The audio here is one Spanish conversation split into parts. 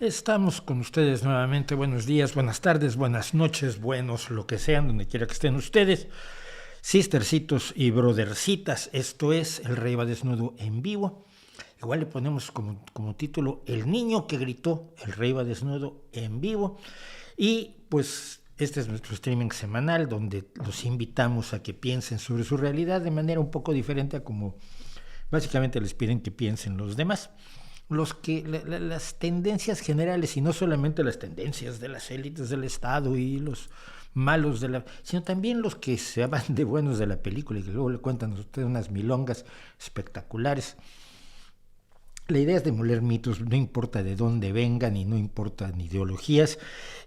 Estamos con ustedes nuevamente. Buenos días, buenas tardes, buenas noches, buenos, lo que sean, donde quiera que estén ustedes. Sistercitos y brothercitas, esto es El Rey va desnudo en vivo. Igual le ponemos como título El niño que gritó, El Rey va desnudo en vivo. Y pues este es nuestro streaming semanal donde los invitamos a que piensen sobre su realidad de manera un poco diferente a como básicamente les piden que piensen los demás. Las tendencias generales, y no solamente las tendencias de las élites del Estado y los malos sino también los que se van de buenos de la película y que luego le cuentan a ustedes unas milongas espectaculares. La idea es demoler mitos, no importa de dónde vengan y no importan ideologías,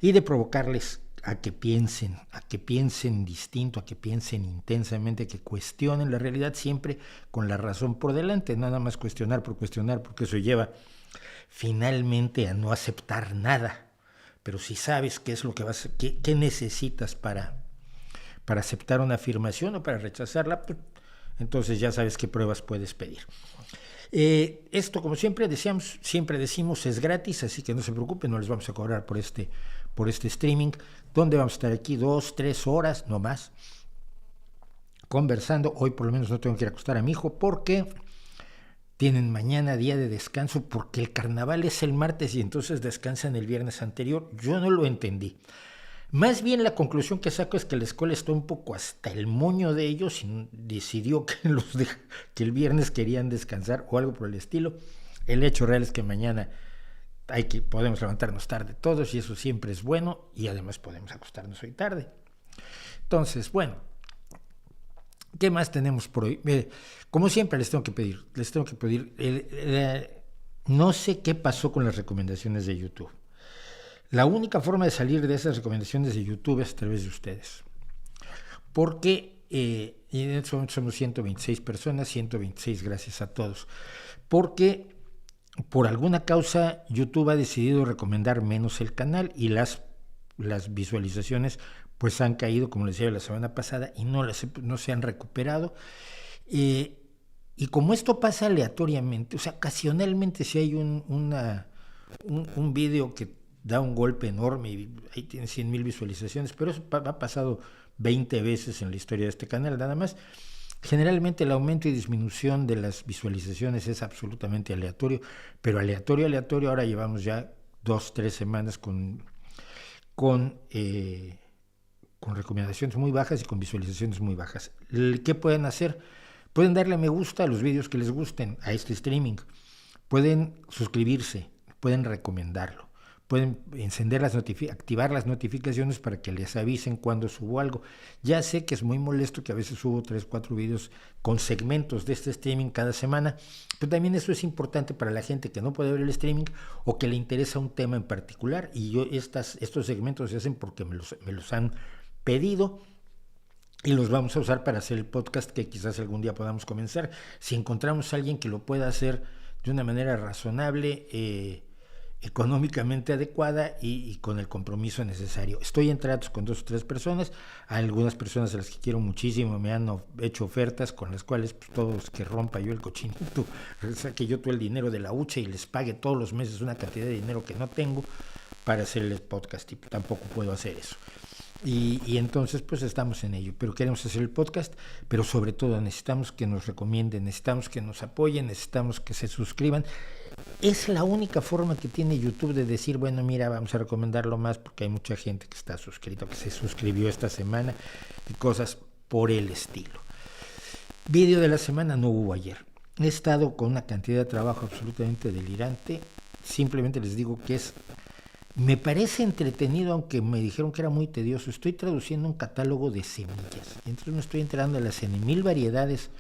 y de provocarles a que piensen distinto, a que piensen intensamente, que cuestionen la realidad siempre con la razón por delante, nada más cuestionar, porque eso lleva finalmente a no aceptar nada. Pero si sabes qué es lo que vas, qué necesitas para aceptar una afirmación o para rechazarla, pues, entonces ya sabes qué pruebas puedes pedir. Esto, como siempre decimos, es gratis, así que no se preocupen, no les vamos a cobrar por este streaming, donde vamos a estar aquí 2-3 horas, no más, conversando. Hoy por lo menos no tengo que ir a acostar a mi hijo porque tienen mañana día de descanso, porque el carnaval es el martes y entonces descansan el viernes anterior. Yo no lo entendí. Más bien la conclusión que saco es que la escuela está un poco hasta el moño de ellos y decidió que el viernes querían descansar o algo por el estilo. El hecho real es que mañana podemos levantarnos tarde todos y eso siempre es bueno, y además podemos acostarnos hoy tarde. Entonces, bueno, ¿qué más tenemos por hoy? Como siempre les tengo que pedir, no sé qué pasó con las recomendaciones de YouTube. La única forma de salir de esas recomendaciones de YouTube es a través de ustedes. Porque en este momento somos 126 personas, 126 gracias a todos. Porque por alguna causa YouTube ha decidido recomendar menos el canal y las visualizaciones pues han caído, como les decía la semana pasada, y no se han recuperado. Y como esto pasa aleatoriamente, o sea, ocasionalmente si hay un video que da un golpe enorme y ahí tiene 100,000 visualizaciones, pero eso ha pasado 20 veces en la historia de este canal nada más. Generalmente el aumento y disminución de las visualizaciones es absolutamente aleatorio, pero aleatorio, ahora llevamos ya 2-3 semanas con recomendaciones muy bajas y con visualizaciones muy bajas. ¿Qué pueden hacer? Pueden darle me gusta a los vídeos que les gusten, a este streaming. Pueden suscribirse, pueden recomendarlo. Pueden activar las notificaciones para que les avisen cuando subo algo. Ya sé que es muy molesto que a veces subo 3-4 videos con segmentos de este streaming cada semana, pero también eso es importante para la gente que no puede ver el streaming o que le interesa un tema en particular, y estos segmentos se hacen porque me los han pedido y los vamos a usar para hacer el podcast que quizás algún día podamos comenzar. Si encontramos a alguien que lo pueda hacer de una manera razonable, económicamente adecuada y con el compromiso necesario. Estoy en tratos con 2 o 3 personas, algunas personas a las que quiero muchísimo me han hecho ofertas con las cuales pues, todos que rompa yo el cochinito, saque yo todo el dinero de la hucha y les pague todos los meses una cantidad de dinero que no tengo para hacer el podcast, y tampoco puedo hacer eso. Y entonces pues estamos en ello, pero queremos hacer el podcast, pero sobre todo necesitamos que nos recomienden, necesitamos que nos apoyen, necesitamos que se suscriban. Es la única forma que tiene YouTube de decir, bueno, mira, vamos a recomendarlo más porque hay mucha gente que está suscrito, que se suscribió esta semana y cosas por el estilo. Video de la semana no hubo ayer. He estado con una cantidad de trabajo absolutamente delirante. Simplemente les digo que me parece entretenido, aunque me dijeron que era muy tedioso. Estoy traduciendo un catálogo de semillas. Entonces me estoy enterando de las 100,000 variedades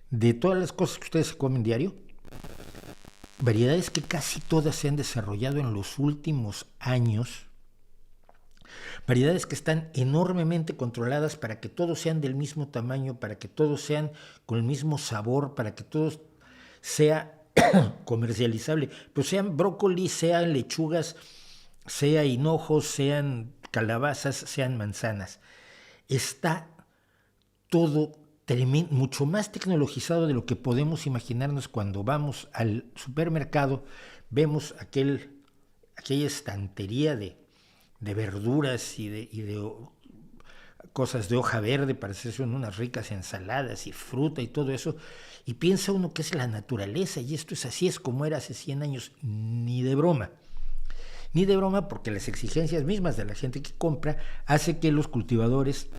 de todas las cosas que ustedes se comen diario. Variedades que casi todas se han desarrollado en los últimos años. Variedades que están enormemente controladas para que todos sean del mismo tamaño, para que todos sean con el mismo sabor, para que todos sea comercializable, pues sean brócoli, sean lechugas, sea hinojos, sean calabazas, sean manzanas. Está todo mucho más tecnologizado de lo que podemos imaginarnos cuando vamos al supermercado, vemos aquel aquella estantería de verduras y de cosas de hoja verde para hacerse unas ricas ensaladas y fruta y todo eso, y piensa uno que es la naturaleza, y esto es así, es como era hace 100 años, ni de broma. Ni de broma, porque las exigencias mismas de la gente que compra hace que los cultivadores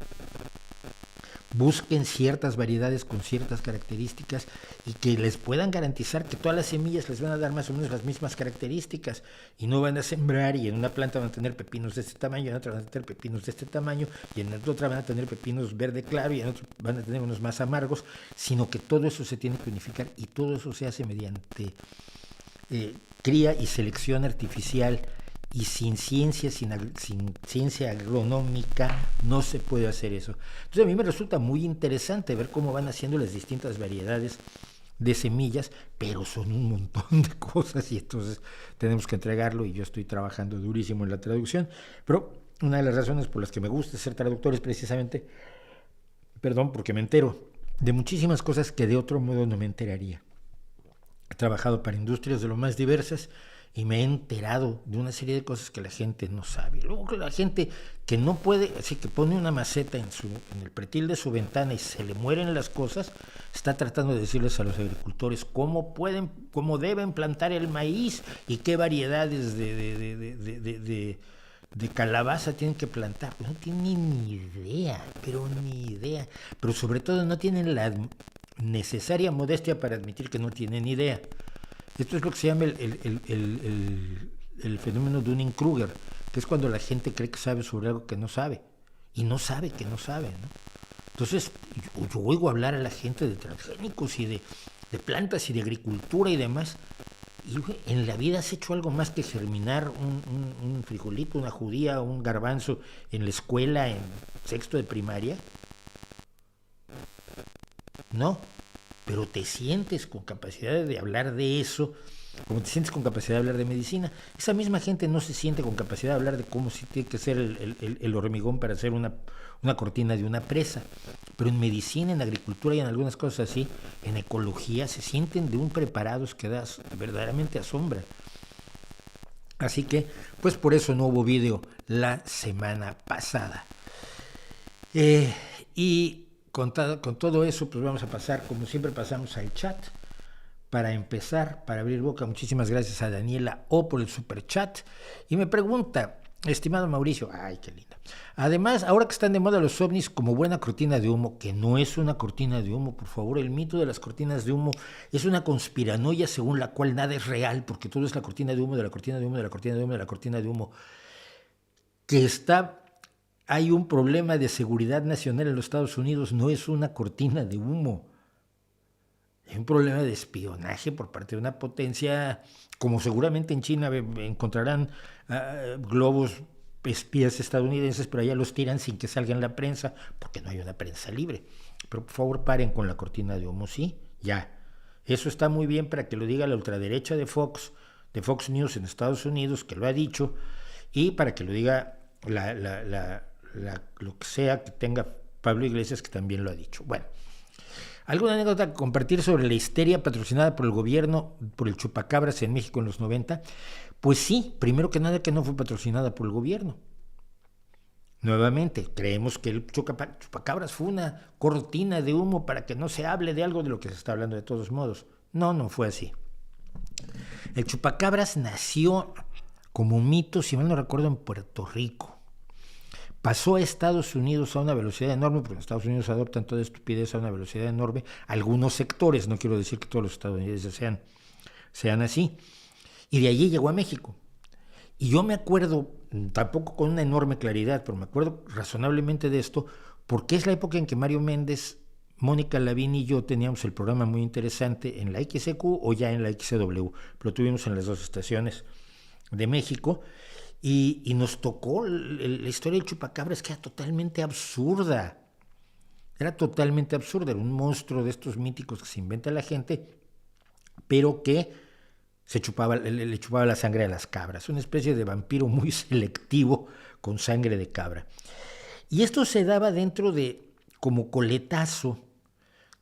busquen ciertas variedades con ciertas características y que les puedan garantizar que todas las semillas les van a dar más o menos las mismas características, y no van a sembrar y en una planta van a tener pepinos de este tamaño, en otra van a tener pepinos de este tamaño, y en otra van a tener pepinos verde claro, y en otra van a tener unos más amargos, sino que todo eso se tiene que unificar, y todo eso se hace mediante cría y selección artificial, y sin ciencia, sin ciencia agronómica, no se puede hacer eso. Entonces a mí me resulta muy interesante ver cómo van haciendo las distintas variedades de semillas, pero son un montón de cosas, y entonces tenemos que entregarlo, y yo estoy trabajando durísimo en la traducción, pero una de las razones por las que me gusta ser traductor es precisamente, porque me entero de muchísimas cosas que de otro modo no me enteraría. He trabajado para industrias de lo más diversas y me he enterado de una serie de cosas que la gente no sabe. Luego la gente que no puede, así que pone una maceta en el pretil de su ventana y se le mueren las cosas, está tratando de decirles a los agricultores cómo deben plantar el maíz y qué variedades de calabaza tienen que plantar. Pues no tienen ni idea, pero ni idea. Pero sobre todo no tienen la necesaria modestia para admitir que no tienen idea. Esto es lo que se llama el fenómeno Dunning-Kruger, que es cuando la gente cree que sabe sobre algo que no sabe, y no sabe que no sabe, ¿no? Entonces, yo oigo hablar a la gente de transgénicos y de plantas y de agricultura y demás, y en la vida has hecho algo más que germinar un frijolito, una judía, un garbanzo en la escuela, en sexto de primaria. No, pero te sientes con capacidad de hablar de eso, como te sientes con capacidad de hablar de medicina. Esa misma gente no se siente con capacidad de hablar de cómo sí tiene que ser el hormigón para hacer una cortina de una presa. Pero en medicina, en agricultura y en algunas cosas así, en ecología, se sienten de un preparados que verdaderamente asombra. Así que, pues por eso no hubo video la semana pasada. Y con todo eso, pues vamos a pasar, como siempre pasamos, al chat. Para empezar, para abrir boca, muchísimas gracias a Daniela O por el super chat. Y me pregunta, estimado Mauricio, ay, qué linda. Además, ahora que están de moda los ovnis como buena cortina de humo, que no es una cortina de humo, por favor, el mito de las cortinas de humo es una conspiranoia según la cual nada es real, porque todo es la cortina de humo, de la cortina de humo, de la cortina de humo, de la cortina de humo, hay un problema de seguridad nacional en los Estados Unidos, no es una cortina de humo. Hay un problema de espionaje por parte de una potencia, como seguramente en China encontrarán globos espías estadounidenses, pero allá los tiran sin que salga en la prensa, porque no hay una prensa libre. Pero por favor paren con la cortina de humo, ¿sí? Ya. Eso está muy bien para que lo diga la ultraderecha de Fox News en Estados Unidos, que lo ha dicho, y para que lo diga lo que sea que tenga Pablo Iglesias, que también lo ha dicho. Bueno, ¿alguna anécdota que compartir sobre la histeria patrocinada por el gobierno, por el chupacabras en México en los 90? Pues sí, primero que nada que no fue patrocinada por el gobierno. Nuevamente, creemos que el chupacabras fue una cortina de humo para que no se hable de algo de lo que se está hablando de todos modos. No fue así. El chupacabras nació como mito, si mal no recuerdo, en Puerto Rico. Pasó a Estados Unidos a una velocidad enorme, porque en Estados Unidos adoptan toda estupidez a una velocidad enorme. Algunos sectores, no quiero decir que todos los estadounidenses sean así. Y de allí llegó a México. Y yo me acuerdo, tampoco con una enorme claridad, pero me acuerdo razonablemente de esto, porque es la época en que Mario Méndez, Mónica Lavín y yo teníamos el programa muy interesante en la XQ o ya en la XW, pero tuvimos en las dos estaciones de México. Y nos tocó la historia del chupacabras, que era totalmente absurda. Era un monstruo de estos míticos que se inventa la gente, pero que le chupaba la sangre a las cabras. Una especie de vampiro muy selectivo con sangre de cabra. Y esto se daba dentro como coletazo,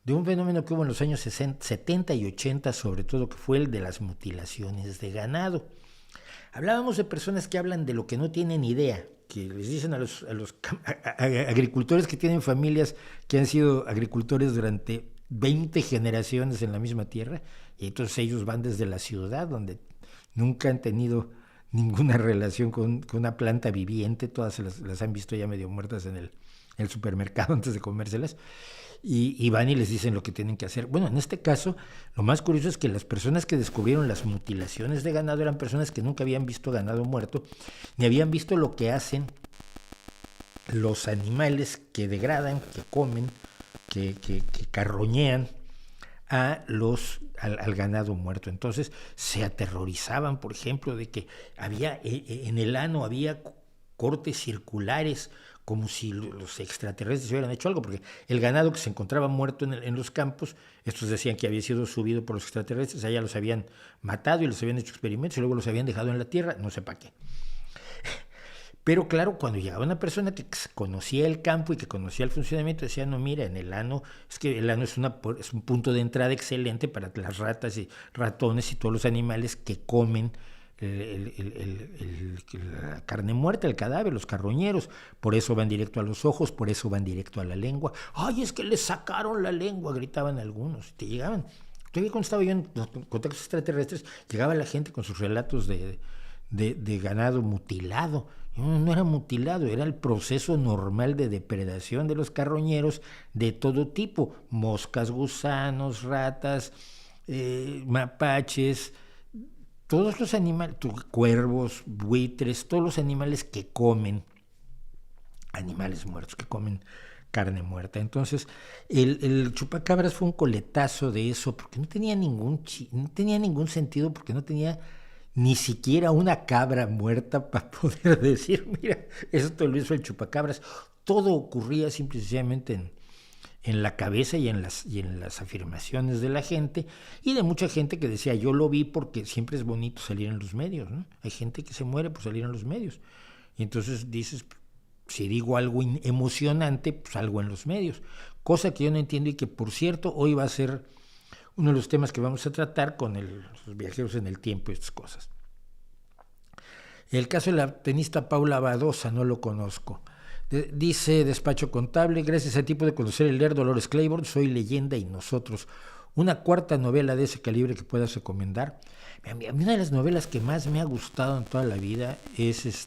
de un fenómeno que hubo en los años 70 y 80, sobre todo, que fue el de las mutilaciones de ganado. Hablábamos de personas que hablan de lo que no tienen idea, que les dicen a agricultores que tienen familias que han sido agricultores durante 20 generaciones en la misma tierra, y entonces ellos van desde la ciudad, donde nunca han tenido ninguna relación con una planta viviente, todas las han visto ya medio muertas en el supermercado antes de comérselas, y van y les dicen lo que tienen que hacer. Bueno, en este caso, lo más curioso es que las personas que descubrieron las mutilaciones de ganado eran personas que nunca habían visto ganado muerto, ni habían visto lo que hacen los animales que degradan, que comen, que carroñean al ganado muerto. Entonces se aterrorizaban, por ejemplo, de que había en el ano había cortes circulares, como si los extraterrestres hubieran hecho algo, porque el ganado que se encontraba muerto en los campos, estos decían que había sido subido por los extraterrestres, allá los habían matado y les habían hecho experimentos y luego los habían dejado en la tierra, no sé para qué. Pero claro, cuando llegaba una persona que conocía el campo y que conocía el funcionamiento, decía, no, mira, en el ano, es que el ano es un punto de entrada excelente para las ratas y ratones y todos los animales que comen la carne muerta, el cadáver, los carroñeros. Por eso van directo a los ojos, por eso van directo a la lengua. ¡Ay, es que le sacaron la lengua!, gritaban algunos. Te llegaban. Todavía cuando estaba yo en contactos extraterrestres, llegaba la gente con sus relatos de ganado mutilado. No era mutilado, era el proceso normal de depredación de los carroñeros de todo tipo: moscas, gusanos, ratas, mapaches, todos los animales, cuervos, buitres, todos los animales que comen animales muertos, que comen carne muerta. Entonces el chupacabras fue un coletazo de eso, porque no tenía ningún sentido, porque no tenía ni siquiera una cabra muerta para poder decir, mira, esto lo hizo el chupacabras. Todo ocurría simple y sencillamente en la cabeza y en las afirmaciones de la gente, y de mucha gente que decía, yo lo vi, porque siempre es bonito salir en los medios, ¿no? Hay gente que se muere por salir en los medios, y entonces dices, si digo algo emocionante, pues salgo en los medios, cosa que yo no entiendo, y que, por cierto, hoy va a ser uno de los temas que vamos a tratar con los viajeros en el tiempo y estas cosas. El caso de la tenista Paula Badosa, no lo conozco. Dice Despacho Contable, gracias a ti pude conocer y leer Dolores Claiborne, Soy Leyenda y Nosotros. Una cuarta novela de ese calibre que puedas recomendar. A mí una de las novelas que más me ha gustado en toda la vida es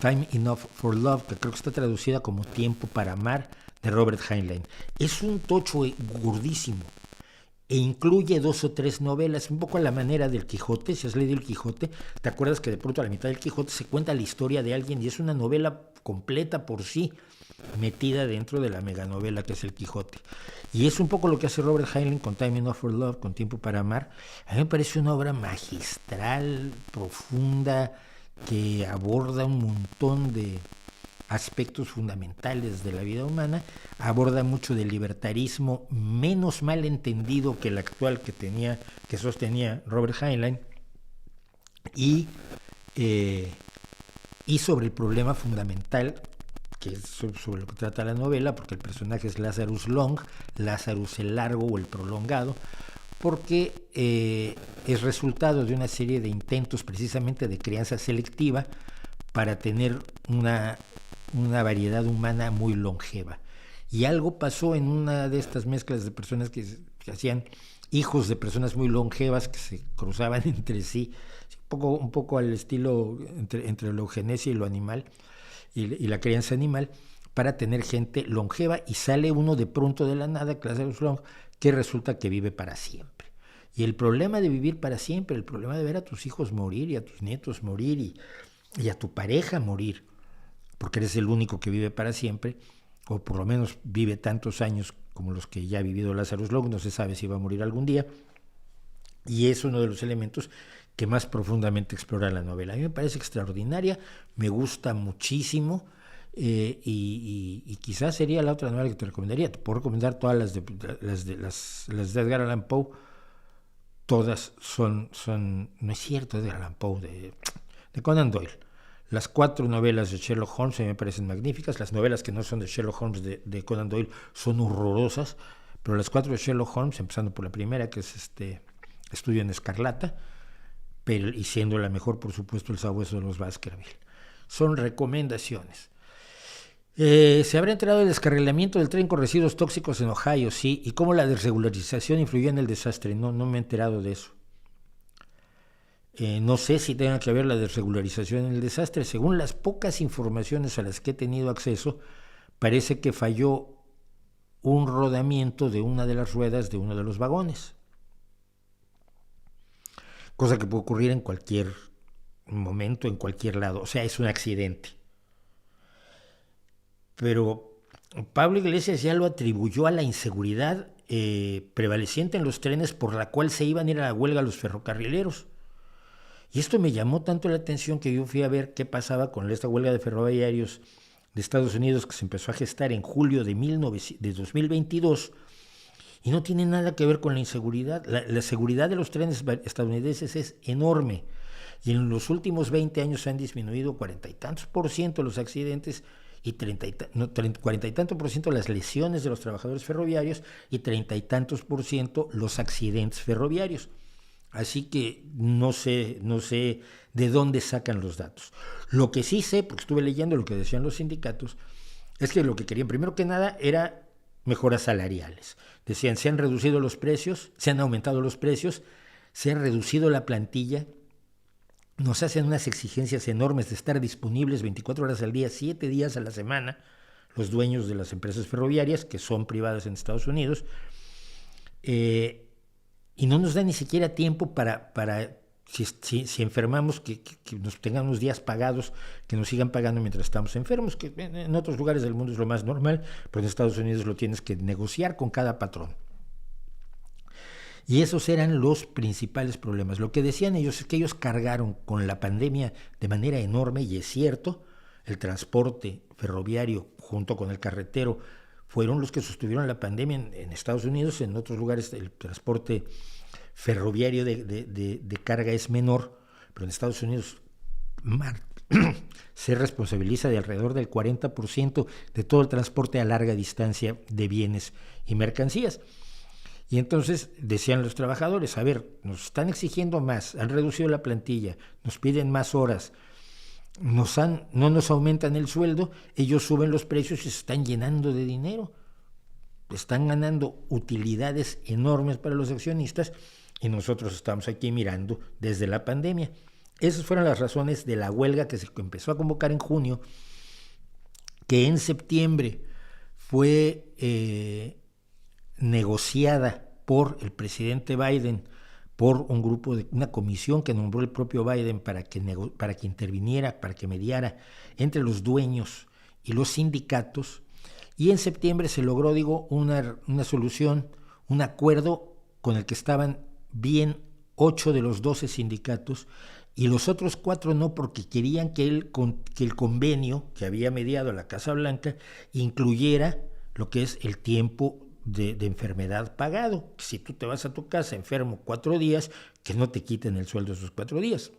Time Enough for Love, que creo que está traducida como Tiempo para Amar, de Robert Heinlein. Es un tocho gordísimo, e incluye 2 o 3 novelas, un poco a la manera del Quijote. Si has leído el Quijote, te acuerdas que de pronto a la mitad del Quijote se cuenta la historia de alguien, y es una novela completa por sí, metida dentro de la meganovela que es el Quijote. Y es un poco lo que hace Robert Heinlein con Time Enough for Love, con Tiempo para Amar. A mí me parece una obra magistral, profunda, que aborda un montón de aspectos fundamentales de la vida humana, aborda mucho del libertarismo, menos mal entendido que el actual que sostenía Robert Heinlein, y sobre el problema fundamental, que es sobre lo que trata la novela, porque el personaje es Lazarus Long, Lazarus el largo o el prolongado, porque es resultado de una serie de intentos precisamente de crianza selectiva para tener una variedad humana muy longeva. Y algo pasó en una de estas mezclas de personas que hacían hijos de personas muy longevas, que se cruzaban entre sí, un poco al estilo entre la eugenesia y lo animal, y la crianza animal, para tener gente longeva, y sale uno de pronto de la nada, Lazarus Long, que resulta que vive para siempre. Y el problema de vivir para siempre, el problema de ver a tus hijos morir y a tus nietos morir y a tu pareja morir, porque eres el único que vive para siempre, o por lo menos vive tantos años como los que ya ha vivido Lazarus Long, no se sabe si va a morir algún día, y es uno de los elementos que más profundamente explora la novela. A mí me parece extraordinaria, me gusta muchísimo, y quizás sería la otra novela que te recomendaría. Te puedo recomendar todas las de Edgar Allan Poe. Todas son no es cierto, Edgar Allan Poe, de Conan Doyle. Las 4 novelas de Sherlock Holmes me parecen magníficas. Las novelas que no son de Sherlock Holmes de Conan Doyle son horrorosas, pero las 4 de Sherlock Holmes, empezando por la primera, que es Estudio en Escarlata, pero, y siendo la mejor, por supuesto, el sabueso de los Baskerville. Son recomendaciones. Se habrá enterado del descarrilamiento del tren con residuos tóxicos en Ohio, sí, y cómo la desregularización influyó en el desastre. No me he enterado de eso. No sé si tenga que ver la desregularización en el desastre. Según las pocas informaciones a las que he tenido acceso, parece que falló un rodamiento de una de las ruedas de uno de los vagones. Cosa que puede ocurrir en cualquier momento, en cualquier lado. O sea, es un accidente. Pero Pablo Iglesias ya lo atribuyó a la inseguridad prevaleciente en los trenes por la cual se iban a ir a la huelga los ferrocarrileros. Y esto me llamó tanto la atención que yo fui a ver qué pasaba con esta huelga de ferroviarios de Estados Unidos que se empezó a gestar en julio de 2022 y no tiene nada que ver con la inseguridad. La seguridad de los trenes estadounidenses es enorme y en los últimos 20 años se han disminuido 40 y tantos por ciento los accidentes y 40 y tantos por ciento las lesiones de los trabajadores ferroviarios y 30 y tantos por ciento los accidentes ferroviarios. Así que no sé de dónde sacan los datos. Lo que sí sé, porque estuve leyendo lo que decían los sindicatos, es que lo que querían primero que nada era mejoras salariales. Decían, se han reducido los precios, se han aumentado los precios, se ha reducido la plantilla, nos hacen unas exigencias enormes de estar disponibles 24 horas al día, 7 días a la semana, los dueños de las empresas ferroviarias, que son privadas en Estados Unidos, y no nos da ni siquiera tiempo para si enfermamos, que nos tengamos días pagados, que nos sigan pagando mientras estamos enfermos, que en otros lugares del mundo es lo más normal, pero en Estados Unidos lo tienes que negociar con cada patrón. Y esos eran los principales problemas. Lo que decían ellos es que ellos cargaron con la pandemia de manera enorme, y es cierto, el transporte ferroviario junto con el carretero fueron los que sostuvieron la pandemia en Estados Unidos. En otros lugares el transporte ferroviario de carga es menor, pero en Estados Unidos se responsabiliza de alrededor del 40% de todo el transporte a larga distancia de bienes y mercancías. Y entonces decían los trabajadores, a ver, nos están exigiendo más, han reducido la plantilla, nos piden más horas, no nos aumentan el sueldo, ellos suben los precios y se están llenando de dinero, están ganando utilidades enormes para los accionistas y nosotros estamos aquí mirando desde la pandemia. Esas fueron las razones de la huelga que se empezó a convocar en junio, que en septiembre fue negociada por el presidente Biden, por un grupo una comisión que nombró el propio Biden para que interviniera, para que mediara entre los dueños y los sindicatos, y en septiembre se logró, una solución, un acuerdo con el que estaban bien 8 de los 12 sindicatos, y los otros 4 no, porque querían que el convenio que había mediado la Casa Blanca incluyera lo que es el tiempo de enfermedad pagado. Si tú te vas a tu casa enfermo 4 días, que no te quiten el sueldo esos 4 días.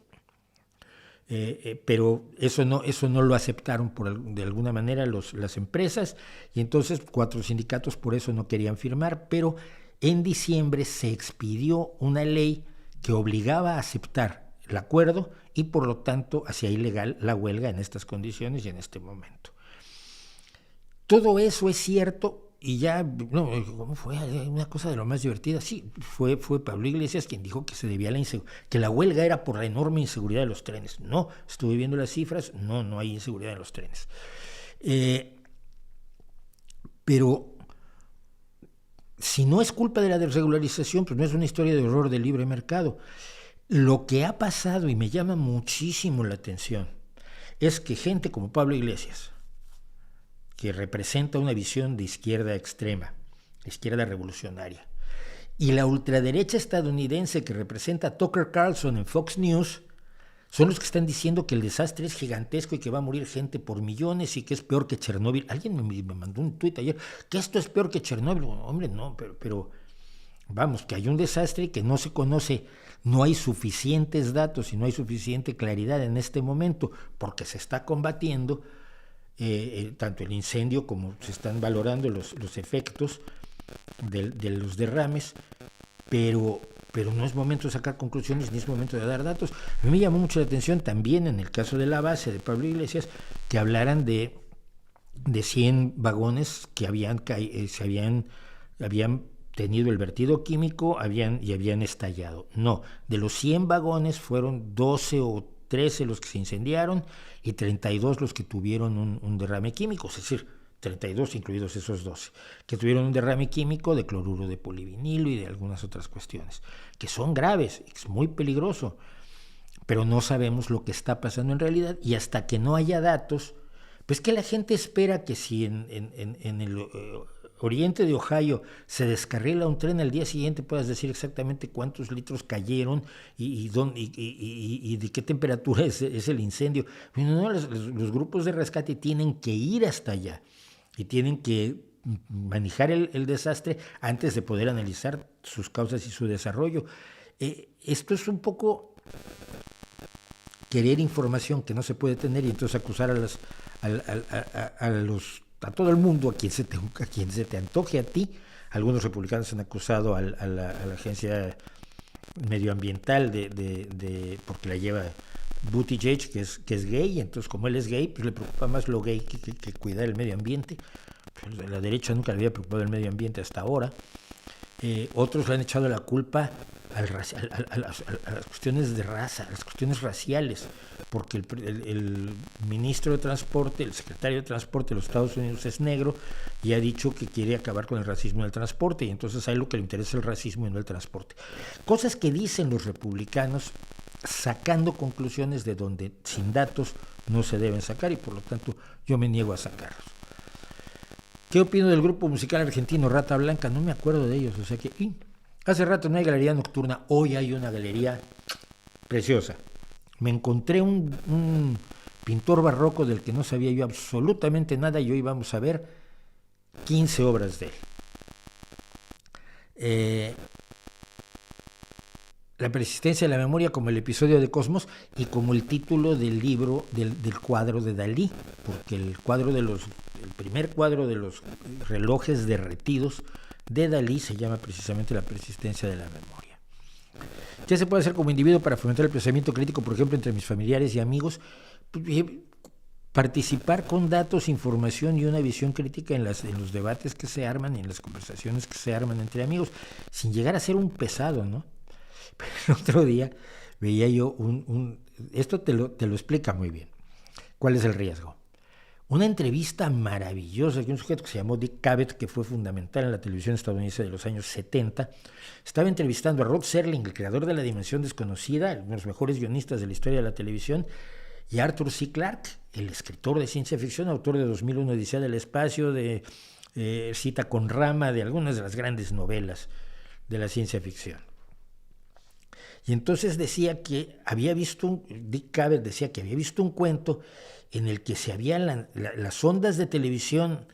Pero eso no lo aceptaron de alguna manera las empresas, y entonces 4 sindicatos por eso no querían firmar, pero en diciembre se expidió una ley que obligaba a aceptar el acuerdo y por lo tanto hacía ilegal la huelga en estas condiciones y en este momento. Todo eso es cierto. Y ya, ¿cómo fue? Una cosa de lo más divertida. Sí, fue Pablo Iglesias quien dijo que se debía que la huelga era por la enorme inseguridad de los trenes. No, estuve viendo las cifras, no hay inseguridad en los trenes. Pero si no es culpa de la desregularización, pues no es una historia de horror del libre mercado. Lo que ha pasado, y me llama muchísimo la atención, es que gente como Pablo Iglesias, que representa una visión de izquierda extrema, izquierda revolucionaria, y la ultraderecha estadounidense que representa a Tucker Carlson en Fox News, son los que están diciendo que el desastre es gigantesco y que va a morir gente por millones y que es peor que Chernóbil. Alguien me mandó un tuit ayer, que esto es peor que Chernóbil. Hombre, no, pero vamos, que hay un desastre y que no se conoce, no hay suficientes datos y no hay suficiente claridad en este momento, porque se está combatiendo tanto el incendio como se están valorando los efectos de los derrames, pero pero no es momento de sacar conclusiones ni es momento de dar datos. A mí me llamó mucho la atención también en el caso de la base de Pablo Iglesias que hablaran de 100 vagones que habían tenido el vertido químico y habían estallado. No, de los 100 vagones fueron 12 o 13 los que se incendiaron y 32 los que tuvieron un derrame químico, es decir, 32 incluidos esos 12, que tuvieron un derrame químico de cloruro de polivinilo y de algunas otras cuestiones, que son graves, es muy peligroso, pero no sabemos lo que está pasando en realidad y hasta que no haya datos, pues que la gente espera que si en el oriente de Ohio se descarrila un tren, al día siguiente puedas decir exactamente cuántos litros cayeron y de qué temperatura es el incendio. No, los grupos de rescate tienen que ir hasta allá y tienen que manejar el desastre antes de poder analizar sus causas y su desarrollo. Esto es un poco querer información que no se puede tener y entonces acusar a todo el mundo, a quien se te antoje a ti. Algunos republicanos han acusado a la agencia medioambiental porque la lleva Buttigieg, que es gay, entonces como él es gay, pues le preocupa más lo gay que cuidar el medio ambiente. Pues la derecha nunca le había preocupado el medio ambiente hasta ahora. Otros le han echado la culpa a las cuestiones de raza, a las cuestiones raciales, porque el ministro de Transporte, el secretario de Transporte de los Estados Unidos es negro y ha dicho que quiere acabar con el racismo en el transporte, y entonces a él lo que le interesa es el racismo y no el transporte. Cosas que dicen los republicanos sacando conclusiones de donde sin datos no se deben sacar y por lo tanto yo me niego a sacarlos. ¿Qué opino del grupo musical argentino Rata Blanca? No me acuerdo de ellos, o sea que hace rato no hay galería nocturna, hoy hay una galería preciosa. Me encontré un pintor barroco del que no sabía yo absolutamente nada y hoy vamos a ver 15 obras de él. La persistencia de la memoria como el episodio de Cosmos y como el título del libro del cuadro de Dalí, porque el primer cuadro de los relojes derretidos de Dalí se llama precisamente La persistencia de la memoria. ¿Qué se puede hacer como individuo para fomentar el pensamiento crítico, por ejemplo, entre mis familiares y amigos? Participar con datos, información y una visión crítica en los debates que se arman y en las conversaciones que se arman entre amigos, sin llegar a ser un pesado, ¿no? Pero el otro día veía yo esto te lo explica muy bien. ¿Cuál es el riesgo? Una entrevista maravillosa de un sujeto que se llamó Dick Cavett, que fue fundamental en la televisión estadounidense de los años 70. Estaba entrevistando a Rod Serling, el creador de La Dimensión Desconocida, uno de los mejores guionistas de la historia de la televisión, y Arthur C. Clarke, el escritor de ciencia ficción, autor de 2001 Odisea del Espacio, de Cita con Rama, de algunas de las grandes novelas de la ciencia ficción. Y entonces decía que Dick Cavett decía que había visto un cuento en el que las ondas de televisión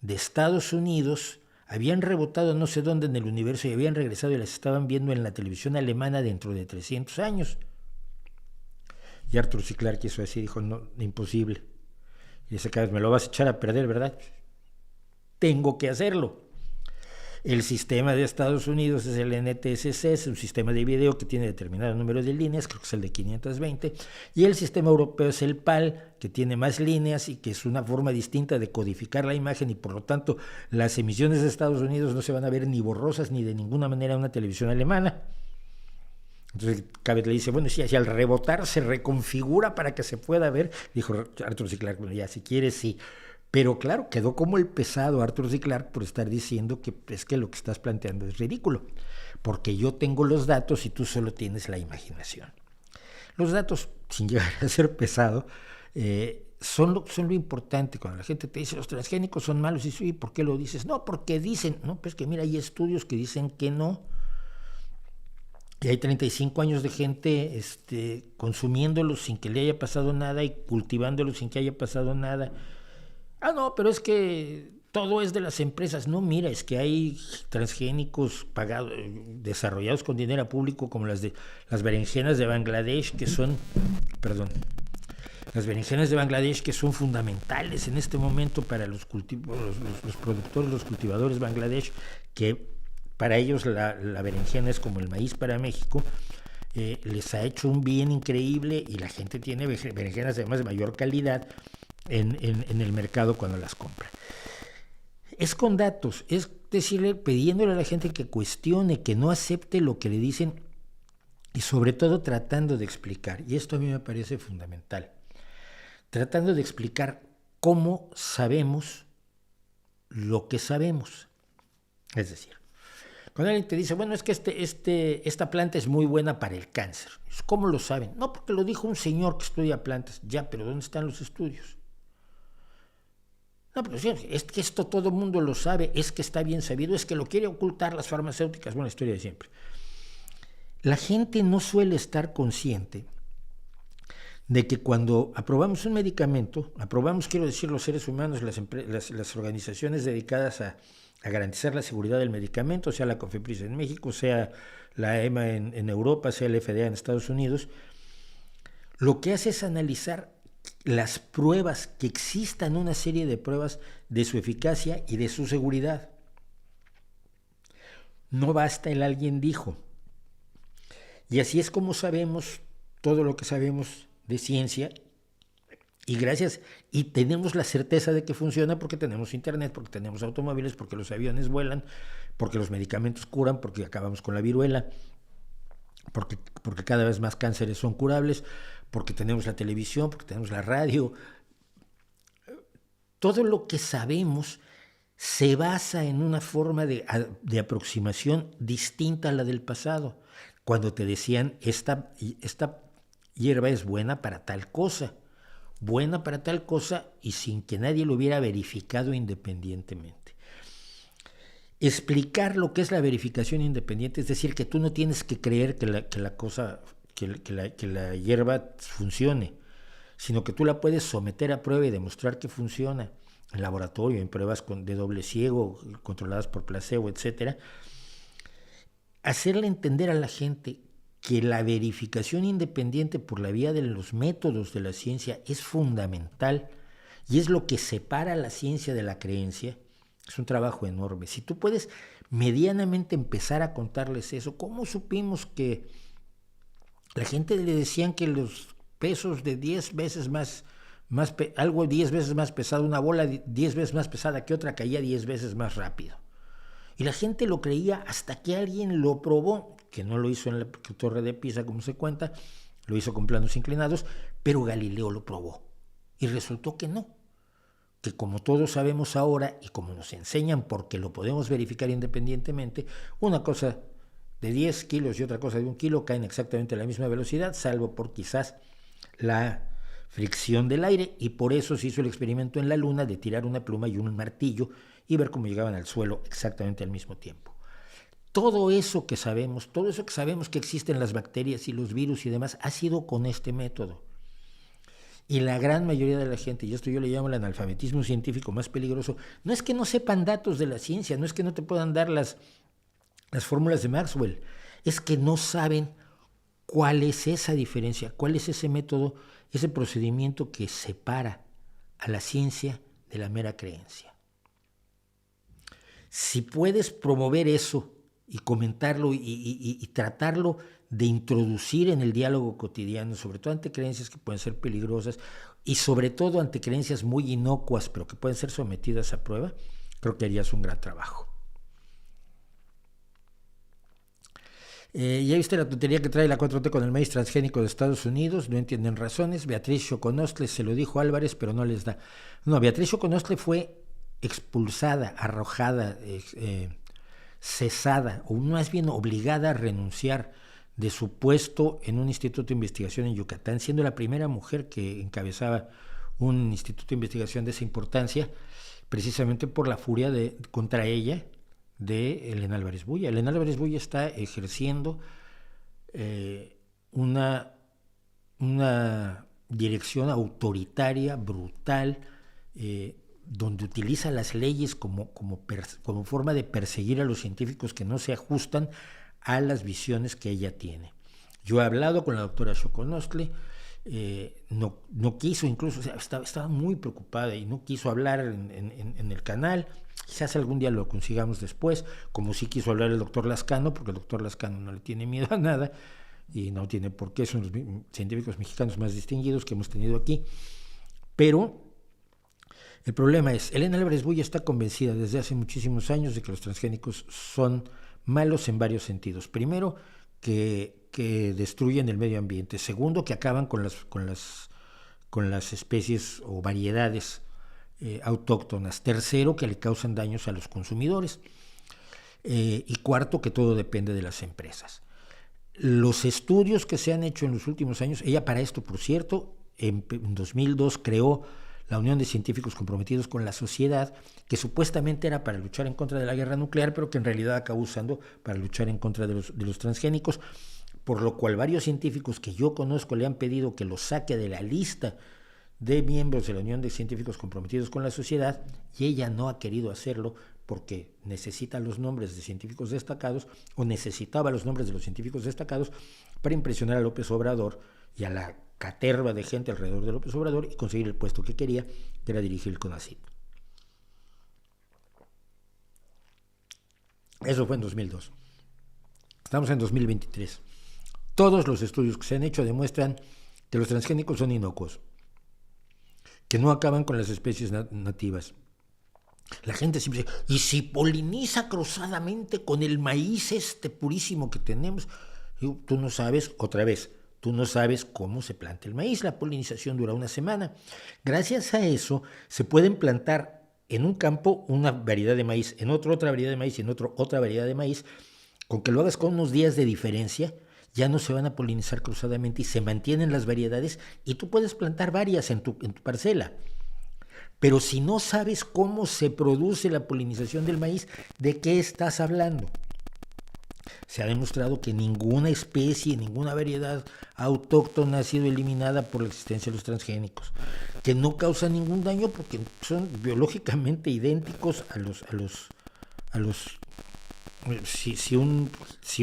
de Estados Unidos habían rebotado no sé dónde en el universo y habían regresado y las estaban viendo en la televisión alemana dentro de 300 años. Y Arthur C. Clarke hizo así, dijo, no, imposible. Y dice, Cavett, me lo vas a echar a perder, ¿verdad? Tengo que hacerlo. El sistema de Estados Unidos es el NTSC, es un sistema de video que tiene determinado número de líneas, creo que es el de 520, y el sistema europeo es el PAL, que tiene más líneas y que es una forma distinta de codificar la imagen, y por lo tanto las emisiones de Estados Unidos no se van a ver ni borrosas ni de ninguna manera en una televisión alemana. Entonces Cavett le dice, bueno, si al rebotar se reconfigura para que se pueda ver, dijo Arthur C. Clarke, bueno, ya si quieres sí. Pero claro, quedó como el pesado Arthur C. Clarke por estar diciendo que es que lo que estás planteando es ridículo, porque yo tengo los datos y tú solo tienes la imaginación. Los datos, sin llegar a ser pesado, son lo importante. Cuando la gente te dice los transgénicos son malos, y sí, ¿por qué lo dices? No, porque dicen, no, pues que mira, hay estudios que dicen que no. Y hay 35 años de gente consumiéndolos sin que le haya pasado nada y cultivándolos sin que haya pasado nada. No, pero es que todo es de las empresas. No, mira, es que hay transgénicos desarrollados con dinero público, como las berenjenas de Bangladesh, las berenjenas de Bangladesh, que son fundamentales en este momento para los productores, los cultivadores Bangladesh, que para ellos la berenjena es como el maíz para México, les ha hecho un bien increíble y la gente tiene berenjenas además de mayor calidad en el mercado cuando las compra. Es con datos, es decirle, pidiéndole a la gente que cuestione, que no acepte lo que le dicen y sobre todo tratando de explicar, y esto a mí me parece fundamental, tratando de explicar cómo sabemos lo que sabemos. Es decir, cuando alguien te dice, bueno, es que esta planta es muy buena para el cáncer. ¿Cómo lo saben? No, porque lo dijo un señor que estudia plantas. Ya, pero ¿dónde están los estudios? No, pero sí, es que esto todo el mundo lo sabe, es que está bien sabido, es que lo quiere ocultar las farmacéuticas. Bueno, la historia de siempre. La gente no suele estar consciente de que cuando aprobamos un medicamento, quiero decir, los seres humanos, las organizaciones dedicadas a garantizar la seguridad del medicamento, sea la COFEPRIS en México, sea la EMA en Europa, sea el FDA en Estados Unidos, lo que hace es analizar las pruebas, que existan una serie de pruebas de su eficacia y de su seguridad. No basta el alguien dijo. Y así es como sabemos todo lo que sabemos de ciencia y tenemos la certeza de que funciona porque tenemos internet, porque tenemos automóviles, porque los aviones vuelan, porque los medicamentos curan, porque acabamos con la viruela, porque cada vez más cánceres son curables, porque tenemos la televisión, porque tenemos la radio. Todo lo que sabemos se basa en una forma de aproximación distinta a la del pasado. Cuando te decían, esta hierba es buena para tal cosa y sin que nadie lo hubiera verificado independientemente. Explicar lo que es la verificación independiente, es decir, que tú no tienes que creer que la hierba funcione, sino que tú la puedes someter a prueba y demostrar que funciona en laboratorio, en pruebas de doble ciego, controladas por placebo, etc. Hacerle entender a la gente que la verificación independiente por la vía de los métodos de la ciencia es fundamental y es lo que separa la ciencia de la creencia. Es un trabajo enorme. Si tú puedes medianamente empezar a contarles eso, ¿cómo supimos que la gente le decían que los pesos de 10 veces algo 10 veces más pesado, una bola 10 veces más pesada que otra, caía 10 veces más rápido? Y la gente lo creía hasta que alguien lo probó, que no lo hizo en la Torre de Pisa, como se cuenta, lo hizo con planos inclinados, pero Galileo lo probó. Y resultó que no, que como todos sabemos ahora y como nos enseñan porque lo podemos verificar independientemente, una cosa de 10 kilos y otra cosa de 1 kilo caen exactamente a la misma velocidad, salvo por quizás la fricción del aire, y por eso se hizo el experimento en la Luna de tirar una pluma y un martillo y ver cómo llegaban al suelo exactamente al mismo tiempo. Todo eso que sabemos que existen las bacterias y los virus y demás, ha sido con este método. Y la gran mayoría de la gente, y esto yo le llamo el analfabetismo científico más peligroso, no es que no sepan datos de la ciencia, no es que no te puedan dar las fórmulas de Maxwell, es que no saben cuál es esa diferencia, cuál es ese método, ese procedimiento que separa a la ciencia de la mera creencia. Si puedes promover eso y comentarlo y tratarlo de introducir en el diálogo cotidiano, sobre todo ante creencias que pueden ser peligrosas y sobre todo ante creencias muy inocuas pero que pueden ser sometidas a prueba, creo que harías un gran trabajo. Ya viste la tontería que trae la 4T con el maíz transgénico de Estados Unidos, no entienden razones. Beatriz Xoconostle se lo dijo a Álvarez, pero no les da. No, Beatriz Xoconostle fue expulsada, arrojada, cesada, o más bien obligada a renunciar de su puesto en un instituto de investigación en Yucatán, siendo la primera mujer que encabezaba un instituto de investigación de esa importancia, precisamente por la furia contra ella de Elena Álvarez Bulla. Elena Álvarez Bulla está ejerciendo una dirección autoritaria, brutal, donde utiliza las leyes como forma de perseguir a los científicos que no se ajustan a las visiones que ella tiene. Yo he hablado con la doctora Xoconostle, no quiso, incluso, o sea, estaba muy preocupada y no quiso hablar en el canal. Quizás algún día lo consigamos después, como sí quiso hablar el doctor Lascano, porque el doctor Lascano no le tiene miedo a nada y no tiene por qué, son los científicos mexicanos más distinguidos que hemos tenido aquí. Pero el problema es, Elena Álvarez Bulla está convencida desde hace muchísimos años de que los transgénicos son malos en varios sentidos. Primero, que destruyen el medio ambiente. Segundo, que acaban con las especies o variedades autóctonas. Tercero, que le causan daños a los consumidores. Y cuarto, que todo depende de las empresas. Los estudios que se han hecho en los últimos años, ella para esto, por cierto, en 2002 creó la Unión de Científicos Comprometidos con la Sociedad, que supuestamente era para luchar en contra de la guerra nuclear, pero que en realidad acabó usando para luchar en contra de los transgénicos, por lo cual varios científicos que yo conozco le han pedido que los saque de la lista de miembros de la Unión de Científicos Comprometidos con la Sociedad, y ella no ha querido hacerlo porque necesita los nombres de científicos destacados, o necesitaba los nombres de los científicos destacados para impresionar a López Obrador y a la caterva de gente alrededor de López Obrador y conseguir el puesto que quería, que era dirigir el CONACYT. Eso fue en 2002. Estamos en 2023. Todos los estudios que se han hecho demuestran que los transgénicos son inocuos, que no acaban con las especies nativas. La gente siempre dice, ¿y si poliniza cruzadamente con el maíz purísimo que tenemos? Digo, tú no sabes, otra vez, tú no sabes cómo se planta el maíz. La polinización dura una semana. Gracias a eso se pueden plantar en un campo una variedad de maíz, en otro otra variedad de maíz y en otro otra variedad de maíz. Con que lo hagas con unos días de diferencia, ya no se van a polinizar cruzadamente y se mantienen las variedades y tú puedes plantar varias en tu parcela. Pero si no sabes cómo se produce la polinización del maíz, ¿de qué estás hablando? Se ha demostrado que ninguna especie, ninguna variedad autóctona ha sido eliminada por la existencia de los transgénicos, que no causan ningún daño porque son biológicamente idénticos a los si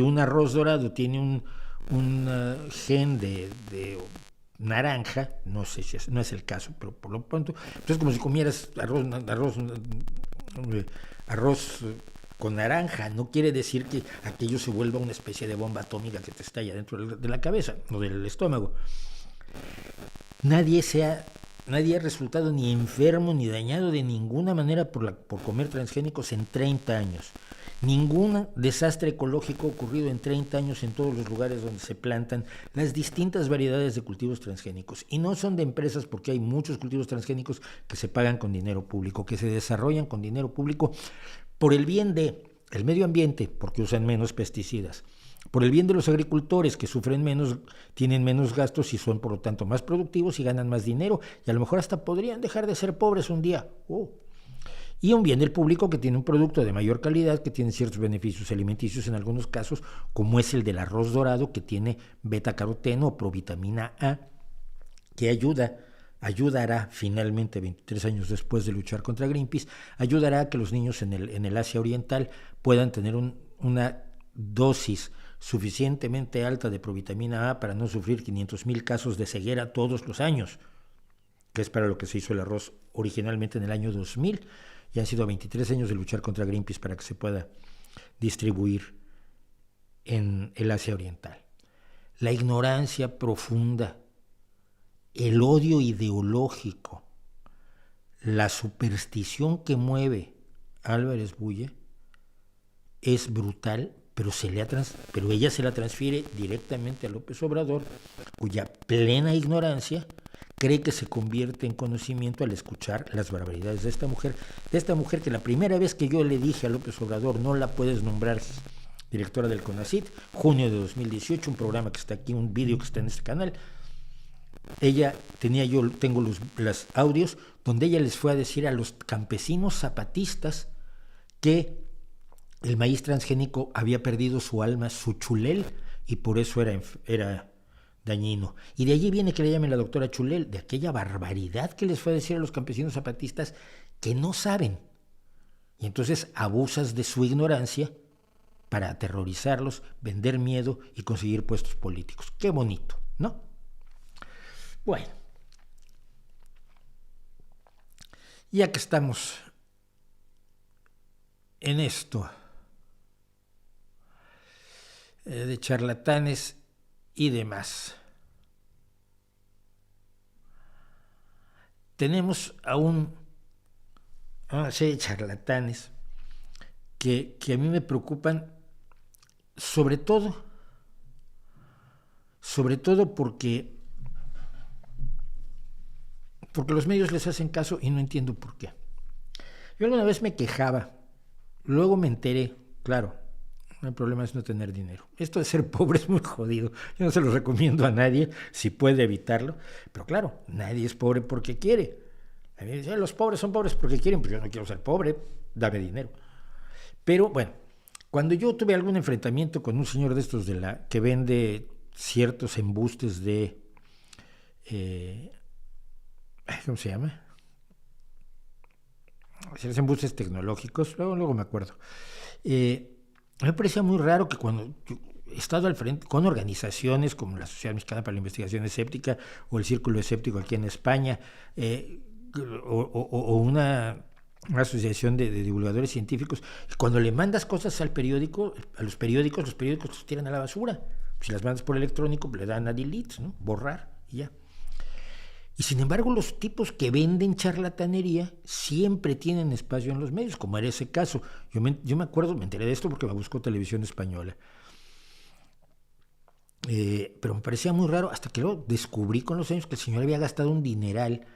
un arroz dorado tiene un gen de naranja, no sé si no es el caso, pero por lo pronto, entonces como si comieras arroz con naranja, no quiere decir que aquello se vuelva una especie de bomba atómica que te estalla dentro de la cabeza o del estómago. Nadie ha resultado ni enfermo ni dañado de ninguna manera por comer transgénicos en 30 años. Ningún desastre ecológico ha ocurrido en 30 años en todos los lugares donde se plantan las distintas variedades de cultivos transgénicos. Y no son de empresas, porque hay muchos cultivos transgénicos que se pagan con dinero público, que se desarrollan con dinero público por el bien del medio ambiente, porque usan menos pesticidas, por el bien de los agricultores, que sufren menos, tienen menos gastos y son por lo tanto más productivos y ganan más dinero, y a lo mejor hasta podrían dejar de ser pobres un día. Y un bien del público que tiene un producto de mayor calidad, que tiene ciertos beneficios alimenticios en algunos casos, como es el del arroz dorado, que tiene beta-caroteno o provitamina A, que ayudará finalmente, 23 años después de luchar contra Greenpeace, ayudará a que los niños en el Asia Oriental puedan tener una dosis suficientemente alta de provitamina A para no sufrir 500,000 casos de ceguera todos los años, que es para lo que se hizo el arroz originalmente en el año 2000. Y han sido 23 años de luchar contra Greenpeace para que se pueda distribuir en el Asia Oriental. La ignorancia profunda, el odio ideológico, la superstición que mueve a Álvarez Bulla es brutal, pero ella se la transfiere directamente a López Obrador, cuya plena ignorancia cree que se convierte en conocimiento al escuchar las barbaridades de esta mujer que la primera vez que yo le dije a López Obrador, no la puedes nombrar directora del CONACYT, junio de 2018, un programa que está aquí, un vídeo que está en este canal, tengo los audios donde ella les fue a decir a los campesinos zapatistas que el maíz transgénico había perdido su alma, su chulel, y por eso era dañino. Y de allí viene que le llamen la doctora Chulel, de aquella barbaridad que les fue a decir a los campesinos zapatistas que no saben. Y entonces abusas de su ignorancia para aterrorizarlos, vender miedo y conseguir puestos políticos. Qué bonito, ¿no? Bueno, ya que estamos en esto de charlatanes y demás, tenemos a una serie de charlatanes que a mí me preocupan, sobre todo porque los medios les hacen caso y no entiendo por qué. Yo alguna vez me quejaba, luego me enteré, claro, el problema es no tener dinero. Esto de ser pobre es muy jodido. Yo no se lo recomiendo a nadie si puede evitarlo, pero claro, nadie es pobre porque quiere. A mí me dicen, los pobres son pobres porque quieren, pues yo no quiero ser pobre, dame dinero. Pero bueno, cuando yo tuve algún enfrentamiento con un señor de estos que vende ciertos embustes de ¿cómo se llama? Ciertos embustes tecnológicos, luego me acuerdo. Me parecía muy raro que cuando yo he estado al frente con organizaciones como la Sociedad Mexicana para la Investigación Escéptica o el Círculo Escéptico aquí en España, o una asociación de divulgadores científicos, cuando le mandas cosas al periódico, los periódicos los tiran a la basura. Si las mandas por electrónico, le dan a delete, ¿no? Borrar y ya. Y sin embargo, los tipos que venden charlatanería siempre tienen espacio en los medios, como era ese caso. Yo me acuerdo, me enteré de esto porque me buscó Televisión Española. Pero me parecía muy raro hasta que lo descubrí con los años que el señor había gastado un dineral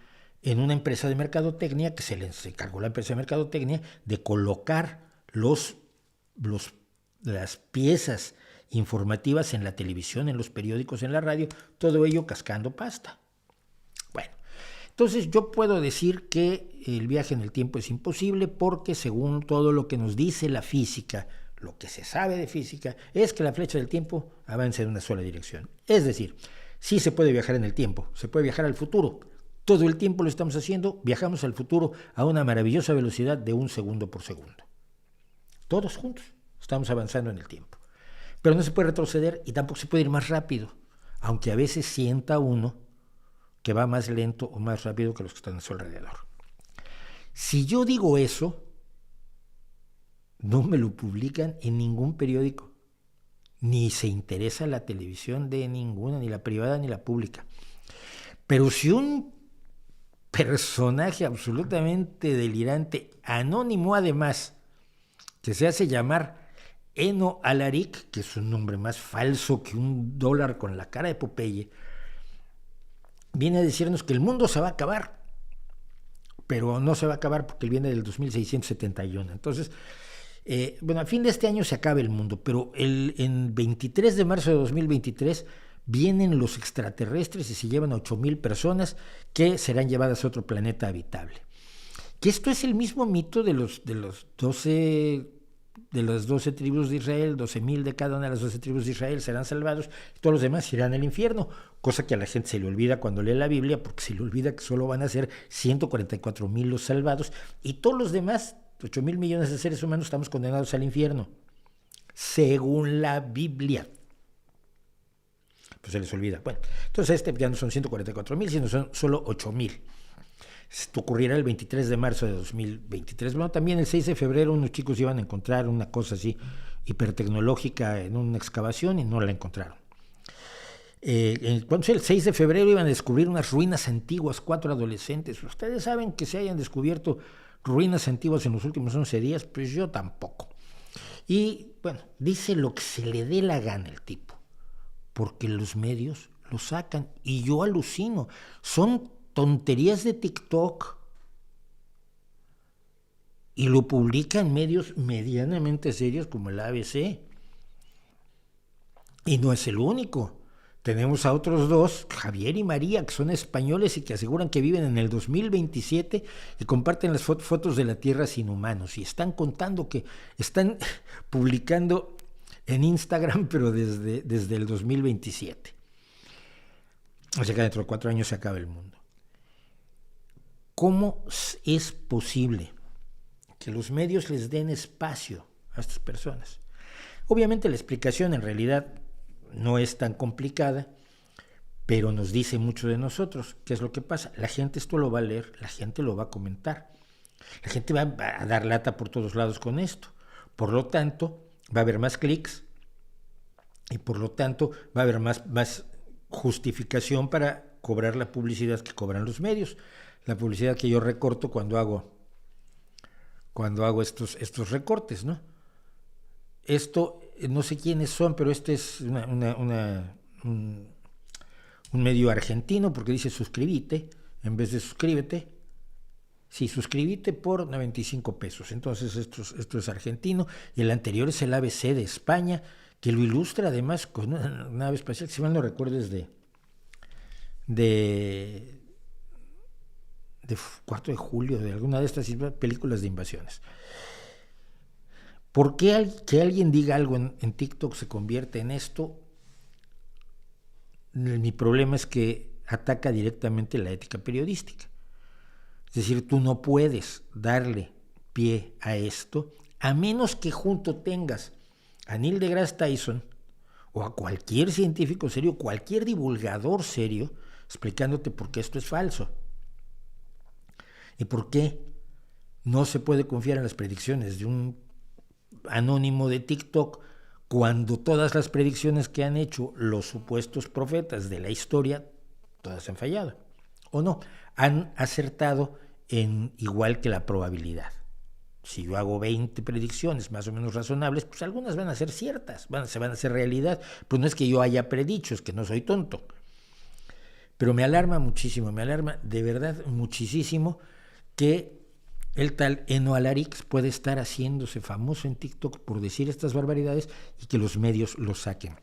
en una empresa de mercadotecnia, que se encargó la empresa de mercadotecnia de colocar las piezas informativas en la televisión, en los periódicos, en la radio, todo ello cascando pasta. Bueno, entonces yo puedo decir que el viaje en el tiempo es imposible porque según todo lo que nos dice la física, lo que se sabe de física es que la flecha del tiempo avanza en una sola dirección. Es decir, sí se puede viajar en el tiempo, se puede viajar al futuro. Todo el tiempo lo estamos haciendo, viajamos al futuro a una maravillosa velocidad de 1 segundo por segundo. Todos juntos estamos avanzando en el tiempo. Pero no se puede retroceder y tampoco se puede ir más rápido, aunque a veces sienta uno que va más lento o más rápido que los que están a su alrededor. Si yo digo eso, no me lo publican en ningún periódico, ni se interesa la televisión de ninguna, ni la privada ni la pública. Pero si un personaje absolutamente delirante, anónimo además, que se hace llamar Eno Alaric, que es un nombre más falso que un dólar con la cara de Popeye, viene a decirnos que el mundo se va a acabar, pero no se va a acabar porque él viene del 2671. Entonces, a fin de este año se acaba el mundo, pero en 23 de marzo de 2023 vienen los extraterrestres y se llevan a 8,000 personas que serán llevadas a otro planeta habitable. Que esto es el mismo mito de las 12 tribus de Israel, 12,000 de cada una de las 12 tribus de Israel serán salvados, y todos los demás irán al infierno, cosa que a la gente se le olvida cuando lee la Biblia, porque se le olvida que solo van a ser 144,000 los salvados, y todos los demás, 8,000 millones de seres humanos, estamos condenados al infierno, según la Biblia. Pues se les olvida. Bueno, entonces ya no son 144,000, sino son solo 8,000. Esto ocurrirá el 23 de marzo de 2023. Bueno, también el 6 de febrero unos chicos iban a encontrar una cosa así hipertecnológica en una excavación y no la encontraron. El 6 de febrero iban a descubrir unas ruinas antiguas, 4 adolescentes. Ustedes saben que se hayan descubierto ruinas antiguas en los últimos 11 días, pues yo tampoco. Y bueno, dice lo que se le dé la gana el tipo, porque los medios lo sacan y yo alucino. Son tonterías de TikTok y lo publican medios medianamente serios como el ABC. Y no es el único. Tenemos a otros dos, Javier y María, que son españoles y que aseguran que viven en el 2027 y comparten las fotos de la Tierra sin humanos. Y están contando que están publicando en Instagram, pero desde el 2027. O sea que dentro de 4 años se acaba el mundo. ¿Cómo es posible que los medios les den espacio a estas personas? Obviamente la explicación en realidad no es tan complicada, pero nos dice mucho de nosotros. ¿Qué es lo que pasa? La gente esto lo va a leer, la gente lo va a comentar. La gente va a dar lata por todos lados con esto. Por lo tanto, va a haber más clics y por lo tanto va a haber más justificación para cobrar la publicidad que cobran los medios. La publicidad que yo recorto cuando hago estos recortes, ¿no? Esto, no sé quiénes son, pero este es un medio argentino, porque dice suscríbete, en vez de suscríbete. Sí, suscríbete por 95 pesos. Entonces esto es argentino. Y el anterior es el ABC de España, que lo ilustra además con una nave espacial, que si mal no recuerdo es de 4 de julio, de alguna de estas películas de invasiones. ¿Por qué que alguien diga algo en TikTok se convierte en esto? Mi problema es que ataca directamente la ética periodística. Es decir, tú no puedes darle pie a esto a menos que junto tengas a Neil deGrasse Tyson o a cualquier científico serio, cualquier divulgador serio, explicándote por qué esto es falso y por qué no se puede confiar en las predicciones de un anónimo de TikTok cuando todas las predicciones que han hecho los supuestos profetas de la historia, todas han fallado. ¿O no? Han acertado en igual que la probabilidad. Si yo hago 20 predicciones más o menos razonables, pues algunas van a ser ciertas, se van a hacer realidad. Pues no es que yo haya predicho, es que no soy tonto. Pero me alarma muchísimo, me alarma de verdad muchísimo que el tal Eno Alarix puede estar haciéndose famoso en TikTok por decir estas barbaridades y que los medios lo saquen.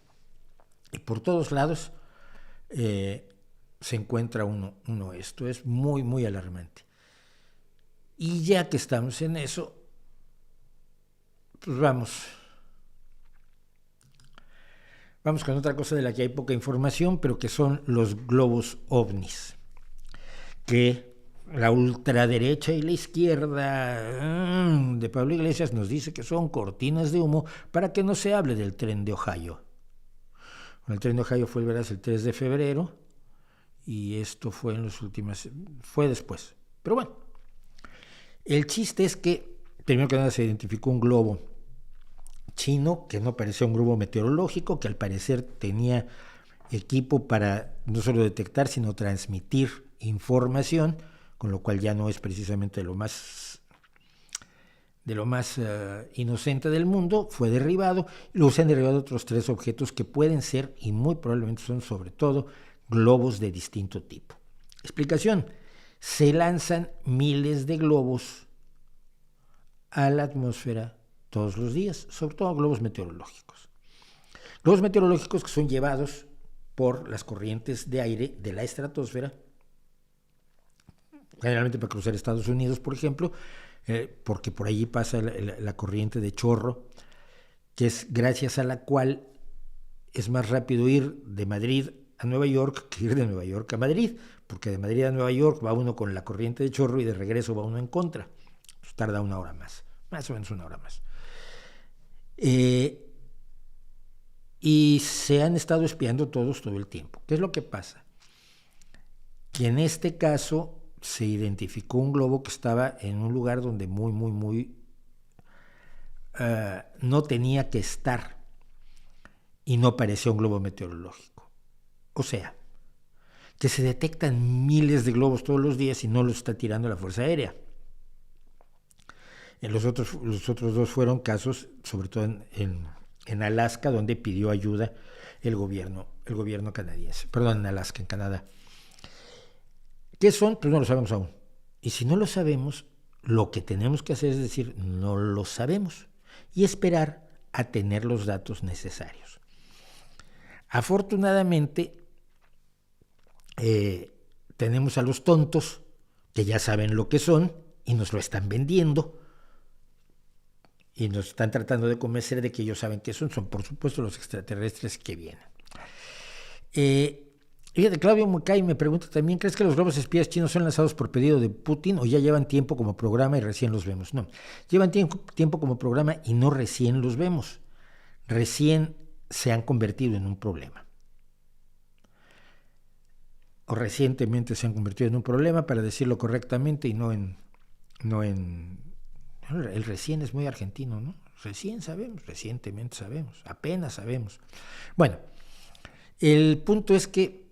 Y por todos lados se encuentra uno esto. Es muy, muy alarmante. Y ya que estamos en eso, pues vamos con otra cosa de la que hay poca información, pero que son los globos ovnis, que la ultraderecha y la izquierda de Pablo Iglesias nos dice que son cortinas de humo para que no se hable del tren de Ohio. El tren de Ohio fue el 3 de febrero y esto fue fue después. Pero bueno, el chiste es que primero que nada se identificó un globo chino que no parecía un globo meteorológico, que al parecer tenía equipo para no solo detectar sino transmitir información, con lo cual ya no es precisamente de lo más inocente del mundo. Fue derribado, y luego se han derribado otros 3 objetos que pueden ser, y muy probablemente son sobre todo, globos de distinto tipo. Explicación: se lanzan miles de globos a la atmósfera todos los días, sobre todo globos meteorológicos. Globos meteorológicos que son llevados por las corrientes de aire de la estratosfera, generalmente para cruzar Estados Unidos, por ejemplo, porque por allí pasa la corriente de chorro, que es gracias a la cual es más rápido ir de Madrid a Nueva York que ir de Nueva York a Madrid, porque de Madrid a Nueva York va uno con la corriente de chorro y de regreso va uno en contra. Pues tarda 1 hora más o menos 1 hora más. Y se han estado espiando todos todo el tiempo. ¿Qué es lo que pasa? Que en este caso se identificó un globo que estaba en un lugar donde muy no tenía que estar y no parecía un globo meteorológico. O sea, que se detectan miles de globos todos los días y no los está tirando la Fuerza Aérea. Los otros 2 fueron casos, sobre todo en Alaska, donde pidió ayuda el gobierno canadiense. Perdón, en Alaska, en Canadá. ¿Qué son? Pues no lo sabemos aún. Y si no lo sabemos, lo que tenemos que hacer es decir, no lo sabemos, y esperar a tener los datos necesarios. Afortunadamente, tenemos a los tontos que ya saben lo que son y nos lo están vendiendo y nos están tratando de convencer de que ellos saben qué son por supuesto los extraterrestres que vienen. Fíjate, Claudio Mucay me pregunta también: ¿crees que los globos espías chinos son lanzados por pedido de Putin o ya llevan tiempo como programa y recién los vemos? No, llevan tiempo como programa y no recién los vemos. Recién se han convertido en un problema. o recientemente se han convertido en un problema, para decirlo correctamente, y no en el recién es muy argentino, ¿no? Recién sabemos, recientemente sabemos, apenas sabemos. Bueno, el punto es que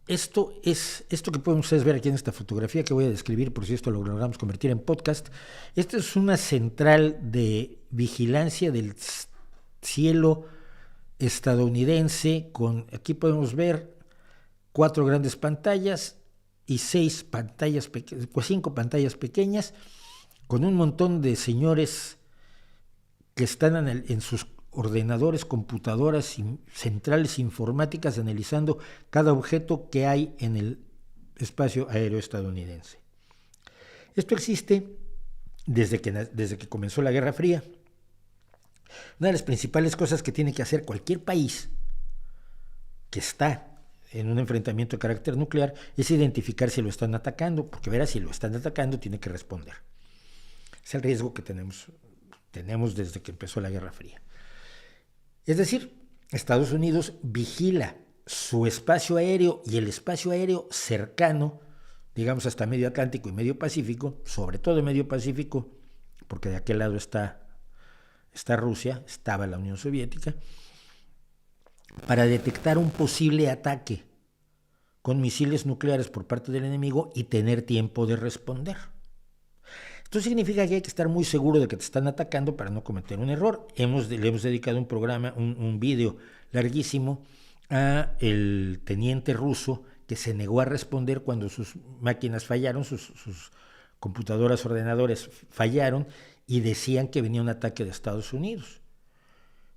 esto que pueden ustedes ver aquí en esta fotografía que voy a describir, por si esto lo logramos convertir en podcast. Esto es una central de vigilancia del cielo estadounidense. Aquí podemos ver 4 grandes pantallas y 5 pantallas pequeñas, con un montón de señores que están en sus ordenadores, computadoras centrales informáticas, analizando cada objeto que hay en el espacio aéreo estadounidense. Esto existe desde que comenzó la Guerra Fría. Una de las principales cosas que tiene que hacer cualquier país que está en un enfrentamiento de carácter nuclear es identificar si lo están atacando, porque verá, si lo están atacando tiene que responder. Es el riesgo que tenemos desde que empezó la Guerra Fría. Es decir, Estados Unidos vigila su espacio aéreo y el espacio aéreo cercano, digamos hasta medio Atlántico y medio Pacífico, sobre todo medio Pacífico, porque de aquel lado está Rusia, estaba la Unión Soviética, para detectar un posible ataque con misiles nucleares por parte del enemigo y tener tiempo de responder. Esto significa que hay que estar muy seguro de que te están atacando para no cometer un error. Le hemos dedicado un programa, un video larguísimo a el teniente ruso que se negó a responder cuando sus máquinas fallaron, sus computadoras, ordenadores fallaron y decían que venía un ataque de Estados Unidos.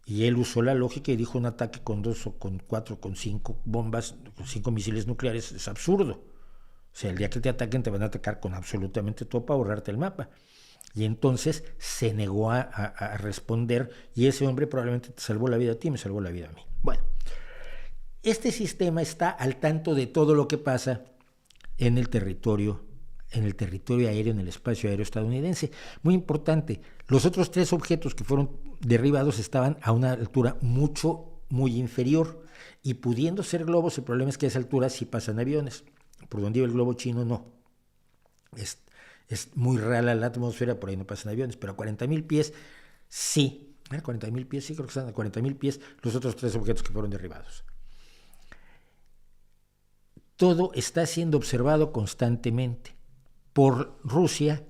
Y él usó la lógica y dijo: un ataque con 2 o con 4, con 5 bombas, con 5 misiles nucleares es absurdo. O sea, el día que te ataquen te van a atacar con absolutamente todo para borrarte el mapa. Y entonces se negó a responder, y ese hombre probablemente te salvó la vida a ti, me salvó la vida a mí. Bueno, este sistema está al tanto de todo lo que pasa en el territorio aéreo, en el espacio aéreo estadounidense. Muy importante, los otros 3 objetos que fueron derribados estaban a una altura muy inferior, y pudiendo ser globos, el problema es que a esa altura sí pasan aviones. Por donde iba el globo chino, no. Es muy rara la atmósfera, por ahí no pasan aviones, pero a 40,000 pies sí. ¿A 40,000 pies? Sí, creo que están a 40,000 pies los otros 3 objetos que fueron derribados. Todo está siendo observado constantemente por Rusia,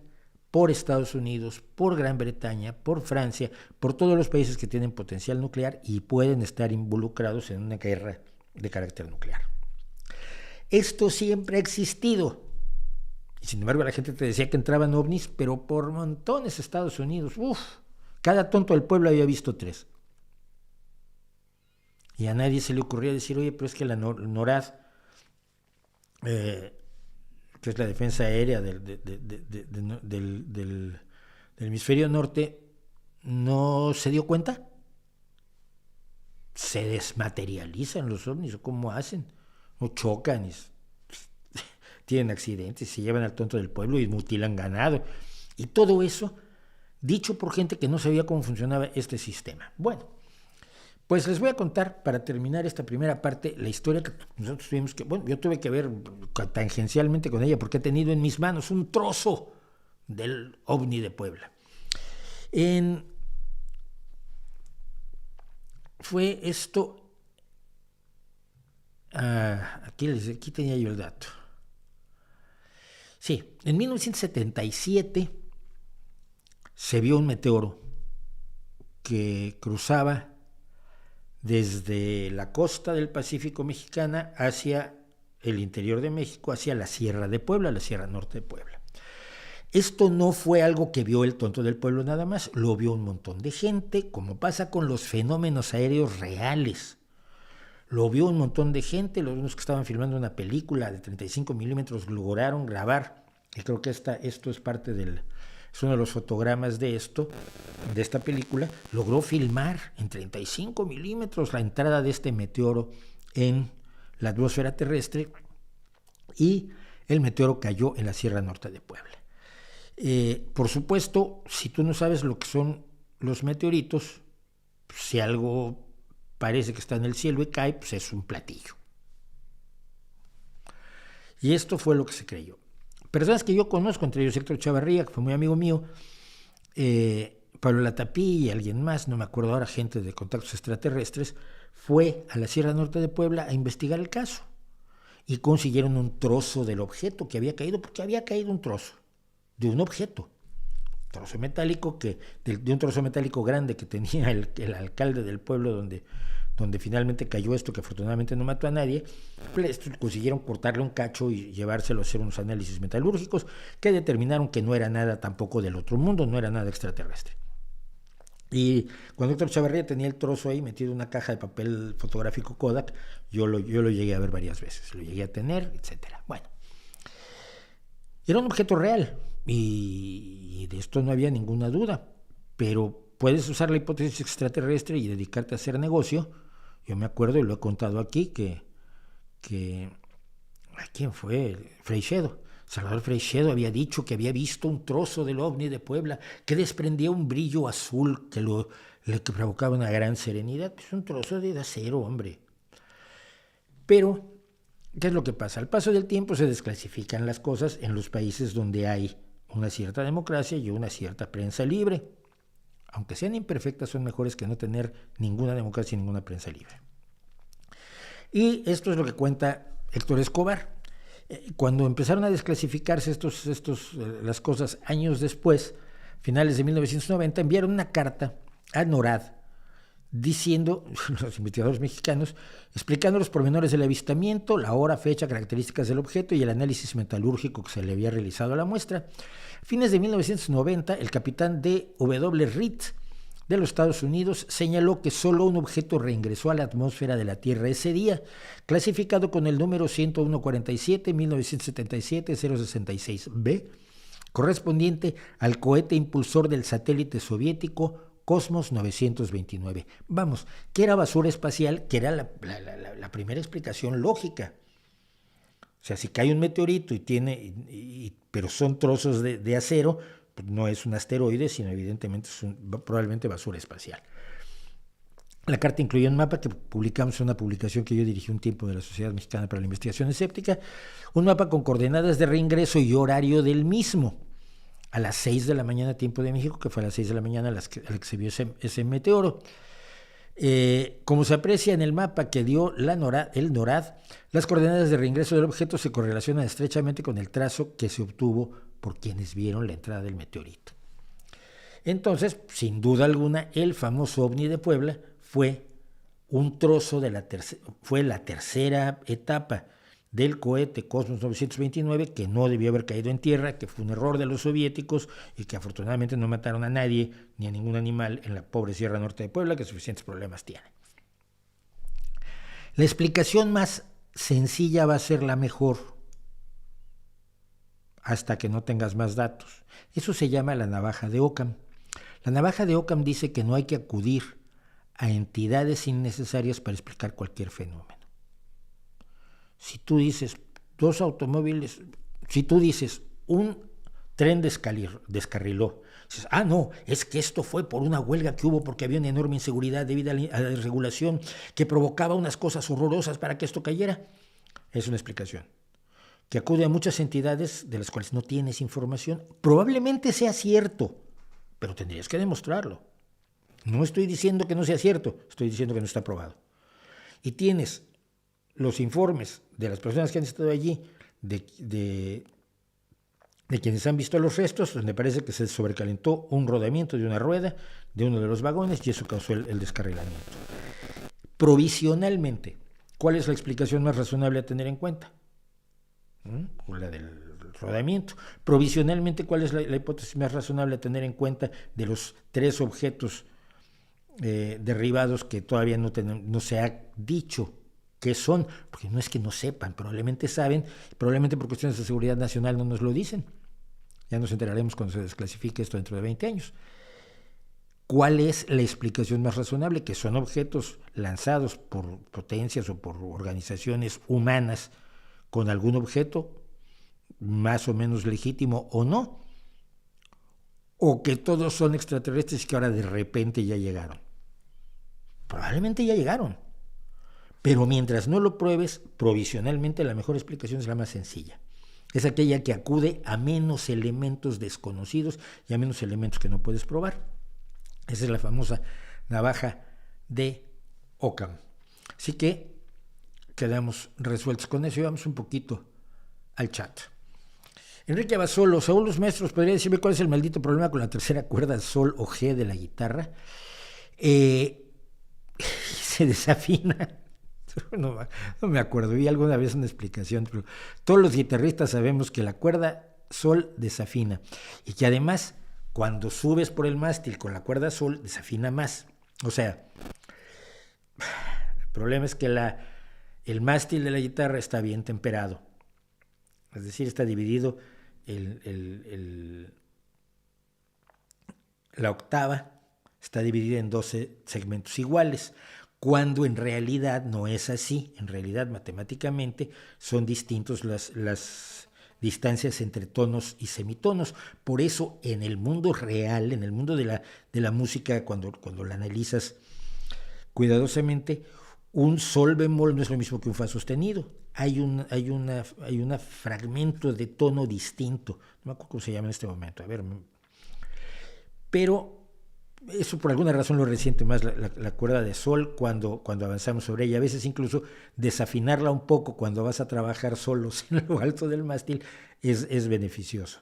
por Estados Unidos, por Gran Bretaña, por Francia, por todos los países que tienen potencial nuclear y pueden estar involucrados en una guerra de carácter nuclear. Esto siempre ha existido. Y sin embargo, la gente te decía que entraban ovnis, pero por montones Estados Unidos. Cada tonto del pueblo había visto 3. Y a nadie se le ocurría decir: oye, pero es que la NORAD, que es la defensa aérea del hemisferio norte, ¿no se dio cuenta? ¿Se desmaterializan los ovnis o cómo hacen? ¿O chocan y tienen accidentes, se llevan al tonto del pueblo y mutilan ganado? Y todo eso dicho por gente que no sabía cómo funcionaba este sistema. Bueno, pues les voy a contar, para terminar esta primera parte, la historia que nosotros tuvimos que... Bueno, yo tuve que ver tangencialmente con ella porque he tenido en mis manos un trozo del ovni de Puebla. Fue esto... aquí tenía yo el dato. Sí, en 1977 se vio un meteoro que cruzaba desde la costa del Pacífico mexicana hacia el interior de México, hacia la Sierra de Puebla, la Sierra Norte de Puebla. Esto no fue algo que vio el tonto del pueblo nada más, lo vio un montón de gente, como pasa con los fenómenos aéreos reales. Lo vio un montón de gente, los que estaban filmando una película de 35 milímetros lograron grabar, y creo que esto es parte es uno de los fotogramas de esta película, logró filmar en 35 milímetros la entrada de este meteoro en la atmósfera terrestre, y el meteoro cayó en la Sierra Norte de Puebla. Por supuesto, si tú no sabes lo que son los meteoritos, si algo parece que está en el cielo y cae, pues es un platillo. Y esto fue lo que se creyó. Personas que yo conozco, entre ellos Héctor Chavarría, que fue muy amigo mío, Pablo Latapí y alguien más, no me acuerdo ahora, gente de Contactos Extraterrestres, fue a la Sierra Norte de Puebla a investigar el caso y consiguieron un trozo del objeto que había caído, porque había caído un trozo de un objeto, trozo metálico de un trozo metálico grande que tenía el alcalde del pueblo donde finalmente cayó esto, que afortunadamente no mató a nadie. Pues consiguieron cortarle un cacho y llevárselo a hacer unos análisis metalúrgicos que determinaron que no era nada tampoco del otro mundo, no era nada extraterrestre. Y cuando Héctor Chavarría tenía el trozo ahí metido en una caja de papel fotográfico Kodak, yo lo llegué a ver varias veces, lo llegué a tener, etcétera. Bueno, era un objeto real y de esto no había ninguna duda, pero puedes usar la hipótesis extraterrestre y dedicarte a hacer negocio. Yo me acuerdo, y lo he contado aquí, que ¿quién fue? Freixedo. Salvador Freixedo había dicho que había visto un trozo del ovni de Puebla que desprendía un brillo azul que le provocaba una gran serenidad. Es un trozo de acero, hombre. Pero, ¿qué es lo que pasa? Al paso del tiempo se desclasifican las cosas en los países donde hay una cierta democracia y una cierta prensa libre. Aunque sean imperfectas, son mejores que no tener ninguna democracia y ninguna prensa libre. Y esto es lo que cuenta Héctor Escobar. Cuando empezaron a desclasificarse las cosas años después, finales de 1990, enviaron una carta a NORAD diciendo, los investigadores mexicanos, explicando los pormenores del avistamiento, la hora, fecha, características del objeto y el análisis metalúrgico que se le había realizado a la muestra. A fines de 1990, el capitán D.W. Reed de los Estados Unidos señaló que solo un objeto reingresó a la atmósfera de la Tierra ese día, clasificado con el número 10147-1977-066b, correspondiente al cohete impulsor del satélite soviético Cosmos 929. Vamos, que era basura espacial, que era la primera explicación lógica. O sea, si cae un meteorito pero son trozos de acero, pues no es un asteroide, sino evidentemente es probablemente basura espacial. La carta incluía un mapa que publicamos en una publicación que yo dirigí un tiempo de la Sociedad Mexicana para la Investigación Escéptica, un mapa con coordenadas de reingreso y horario del mismo. A las 6 de la mañana, tiempo de México, que fue a las 6 de la mañana a la que se vio ese meteoro. Como se aprecia en el mapa que dio el NORAD, las coordenadas de reingreso del objeto se correlacionan estrechamente con el trazo que se obtuvo por quienes vieron la entrada del meteorito. Entonces, sin duda alguna, el famoso ovni de Puebla fue un trozo fue la tercera etapa del cohete Cosmos 929, que no debió haber caído en tierra, que fue un error de los soviéticos y que afortunadamente no mataron a nadie ni a ningún animal en la pobre Sierra Norte de Puebla, que suficientes problemas tiene. La explicación más sencilla va a ser la mejor hasta que no tengas más datos. Eso se llama la navaja de Occam. La navaja de Occam dice que no hay que acudir a entidades innecesarias para explicar cualquier fenómeno. Si tú dices dos automóviles, si tú dices un tren descarriló, dices, no, es que esto fue por una huelga que hubo porque había una enorme inseguridad debido a la desregulación que provocaba unas cosas horrorosas para que esto cayera, es una explicación. Que acude a muchas entidades de las cuales no tienes información, probablemente sea cierto, pero tendrías que demostrarlo. No estoy diciendo que no sea cierto, estoy diciendo que no está probado. Y tienes los informes de las personas que han estado allí, de quienes han visto los restos, donde parece que se sobrecalentó un rodamiento de una rueda de uno de los vagones y eso causó el descarrilamiento. Provisionalmente, ¿cuál es la explicación más razonable a tener en cuenta? La del rodamiento. Provisionalmente, ¿cuál es la hipótesis más razonable a tener en cuenta de los 3 objetos derribados que todavía no se ha dicho qué son? Porque no es que no sepan, probablemente saben, probablemente por cuestiones de seguridad nacional no nos lo dicen. Ya nos enteraremos cuando se desclasifique esto dentro de 20 años. ¿Cuál es la explicación más razonable? Que son objetos lanzados por potencias o por organizaciones humanas con algún objeto más o menos legítimo o no, o que todos son extraterrestres que ahora de repente ya llegaron. Probablemente ya llegaron, Pero mientras no lo pruebes, provisionalmente la mejor explicación es la más sencilla. Es aquella que acude a menos elementos desconocidos y a menos elementos que no puedes probar. Esa es la famosa navaja de Occam. Así que quedamos resueltos con eso y vamos un poquito al chat. Enrique Abasolo, Saúl Los Maestros, ¿podría decirme cuál es el maldito problema con la tercera cuerda sol o G de la guitarra? Se desafina. No me acuerdo, vi alguna vez una explicación, pero todos los guitarristas sabemos que la cuerda sol desafina y que además cuando subes por el mástil con la cuerda sol desafina más. O sea, el problema es que el mástil de la guitarra está bien temperado, es decir, está dividido la octava está dividida en 12 segmentos iguales, cuando en realidad no es así. En realidad, matemáticamente, son distintos las distancias entre tonos y semitonos. Por eso, en el mundo real, en el mundo de la música, cuando la analizas cuidadosamente, un sol bemol no es lo mismo que un fa sostenido. Hay un fragmento de tono distinto. No me acuerdo cómo se llama en este momento. A ver, pero eso por alguna razón lo resiente más la cuerda de sol cuando avanzamos sobre ella. A veces incluso desafinarla un poco cuando vas a trabajar solos en lo alto del mástil es beneficioso.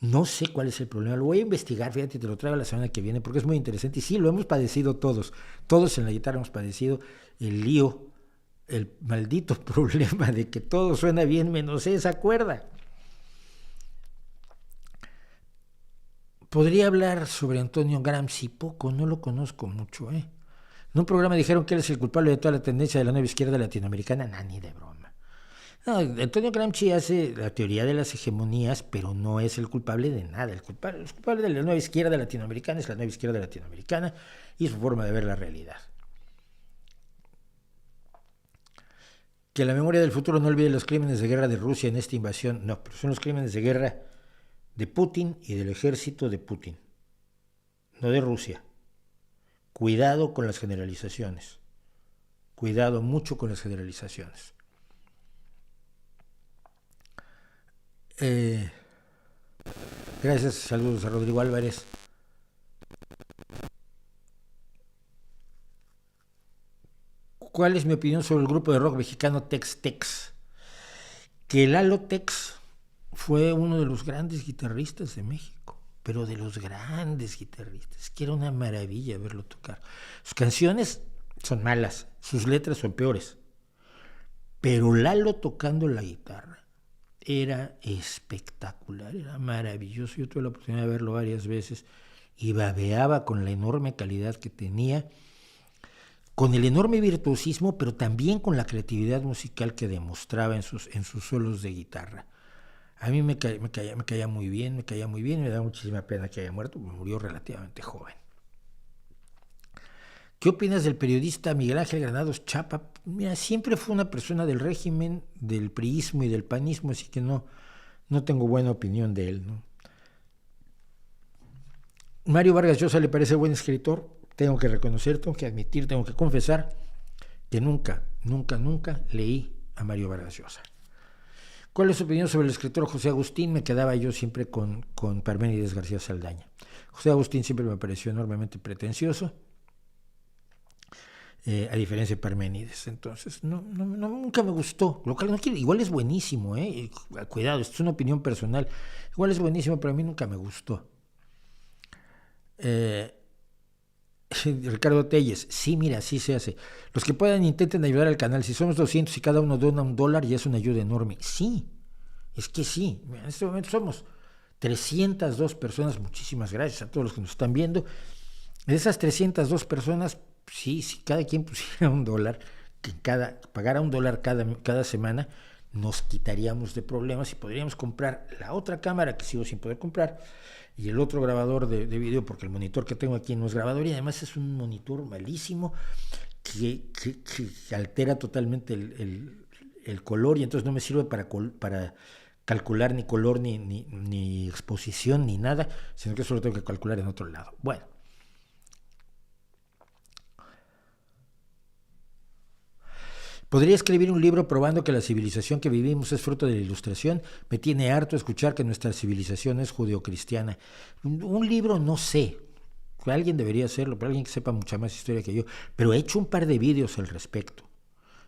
No sé cuál es el problema, lo voy a investigar, fíjate, te lo traigo la semana que viene porque es muy interesante. Y sí, lo hemos padecido todos en la guitarra hemos padecido el lío, el maldito problema de que todo suena bien menos esa cuerda. Podría hablar sobre Antonio Gramsci, poco, no lo conozco mucho. En un programa dijeron que él es el culpable de toda la tendencia de la nueva izquierda latinoamericana, ni de broma. No, Antonio Gramsci hace la teoría de las hegemonías, pero no es el culpable de nada. El culpable de la nueva izquierda latinoamericana es la nueva izquierda latinoamericana y su forma de ver la realidad. Que la memoria del futuro no olvide los crímenes de guerra de Rusia en esta invasión. No, pero son los crímenes de guerra de Putin y del ejército de Putin, no de Rusia. Cuidado con las generalizaciones. Cuidado mucho con las generalizaciones. Gracias, saludos a Rodrigo Álvarez. ¿Cuál es mi opinión sobre el grupo de rock mexicano Tex-Tex? Que Lalo Tex fue uno de los grandes guitarristas de México, pero de los grandes guitarristas, que era una maravilla verlo tocar. Sus canciones son malas, sus letras son peores, pero Lalo tocando la guitarra era espectacular, era maravilloso. Yo tuve la oportunidad de verlo varias veces y babeaba con la enorme calidad que tenía, con el enorme virtuosismo, pero también con la creatividad musical que demostraba en sus solos de guitarra. A mí me caía muy bien, me da muchísima pena que haya muerto, murió relativamente joven. ¿Qué opinas del periodista Miguel Ángel Granados Chapa? Mira, siempre fue una persona del régimen, del priismo y del panismo, así que no tengo buena opinión de él, ¿no? Mario Vargas Llosa le parece buen escritor. Tengo que reconocer, tengo que admitir, tengo que confesar que nunca leí a Mario Vargas Llosa. ¿Cuál es su opinión sobre el escritor José Agustín? Me quedaba yo siempre con Parménides García Saldaña. José Agustín siempre me pareció enormemente pretencioso, a diferencia de Parménides. Entonces, nunca me gustó. Igual es buenísimo, cuidado, esto es una opinión personal. Igual es buenísimo, pero a mí nunca me gustó. Ricardo Telles, sí, mira, sí se hace. Los que puedan intenten ayudar al canal. Si somos 200 y cada uno dona $1, ya es una ayuda enorme. Sí, es que sí. En este momento somos 302 personas. Muchísimas gracias a todos los que nos están viendo. De esas 302 personas, sí, si cada quien pusiera $1, pagara $1 cada semana, nos quitaríamos de problemas y podríamos comprar la otra cámara que sigo sin poder comprar y el otro grabador de video, porque el monitor que tengo aquí no es grabador y además es un monitor malísimo que altera totalmente el color y entonces no me sirve para calcular ni color ni exposición ni nada, sino que eso lo tengo que calcular en otro lado. Bueno, Podría escribir un libro probando que la civilización que vivimos es fruto de la Ilustración. Me tiene harto escuchar que nuestra civilización es judeocristiana. Un libro no sé. Alguien debería hacerlo, pero alguien que sepa mucha más historia que yo. Pero he hecho un par de vídeos al respecto.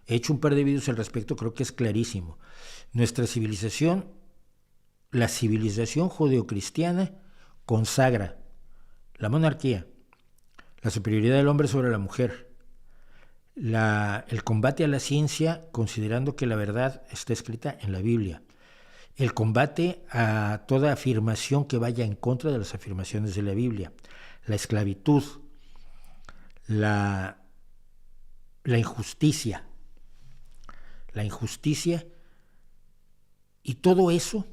Creo que es clarísimo. Nuestra civilización, la civilización judeocristiana, consagra la monarquía, la superioridad del hombre sobre la mujer, el combate a la ciencia considerando que la verdad está escrita en la Biblia, el combate a toda afirmación que vaya en contra de las afirmaciones de la Biblia, la esclavitud, la injusticia, y todo eso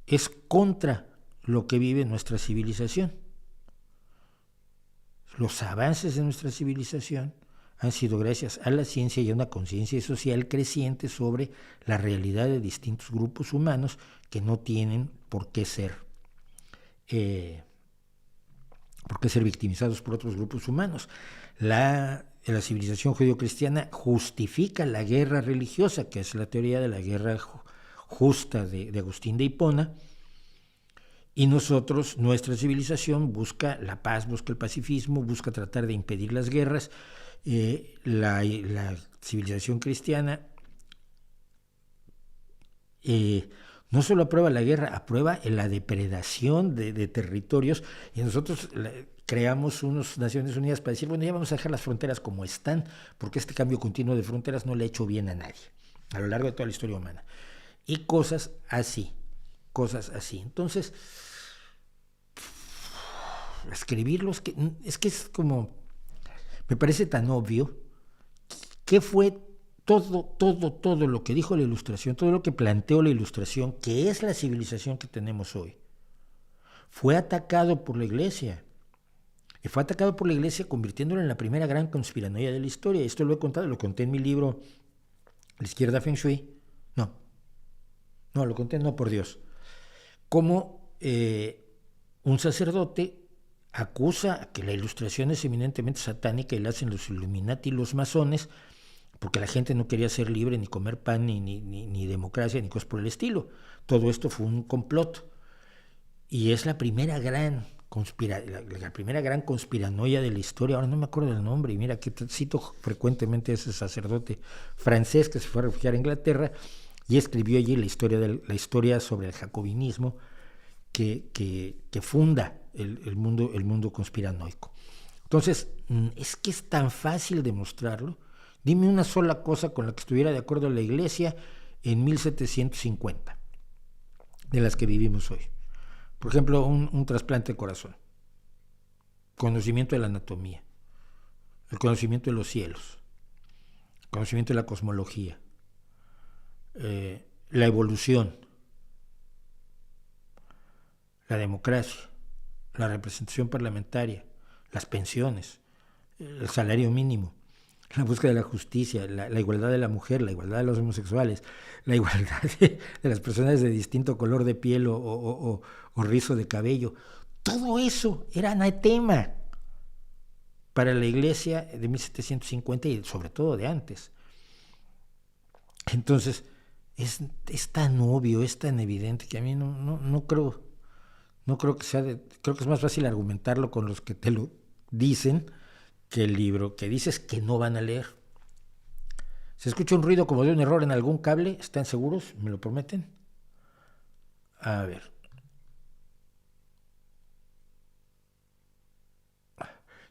es contra lo que vive nuestra civilización. Los avances de nuestra civilización han sido gracias a la ciencia y a una conciencia social creciente sobre la realidad de distintos grupos humanos que no tienen por qué ser victimizados por otros grupos humanos. La civilización judeocristiana justifica la guerra religiosa, que es la teoría de la guerra justa de Agustín de Hipona, y nuestra civilización busca la paz, busca el pacifismo, busca tratar de impedir las guerras. La civilización cristiana no solo aprueba la guerra, aprueba la depredación de territorios, y nosotros creamos unas Naciones Unidas para decir, bueno, ya vamos a dejar las fronteras como están, porque este cambio continuo de fronteras no le ha hecho bien a nadie, a lo largo de toda la historia humana. Y cosas así. Entonces, escribirlos, es que es como, me parece tan obvio, que fue todo lo que dijo la Ilustración, todo lo que planteó la Ilustración, que es la civilización que tenemos hoy, fue atacado por la Iglesia. Y fue atacado por la Iglesia convirtiéndolo en la primera gran conspiranoia de la historia. Esto lo he contado, lo conté en mi libro La Izquierda Feng Shui. No, lo conté, no, por Dios. Cómo un sacerdote acusa que la Ilustración es eminentemente satánica y la hacen los Illuminati y los masones, porque la gente no quería ser libre, ni comer pan, ni democracia, ni cosas por el estilo. Todo esto fue un complot. Y es la primera gran conspiranoia de la historia. Ahora no me acuerdo del nombre, y mira que cito frecuentemente a ese sacerdote francés que se fue a refugiar a Inglaterra y escribió allí la historia sobre el jacobinismo que funda el mundo conspiranoico. Entonces, es que es tan fácil demostrarlo. Dime una sola cosa con la que estuviera de acuerdo la Iglesia en 1750, de las que vivimos hoy. Por ejemplo, un trasplante de corazón, conocimiento de la anatomía, el conocimiento de los cielos, el conocimiento de la cosmología, la evolución, la democracia, la representación parlamentaria, las pensiones, el salario mínimo, la búsqueda de la justicia, la igualdad de la mujer, la igualdad de los homosexuales, la igualdad de las personas de distinto color de piel o rizo de cabello. Todo eso era anatema para la Iglesia de 1750 y sobre todo de antes. Entonces, es tan obvio, es tan evidente que a mí no creo que sea creo que es más fácil argumentarlo con los que te lo dicen que el libro que dices que no van a leer. ¿Se escucha un ruido como de un error en algún cable? ¿Están seguros? ¿Me lo prometen? A ver.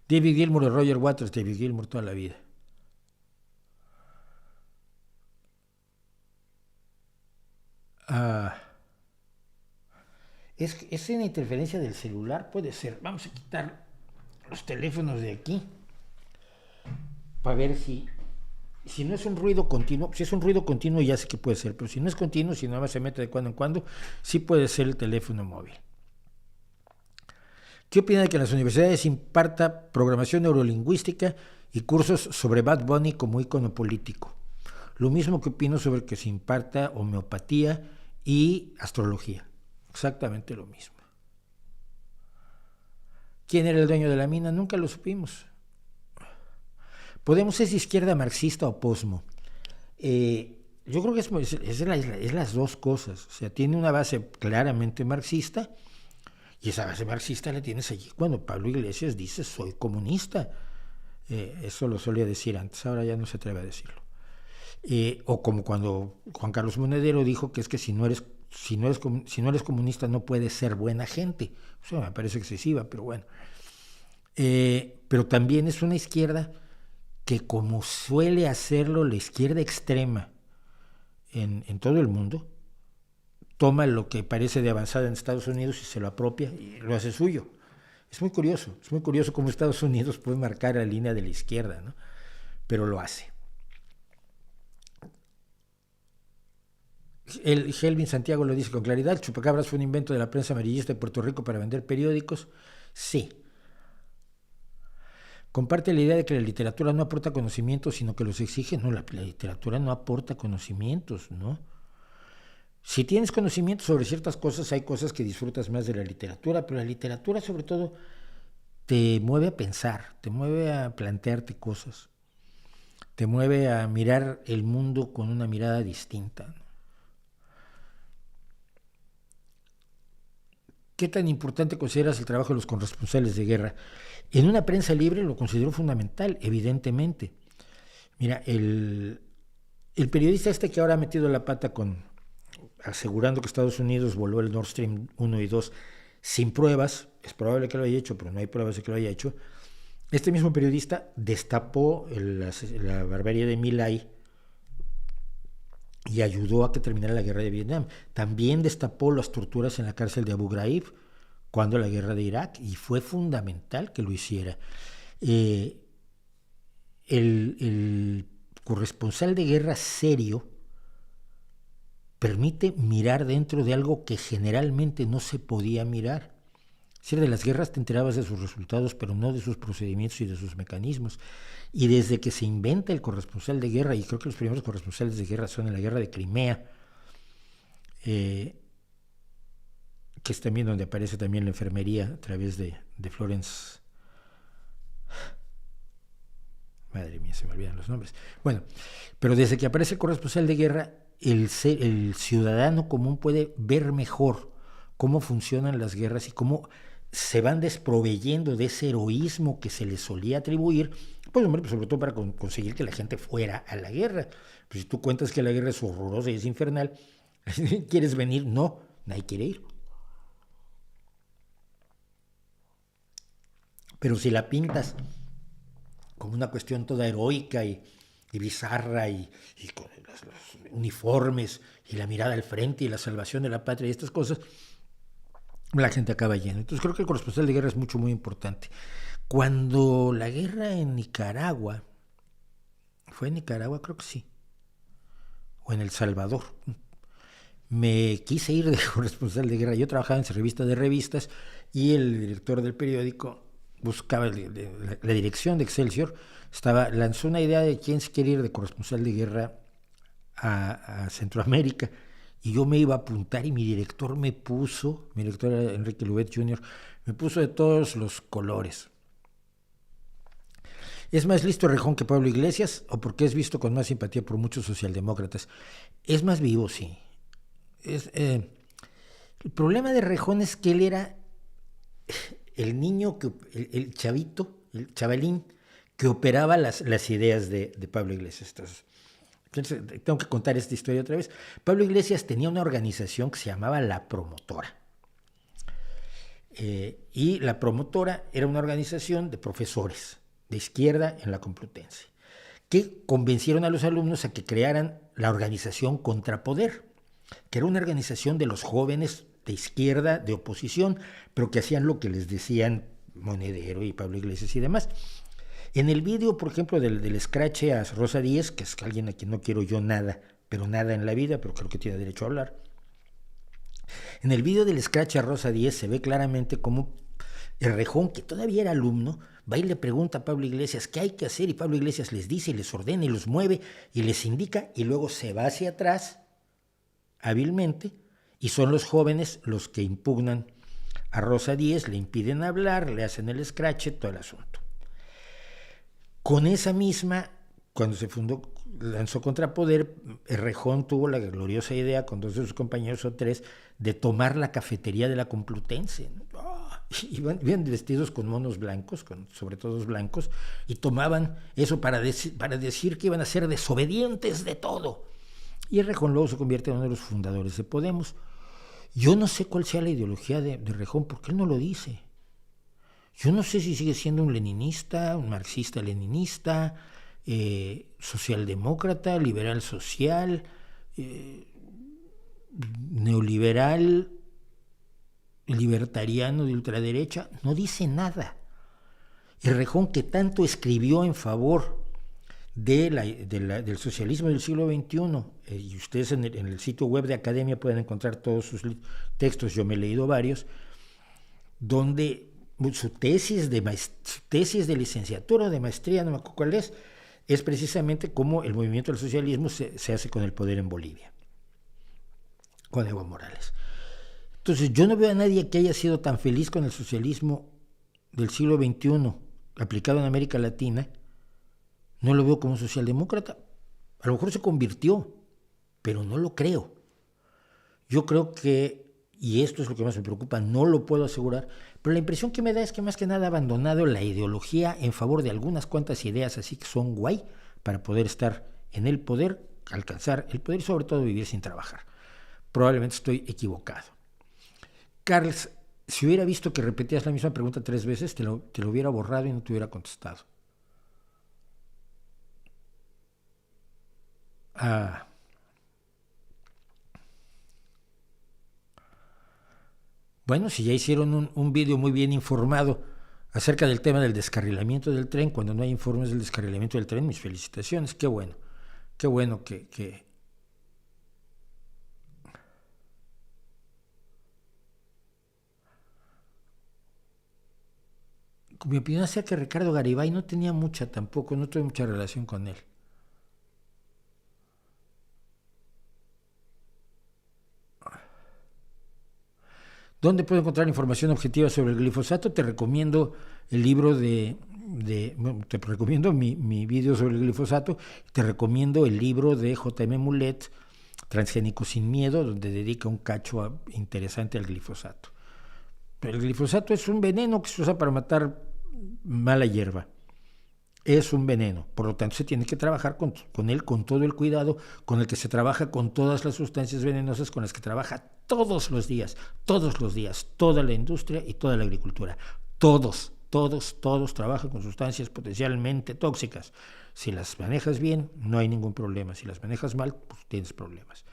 David Gilmour o Roger Waters. David Gilmour toda la vida. ¿Es una interferencia del celular? Puede ser. Vamos a quitar los teléfonos de aquí para ver si no es un ruido continuo. Si es un ruido continuo ya sé que puede ser, pero si no es continuo, si nada más se mete de cuando en cuando, sí puede ser el teléfono móvil. ¿Qué opina de que en las universidades imparta programación neurolingüística y cursos sobre Bad Bunny como ícono político? Lo mismo que opino sobre que se imparta homeopatía y astrología. Exactamente lo mismo. ¿Quién era el dueño de la mina? Nunca lo supimos. ¿Podemos ser de izquierda marxista o posmo? Yo creo que es las dos cosas. O sea, tiene una base claramente marxista, y esa base marxista la tienes allí cuando Pablo Iglesias dice soy comunista. Eso lo solía decir antes, ahora ya no se atreve a decirlo. O como cuando Juan Carlos Monedero dijo que es que si no eres comunista no puedes ser buena gente. O sea, me parece excesiva, pero bueno. Pero también es una izquierda que, como suele hacerlo la izquierda extrema en todo el mundo, toma lo que parece de avanzada en Estados Unidos y se lo apropia y lo hace suyo. Es muy curioso cómo Estados Unidos puede marcar la línea de la izquierda, ¿no? Pero lo hace. El Helvin Santiago lo dice con claridad: el chupacabras fue un invento de la prensa amarillista de Puerto Rico para vender periódicos. Sí. Comparte la idea de que la literatura no aporta conocimientos, sino que los exige. No, la literatura no aporta conocimientos, ¿no? Si tienes conocimiento sobre ciertas cosas, hay cosas que disfrutas más de la literatura, pero la literatura sobre todo te mueve a pensar, te mueve a plantearte cosas, te mueve a mirar el mundo con una mirada distinta, ¿no? ¿Qué tan importante consideras el trabajo de los corresponsales de guerra? En una prensa libre lo considero fundamental, evidentemente. Mira, el periodista este que ahora ha metido la pata asegurando que Estados Unidos voló el Nord Stream 1 y 2 sin pruebas, es probable que lo haya hecho, pero no hay pruebas de que lo haya hecho. Este mismo periodista destapó la barbarie de My Lai y ayudó a que terminara la guerra de Vietnam. También destapó las torturas en la cárcel de Abu Ghraib cuando la guerra de Irak, y fue fundamental que lo hiciera. El corresponsal de guerra serio permite mirar dentro de algo que generalmente no se podía mirar. Es decir, de las guerras te enterabas de sus resultados, pero no de sus procedimientos y de sus mecanismos. Y desde que se inventa el corresponsal de guerra, y creo que los primeros corresponsales de guerra son en la guerra de Crimea, que es también donde aparece también la enfermería a través de Florence. Madre mía, se me olvidan los nombres. Bueno, pero desde que aparece el corresponsal de guerra, el ciudadano común puede ver mejor cómo funcionan las guerras y cómo se van desproveyendo de ese heroísmo que se les solía atribuir, pues hombre, pues sobre todo para conseguir que la gente fuera a la guerra. Pues si tú cuentas que la guerra es horrorosa y es infernal, ¿quieres venir? No, nadie quiere ir. Pero si la pintas como una cuestión toda heroica y bizarra y con los uniformes y la mirada al frente y la salvación de la patria y estas cosas, la gente acaba yendo. Entonces creo que el corresponsal de guerra es muy importante. Cuando la guerra en Nicaragua, ¿fue en Nicaragua? Creo que sí, o en El Salvador, me quise ir de corresponsal de guerra. Yo trabajaba en revista de revistas y el director del periódico buscaba la dirección de Excelsior, lanzó una idea de quién se quiere ir de corresponsal de guerra a Centroamérica, y yo me iba a apuntar y mi director era Enrique Lubet Jr., me puso de todos los colores. ¿Es más listo Rejón que Pablo Iglesias, o porque es visto con más simpatía por muchos socialdemócratas? Es más vivo, sí. El problema de Rejón es que él era el niño, el chavito, el chavalín que operaba las ideas de Pablo Iglesias. Entonces, tengo que contar esta historia otra vez. Pablo Iglesias tenía una organización que se llamaba La Promotora. Y La Promotora era una organización de profesores de izquierda en la Complutense, que convencieron a los alumnos a que crearan la organización Contrapoder, que era una organización de los jóvenes de izquierda, de oposición, pero que hacían lo que les decían Monedero y Pablo Iglesias y demás. En el vídeo, por ejemplo, del escrache a Rosa Díez, que es alguien a quien no quiero yo nada, pero nada en la vida, pero creo que tiene derecho a hablar. En el vídeo del escrache a Rosa Díez se ve claramente cómo el Rejón, que todavía era alumno, va y le pregunta a Pablo Iglesias qué hay que hacer, y Pablo Iglesias les dice y les ordena y los mueve y les indica, y luego se va hacia atrás hábilmente, y son los jóvenes los que impugnan a Rosa Díez, le impiden hablar, le hacen el escrache, todo el asunto. Con esa misma, cuando se fundó lanzó contra Poder, Errejón tuvo la gloriosa idea, con dos de sus compañeros o tres, de tomar la cafetería de la Complutense. Iban vestidos con monos blancos, sobre todo blancos, y tomaban eso para decir que iban a ser desobedientes de todo. Y Errejón luego se convierte en uno de los fundadores de Podemos. Yo no sé cuál sea la ideología de Errejón, porque él no lo dice. Yo no sé si sigue siendo un leninista, un marxista-leninista, socialdemócrata, liberal social, neoliberal, libertariano de ultraderecha. No dice nada. Errejón, que tanto escribió en favor del socialismo del siglo XXI, y ustedes en el sitio web de Academia pueden encontrar todos sus textos, yo me he leído varios, donde su tesis de licenciatura o de maestría, no me acuerdo cuál es precisamente cómo el movimiento del socialismo se hace con el poder en Bolivia, con Evo Morales. Entonces, yo no veo a nadie que haya sido tan feliz con el socialismo del siglo XXI aplicado en América Latina. No lo veo como socialdemócrata. A lo mejor se convirtió, pero no lo creo. Yo creo que, y esto es lo que más me preocupa, no lo puedo asegurar, pero la impresión que me da es que más que nada ha abandonado la ideología en favor de algunas cuantas ideas así que son guay para poder estar en el poder, alcanzar el poder y sobre todo vivir sin trabajar. Probablemente estoy equivocado. Carlos, si hubiera visto que repetías la misma pregunta 3 veces, te lo hubiera borrado y no te hubiera contestado. Bueno, si ya hicieron un vídeo muy bien informado acerca del tema del descarrilamiento del tren, cuando no hay informes del descarrilamiento del tren, mis felicitaciones, qué bueno que mi opinión acerca que Ricardo Garibay no tenía mucha tampoco, no tuve mucha relación con él. ¿Dónde puedo encontrar información objetiva sobre el glifosato? Te recomiendo el libro te recomiendo mi video sobre el glifosato, te recomiendo el libro de J.M. Mulet, Transgénico sin miedo, donde dedica un cacho interesante al glifosato. Pero el glifosato es un veneno que se usa para matar mala hierba. Es un veneno, por lo tanto se tiene que trabajar con él con todo el cuidado con el que se trabaja con todas las sustancias venenosas con las que trabaja todos los días, toda la industria y toda la agricultura. Todos trabajan con sustancias potencialmente tóxicas. Si las manejas bien, no hay ningún problema. Si las manejas mal, pues tienes problemas.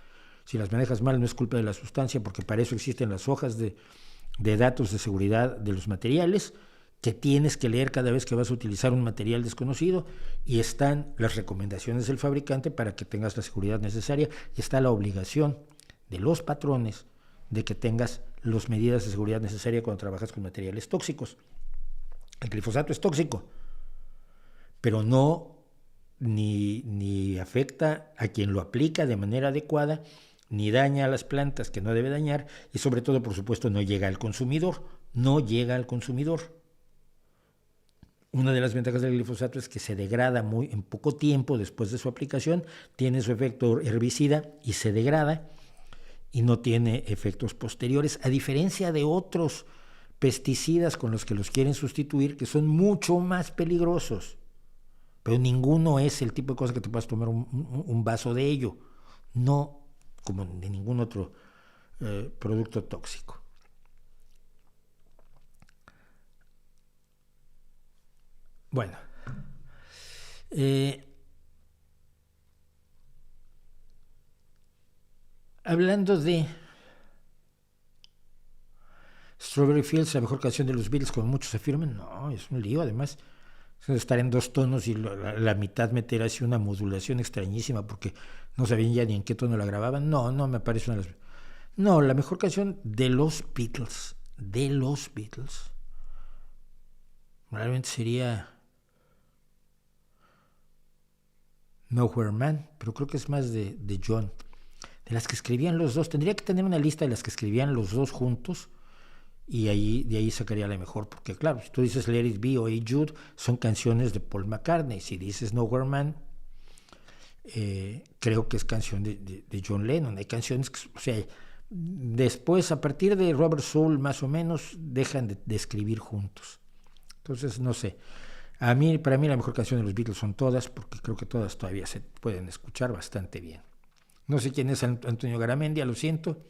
Si las manejas mal, no es culpa de la sustancia, porque para eso existen las hojas de datos de seguridad de los materiales, que tienes que leer cada vez que vas a utilizar un material desconocido, y están las recomendaciones del fabricante para que tengas la seguridad necesaria, y está la obligación de los patrones de que tengas las medidas de seguridad necesarias cuando trabajas con materiales tóxicos. El glifosato es tóxico, pero no ni afecta a quien lo aplica de manera adecuada, ni daña a las plantas que no debe dañar, y sobre todo, por supuesto, no llega al consumidor. Una de las ventajas del glifosato es que se degrada en poco tiempo después de su aplicación, tiene su efecto herbicida y se degrada y no tiene efectos posteriores, a diferencia de otros pesticidas con los que los quieren sustituir, que son mucho más peligrosos. Pero ninguno es el tipo de cosa que te puedas tomar un vaso de ello, no como de ningún otro producto tóxico. Bueno, hablando de Strawberry Fields, la mejor canción de los Beatles, como muchos afirman, no, es un lío. Además, estar en 2 tonos y la mitad meter así una modulación extrañísima porque no sabían ya ni en qué tono la grababan. No, me parece una de las... No, la mejor canción de los Beatles, realmente sería Nowhere Man, pero creo que es más de John. De las que escribían los dos, tendría que tener una lista de las que escribían los dos juntos, y de ahí sacaría la mejor, porque claro, si tú dices Let It Be o Hey Jude, son canciones de Paul McCartney. Si dices Nowhere Man, creo que es canción de John Lennon. Hay canciones que, o sea, después, a partir de Rubber Soul, más o menos, dejan de escribir juntos. Entonces, no sé. Para mí la mejor canción de los Beatles son todas, porque creo que todas todavía se pueden escuchar bastante bien. No sé quién es Antonio Garamendia, lo siento.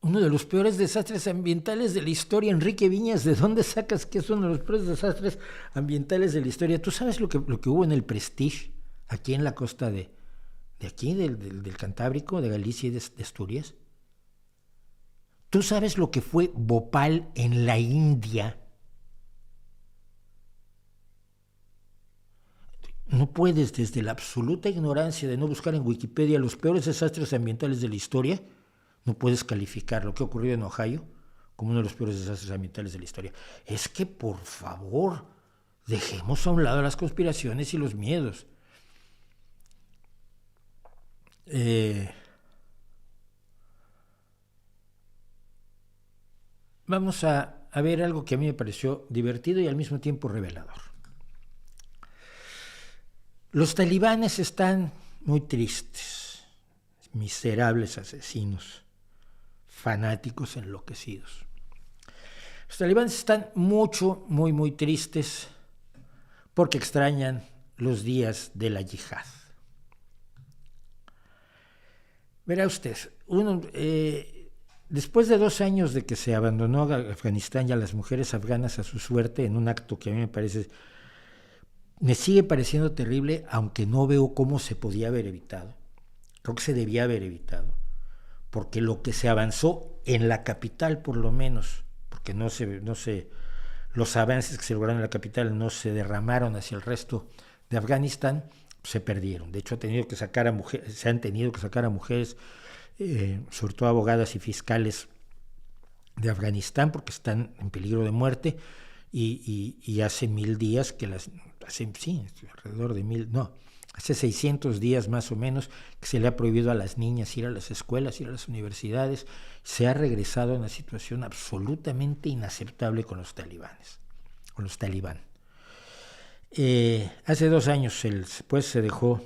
Uno de los peores desastres ambientales de la historia, Enrique Viñas, ¿de dónde sacas que es uno de los peores desastres ambientales de la historia? ¿Tú sabes lo que hubo en el Prestige, aquí en la costa de aquí, del Cantábrico, de Galicia y de Asturias? ¿Tú sabes lo que fue Bhopal en la India? No puedes, desde la absoluta ignorancia de no buscar en Wikipedia los peores desastres ambientales de la historia, no puedes calificar lo que ha ocurrido en Ohio como uno de los peores desastres ambientales de la historia. Es que, por favor, dejemos a un lado las conspiraciones y los miedos. Vamos a ver algo que a mí me pareció divertido y al mismo tiempo revelador. Los talibanes están muy tristes, miserables asesinos, fanáticos enloquecidos. Los talibanes están muy tristes porque extrañan los días de la yihad. Verá usted, después de 2 años de que se abandonó a Afganistán y a las mujeres afganas a su suerte en un acto que a mí me sigue pareciendo terrible, aunque no veo cómo se podía haber evitado. Creo que se debía haber evitado, porque lo que se avanzó en la capital, por lo menos, porque los avances que se lograron en la capital no se derramaron hacia el resto de Afganistán, se perdieron. De hecho, se han tenido que sacar a mujeres, sobre todo abogadas y fiscales de Afganistán, porque están en peligro de muerte, y hace 1000 días que hace 600 días más o menos que se le ha prohibido a las niñas ir a las escuelas, ir a las universidades. Se ha regresado a una situación absolutamente inaceptable con los talibán. Hace 2 años pues se dejó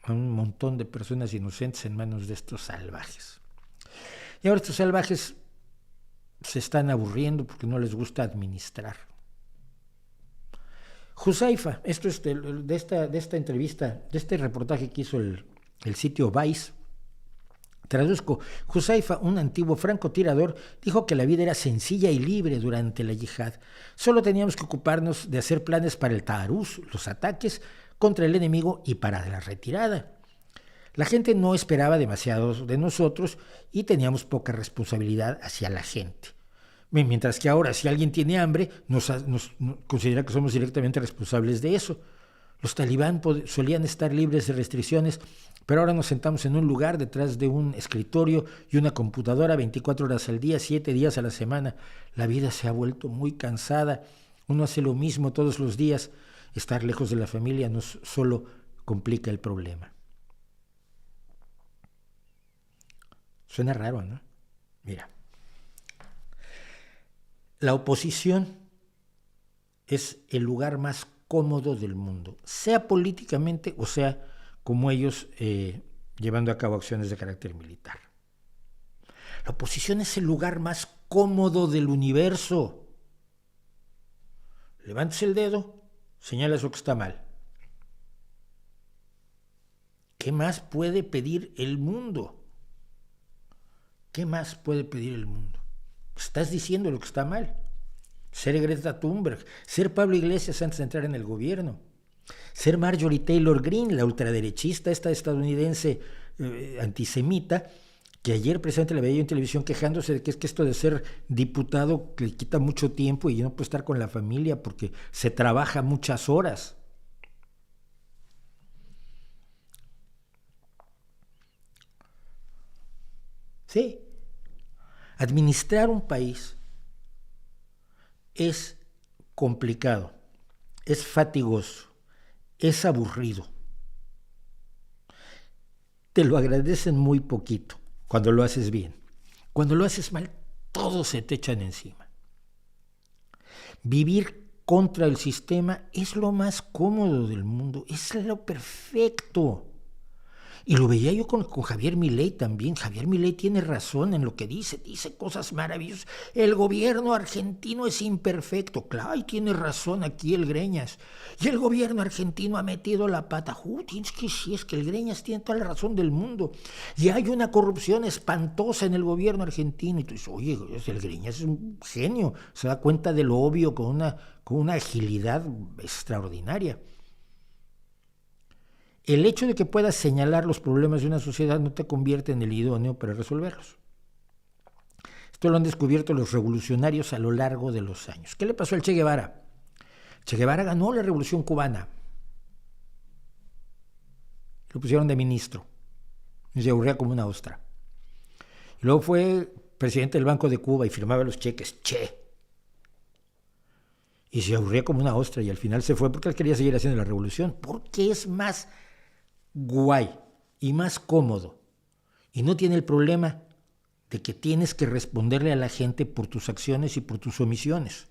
a un montón de personas inocentes en manos de estos salvajes. Y ahora estos salvajes se están aburriendo porque no les gusta administrar. Huzaifa, esto es de esta entrevista, de este reportaje que hizo el sitio Vice. Traduzco: Huzaifa, un antiguo francotirador, dijo que la vida era sencilla y libre durante la yihad. Solo teníamos que ocuparnos de hacer planes para el taarruz, los ataques contra el enemigo y para la retirada. La gente no esperaba demasiado de nosotros y teníamos poca responsabilidad hacia la gente. Mientras que ahora, si alguien tiene hambre, nos considera que somos directamente responsables de eso. Los talibán solían estar libres de restricciones, pero ahora nos sentamos en un lugar detrás de un escritorio y una computadora 24 horas al día, 7 días a la semana. La vida se ha vuelto muy cansada. Uno hace lo mismo todos los días. Estar lejos de la familia no solo complica el problema. Suena raro, ¿no? Mira. La oposición es el lugar más cómodo del mundo, sea políticamente o sea como ellos llevando a cabo acciones de carácter militar. La oposición es el lugar más cómodo del universo. Levantas el dedo, señalas lo que está mal. ¿Qué más puede pedir el mundo? ¿Qué más puede pedir el mundo? Estás diciendo lo que está mal. Ser Greta Thunberg, ser Pablo Iglesias antes de entrar en el gobierno, ser Marjorie Taylor Greene, la ultraderechista esta estadounidense antisemita, que ayer precisamente la veía yo en televisión quejándose de que es que esto de ser diputado le quita mucho tiempo y no puede estar con la familia porque se trabaja muchas horas. Sí. Administrar un país es complicado, es fatigoso, es aburrido. Te lo agradecen muy poquito cuando lo haces bien. Cuando lo haces mal, todos se te echan encima. Vivir contra el sistema es lo más cómodo del mundo, es lo perfecto. Y lo veía yo con Javier Milei también. Javier Milei tiene razón en lo que dice cosas maravillosas. El gobierno argentino es imperfecto. Claro, y tiene razón aquí el Greñas. Y el gobierno argentino ha metido la pata. Tienes que sí, es que el Greñas tiene toda la razón del mundo. Y hay una corrupción espantosa en el gobierno argentino. Y tú dices, oye, el Greñas es un genio. Se da cuenta de lo obvio con una agilidad extraordinaria. El hecho de que puedas señalar los problemas de una sociedad no te convierte en el idóneo para resolverlos. Esto lo han descubierto los revolucionarios a lo largo de los años. ¿Qué le pasó al Che Guevara? Che Guevara ganó la Revolución Cubana. Lo pusieron de ministro. Y se aburría como una ostra. Y luego fue presidente del Banco de Cuba y firmaba los cheques. Che. Y se aburría como una ostra y al final se fue porque él quería seguir haciendo la revolución. Porque es más guay y más cómodo y no tiene el problema de que tienes que responderle a la gente por tus acciones y por tus omisiones,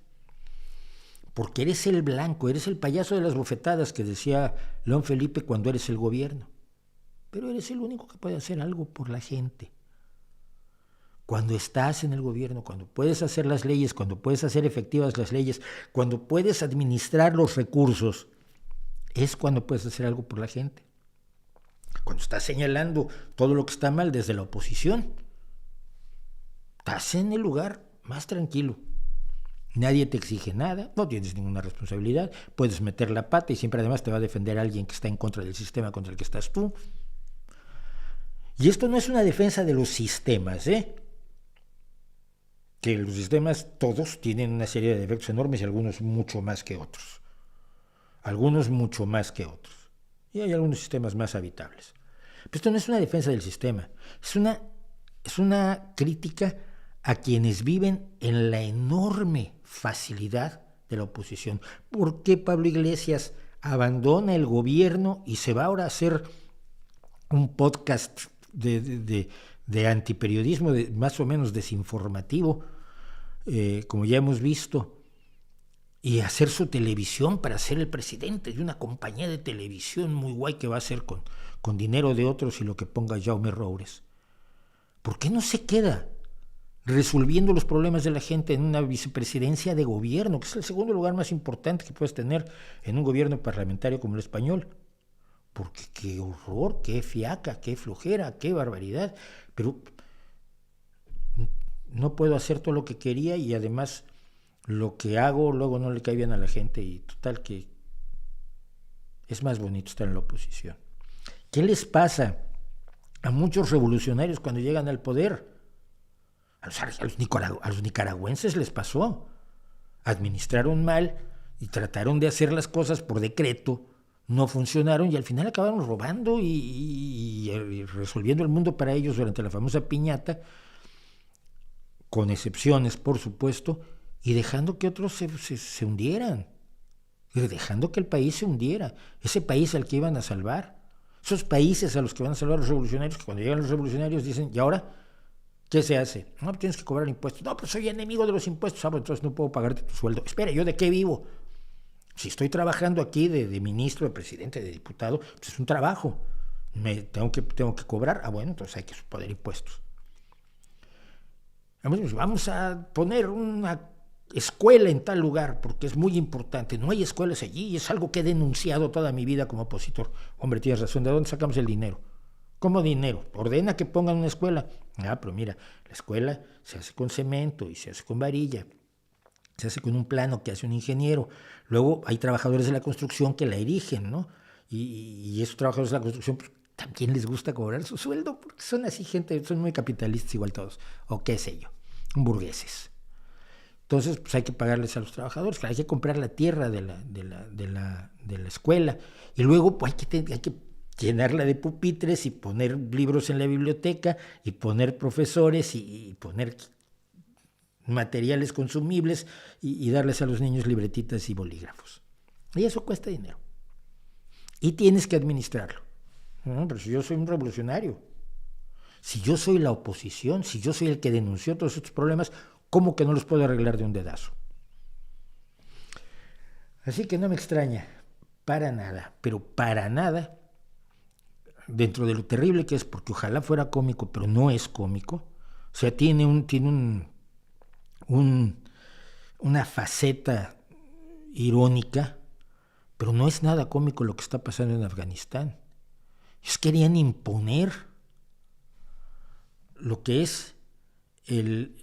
porque eres el blanco, eres el payaso de las bofetadas que decía León Felipe cuando eres el gobierno, pero eres el único que puede hacer algo por la gente. Cuando estás en el gobierno, cuando puedes hacer las leyes, cuando puedes hacer efectivas las leyes, cuando puedes administrar los recursos, es cuando puedes hacer algo por la gente. Cuando estás señalando todo lo que está mal desde la oposición, estás en el lugar más tranquilo. Nadie te exige nada, no tienes ninguna responsabilidad, puedes meter la pata y siempre además te va a defender alguien que está en contra del sistema contra el que estás tú. Y esto no es una defensa de los sistemas, que los sistemas todos tienen una serie de defectos enormes y algunos mucho más que otros. Algunos mucho más que otros. Y hay algunos sistemas más habitables. Pero esto no es una defensa del sistema, es una crítica a quienes viven en la enorme facilidad de la oposición. ¿Por qué Pablo Iglesias abandona el gobierno y se va ahora a hacer un podcast de antiperiodismo, más o menos desinformativo, como ya hemos visto, y hacer su televisión para ser el presidente de una compañía de televisión muy guay que va a hacer con dinero de otros y lo que ponga Jaume Roures? ¿Por qué no se queda resolviendo los problemas de la gente en una vicepresidencia de gobierno, que es el segundo lugar más importante que puedes tener en un gobierno parlamentario como el español? Porque qué horror, qué fiaca, qué flojera, qué barbaridad. Pero no puedo hacer todo lo que quería y además lo que hago luego no le cae bien a la gente y total que es más bonito estar en la oposición. ¿Qué les pasa a muchos revolucionarios cuando llegan al poder? A los nicaragüenses les pasó. Administraron mal y trataron de hacer las cosas por decreto, no funcionaron y al final acabaron robando y resolviendo el mundo para ellos durante la famosa piñata, con excepciones, por supuesto, y dejando que otros se hundieran, y dejando que el país se hundiera, ese país al que iban a salvar, esos países a los que van a salvar los revolucionarios, que cuando llegan los revolucionarios dicen, ¿y ahora qué se hace? No, tienes que cobrar impuestos. No, pero soy enemigo de los impuestos. Ah, pues entonces no puedo pagarte tu sueldo. Espera, ¿yo de qué vivo? Si estoy trabajando aquí de ministro, de presidente, de diputado, pues es un trabajo. Tengo que cobrar. Ah, bueno, entonces hay que poner impuestos. Vamos a poner una escuela en tal lugar porque es muy importante. No hay escuelas allí y es algo que he denunciado toda mi vida como opositor. Hombre, tienes razón, ¿de dónde sacamos el dinero? ¿Cómo dinero? Ordena que pongan una escuela. Ah, pero mira, la escuela se hace con cemento y se hace con varilla. Se hace con un plano que hace un ingeniero. Luego hay trabajadores de la construcción que la erigen, ¿no? Y esos trabajadores de la construcción pues, también les gusta cobrar su sueldo porque son así gente, son muy capitalistas igual todos, o qué sé yo, burgueses. Entonces, pues hay que pagarles a los trabajadores, hay que comprar la tierra de la escuela y luego pues, hay que llenarla de pupitres y poner libros en la biblioteca y poner profesores y poner materiales consumibles y darles a los niños libretitas y bolígrafos. Y eso cuesta dinero. Y tienes que administrarlo. No, pero si yo soy un revolucionario, si yo soy la oposición, si yo soy el que denunció todos estos problemas, ¿cómo que no los puedo arreglar de un dedazo? Así que no me extraña, para nada, pero para nada, dentro de lo terrible que es, porque ojalá fuera cómico, pero no es cómico. O sea, un, una faceta irónica, pero no es nada cómico lo que está pasando en Afganistán. Ellos querían imponer lo que es el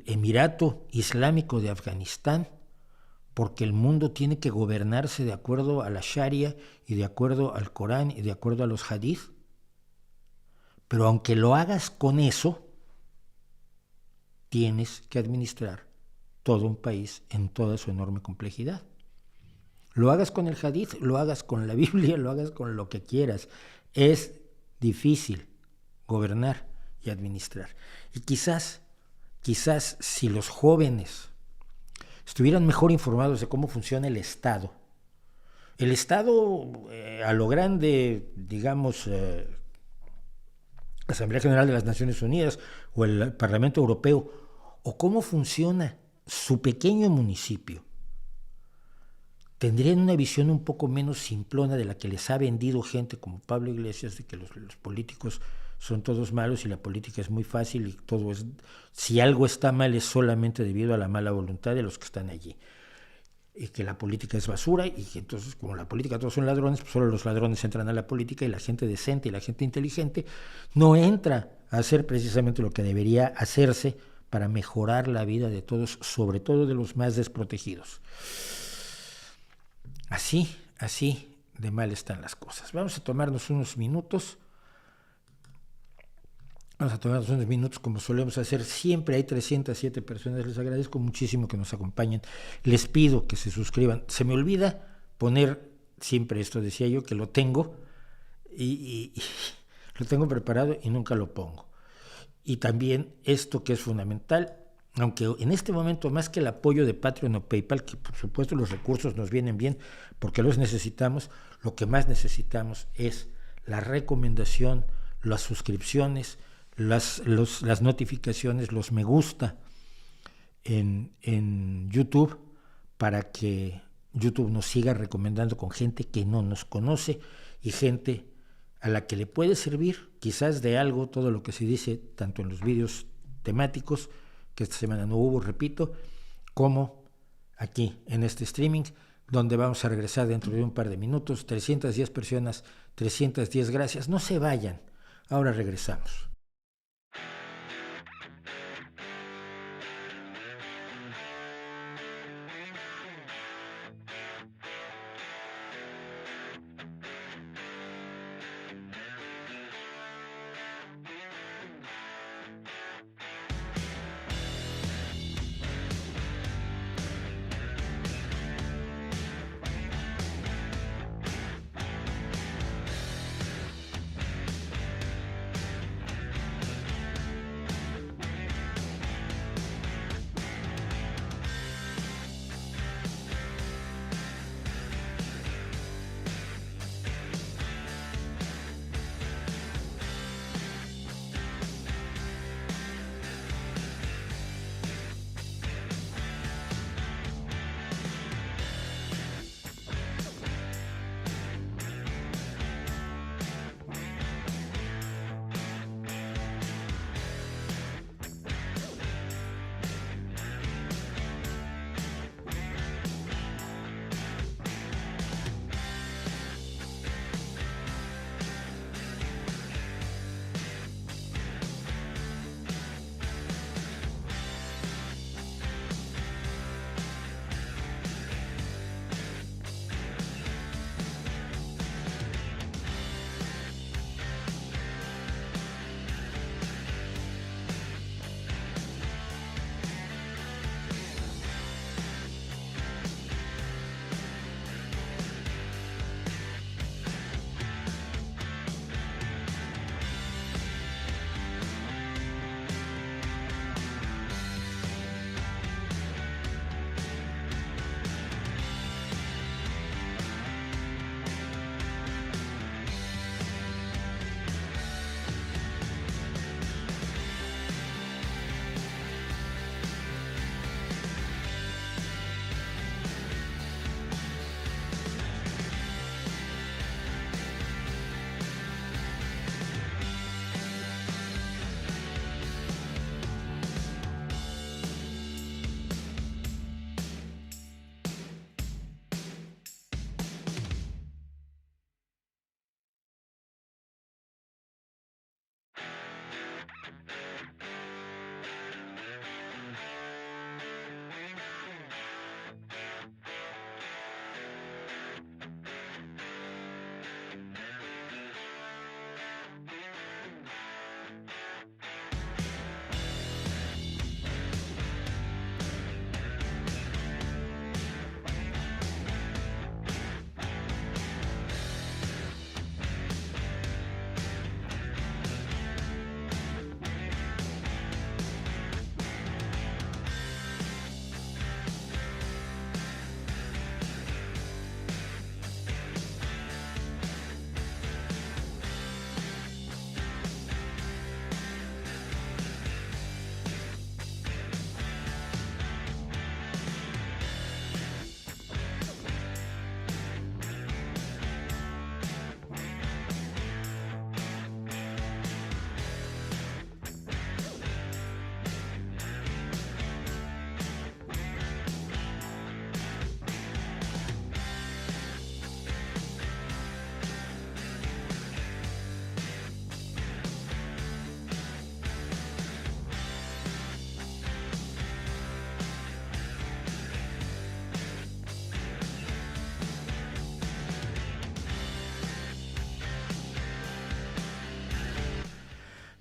Emirato Islámico de Afganistán, porque el mundo tiene que gobernarse de acuerdo a la Sharia y de acuerdo al Corán y de acuerdo a los hadith. Pero aunque lo hagas con eso, tienes que administrar todo un país en toda su enorme complejidad. Lo hagas con el hadith, lo hagas con la Biblia, lo hagas con lo que quieras. Es difícil gobernar y administrar. Y quizás si los jóvenes estuvieran mejor informados de cómo funciona el Estado a lo grande, digamos, la Asamblea General de las Naciones Unidas o el Parlamento Europeo, o cómo funciona su pequeño municipio, tendrían una visión un poco menos simplona de la que les ha vendido gente como Pablo Iglesias, de que los políticos son todos malos y la política es muy fácil y todo es, si algo está mal es solamente debido a la mala voluntad de los que están allí, y que la política es basura, y que entonces, como la política todos son ladrones, pues solo los ladrones entran a la política, y la gente decente y la gente inteligente no entra a hacer precisamente lo que debería hacerse para mejorar la vida de todos, sobre todo de los más desprotegidos. Así de mal están las cosas. Vamos a tomarnos unos minutos. Vamos a tomarnos unos minutos como solemos hacer siempre. Hay 307 personas. Les agradezco muchísimo que nos acompañen. Les pido que se suscriban. Se me olvida poner siempre esto, decía yo, que lo tengo y lo tengo preparado y nunca lo pongo. Y también esto que es fundamental, aunque en este momento más que el apoyo de Patreon o PayPal, que por supuesto los recursos nos vienen bien porque los necesitamos, lo que más necesitamos es la recomendación, las suscripciones, las notificaciones, los me gusta en YouTube, para que YouTube nos siga recomendando con gente que no nos conoce y gente a la que le puede servir quizás de algo todo lo que se dice tanto en los vídeos temáticos, que esta semana no hubo, repito, como aquí en este streaming, donde vamos a regresar dentro de un par de minutos. 310 personas, 310 gracias. No se vayan, ahora regresamos.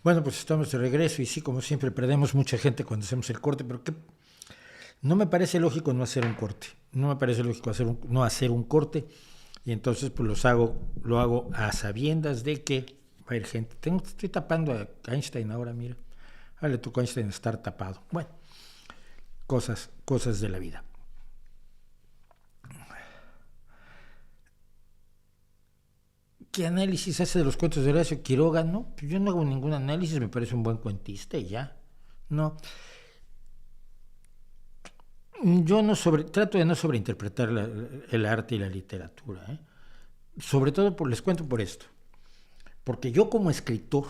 Bueno, pues estamos de regreso y sí, como siempre, perdemos mucha gente cuando hacemos el corte, pero no me parece lógico no hacer un corte. No me parece lógico no hacer un corte y entonces pues lo hago a sabiendas de que va a ir gente. Estoy tapando a Einstein ahora, mira. Ahora le tocó a Einstein estar tapado. Bueno, cosas de la vida. ¿Qué análisis hace de los cuentos de Horacio Quiroga? No, pues yo no hago ningún análisis, me parece un buen cuentista y ya. No. Yo trato de no sobreinterpretar el arte y la literatura. Sobre todo, les cuento por esto. Porque yo como escritor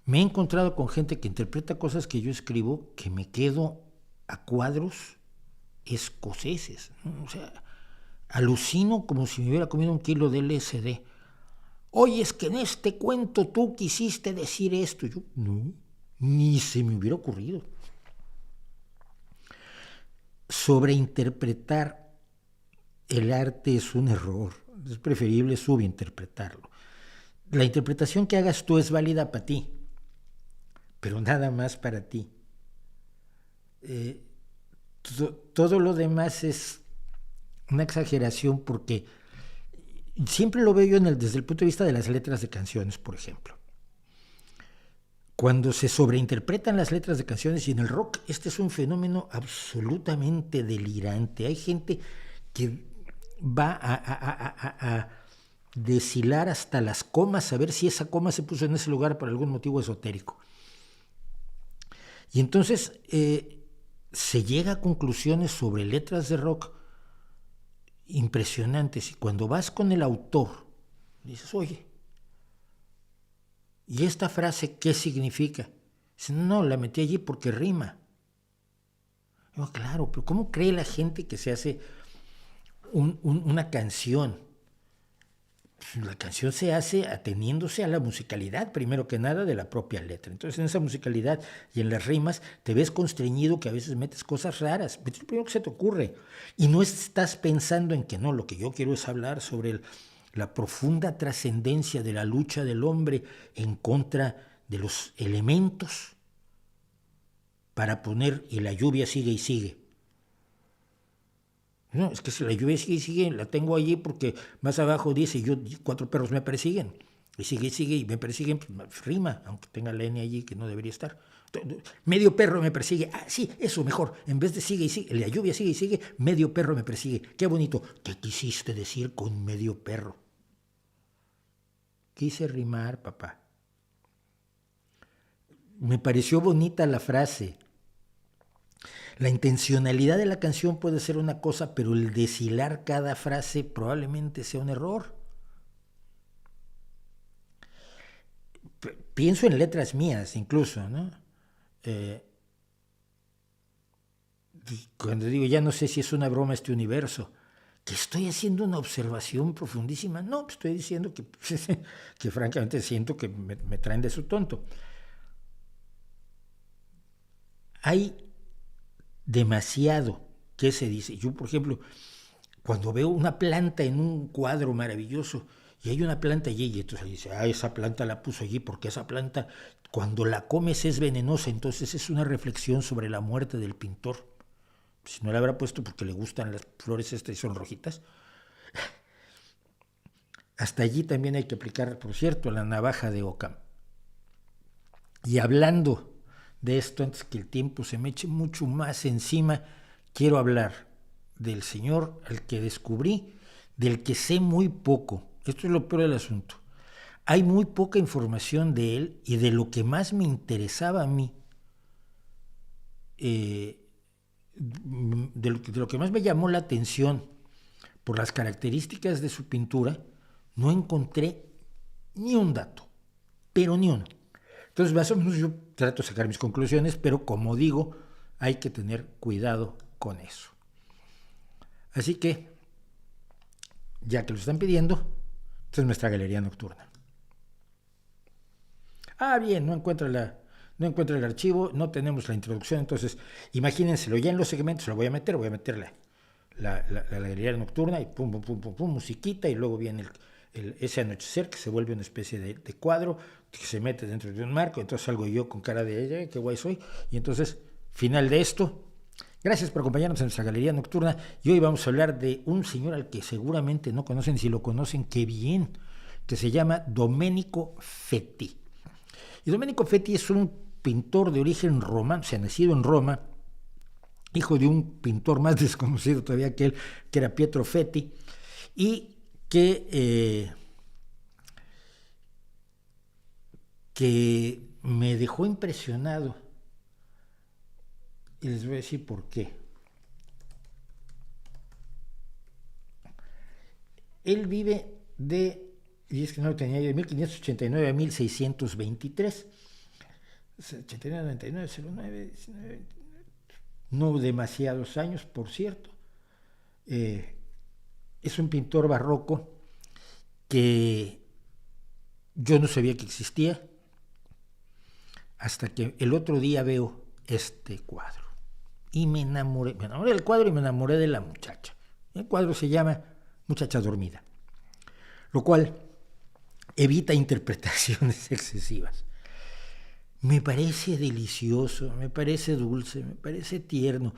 me he encontrado con gente que interpreta cosas que yo escribo que me quedo a cuadros escoceses, ¿no? O sea, alucino como si me hubiera comido un kilo de LSD. Oye, es que en este cuento tú quisiste decir esto. Yo, no, ni se me hubiera ocurrido. Sobreinterpretar el arte es un error. Es preferible subinterpretarlo. La interpretación que hagas tú es válida para ti, pero nada más para ti. Todo lo demás es una exageración porque siempre lo veo yo desde el punto de vista de las letras de canciones, por ejemplo. Cuando se sobreinterpretan las letras de canciones y en el rock, este es un fenómeno absolutamente delirante. Hay gente que va a deshilar hasta las comas, a ver si esa coma se puso en ese lugar por algún motivo esotérico. Y entonces se llega a conclusiones sobre letras de rock impresionantes. Y cuando vas con el autor, dices, oye, ¿y esta frase qué significa? Dice, no, la metí allí porque rima. Digo, claro, pero ¿cómo cree la gente que se hace una canción? La canción se hace ateniéndose a la musicalidad, primero que nada, de la propia letra. Entonces, en esa musicalidad y en las rimas, te ves constreñido que a veces metes cosas raras. Es lo primero que se te ocurre. Y no estás pensando en que no, lo que yo quiero es hablar sobre la profunda trascendencia de la lucha del hombre en contra de los elementos para poner, y la lluvia sigue y sigue. No, es que si la lluvia sigue y sigue, la tengo allí porque más abajo dice, 4 perros me persiguen. Y sigue y me persiguen, pues, rima, aunque tenga la N allí que no debería estar. Medio perro me persigue. Ah, sí, eso mejor. En vez de sigue y sigue, la lluvia sigue y sigue, medio perro me persigue. Qué bonito. ¿Qué quisiste decir con medio perro? Quise rimar, papá. Me pareció bonita la frase. La intencionalidad de la canción puede ser una cosa, pero el deshilar cada frase probablemente sea un error. Pienso en letras mías incluso, ¿no? Cuando digo, ya no sé si es una broma este universo, que estoy haciendo una observación profundísima. No, pues estoy diciendo que francamente siento que me traen de su tonto. Hay demasiado que se dice. Yo, por ejemplo, cuando veo una planta en un cuadro maravilloso y hay una planta allí, y entonces dice, esa planta la puso allí porque esa planta, cuando la comes es venenosa, entonces es una reflexión sobre la muerte del pintor. Si no la habrá puesto porque le gustan las flores estas y son rojitas. Hasta allí también hay que aplicar, por cierto, la navaja de Occam. Y hablando de esto, antes que el tiempo se me eche mucho más encima, quiero hablar del señor al que descubrí, del que sé muy poco. Esto es lo peor del asunto. Hay muy poca información de él y de lo que más me interesaba a mí, de lo que más me llamó la atención por las características de su pintura, no encontré ni un dato, pero ni uno. Entonces, más o menos yo trato de sacar mis conclusiones, pero como digo, hay que tener cuidado con eso. Así que, ya que lo están pidiendo, esta es nuestra galería nocturna. Ah, bien, no encuentra el archivo, no tenemos la introducción, entonces imagínenselo, ya en los segmentos lo voy a meter la galería nocturna y pum, musiquita, y luego viene ese anochecer que se vuelve una especie de cuadro que se mete dentro de un marco, entonces salgo yo con cara de ella, qué guay soy, y entonces, final de esto. Gracias por acompañarnos en nuestra galería nocturna y hoy vamos a hablar de un señor al que seguramente no conocen, si lo conocen, qué bien, que se llama Domenico Fetti. Y Domenico Fetti es un pintor de origen romano, o sea, nacido en Roma, hijo de un pintor más desconocido todavía que él, que era Pietro Fetti, y que me dejó impresionado. Y les voy a decir por qué. Él vive y es que no lo tenía yo, de 1589 a 1623. 89, 99, 09, 19, no demasiados años, por cierto. Es un pintor barroco que yo no sabía que existía hasta que el otro día veo este cuadro. Y me enamoré del cuadro y me enamoré de la muchacha. El cuadro se llama Muchacha Dormida, lo cual evita interpretaciones excesivas. Me parece delicioso, me parece dulce, me parece tierno,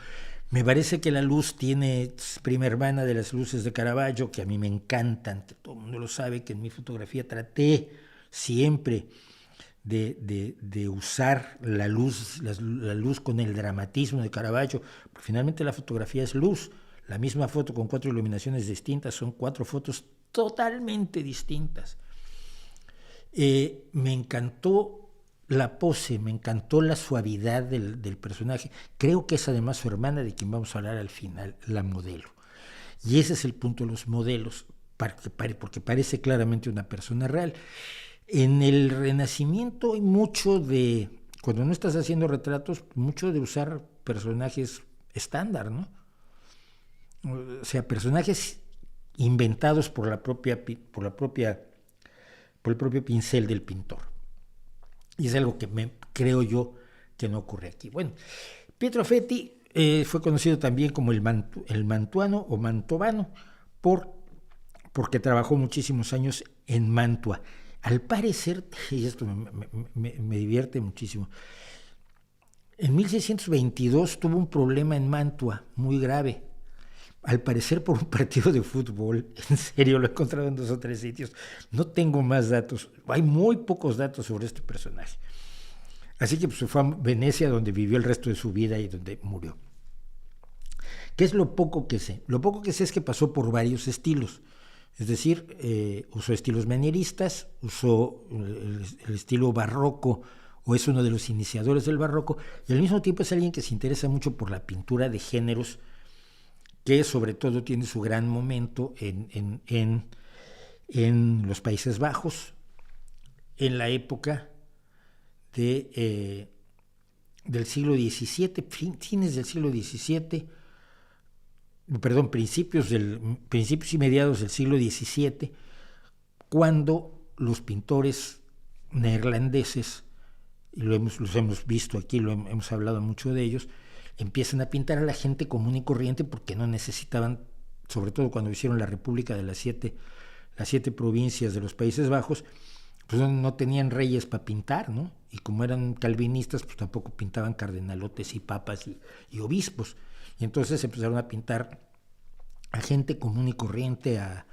me parece que la luz es prima hermana de las luces de Caravaggio, que a mí me encantan, que todo el mundo lo sabe, que en mi fotografía traté siempre de usar la luz con el dramatismo de Caravaggio, porque finalmente la fotografía es luz. La misma foto con 4 iluminaciones distintas son 4 fotos totalmente distintas. Me encantó la pose, me encantó la suavidad del personaje. Creo que es además su hermana, de quien vamos a hablar al final, la modelo. Y ese es el punto de los modelos, porque parece claramente una persona real. En el Renacimiento hay mucho cuando no estás haciendo retratos, mucho de usar personajes estándar, ¿no? O sea, personajes inventados por el propio pincel del pintor. Y es algo que creo yo que no ocurre aquí. Bueno, Pietro Fetti fue conocido también como el mantuano o mantovano porque trabajó muchísimos años en Mantua. Al parecer, y esto me divierte muchísimo, en 1622 tuvo un problema en Mantua muy grave. Al parecer por un partido de fútbol. En serio, lo he encontrado en 2 o 3 sitios. No tengo más datos. Hay muy pocos datos sobre este personaje. Así que pues, fue a Venecia, donde vivió el resto de su vida y donde murió. ¿Qué es lo poco que sé? Lo poco que sé es que pasó por varios estilos. Es decir, usó estilos manieristas, usó el estilo barroco, o es uno de los iniciadores del barroco, y al mismo tiempo es alguien que se interesa mucho por la pintura de géneros, que sobre todo tiene su gran momento en los Países Bajos, en la época del siglo XVII, fines del siglo XVII, principios y mediados del siglo XVII, cuando los pintores neerlandeses, y los hemos visto aquí, hemos hablado mucho de ellos, empiezan a pintar a la gente común y corriente porque no necesitaban, sobre todo cuando hicieron la República de las siete provincias de los Países Bajos, pues no tenían reyes para pintar, ¿no? Y como eran calvinistas, pues tampoco pintaban cardenalotes y papas y obispos. Y entonces empezaron a pintar a gente común y corriente, a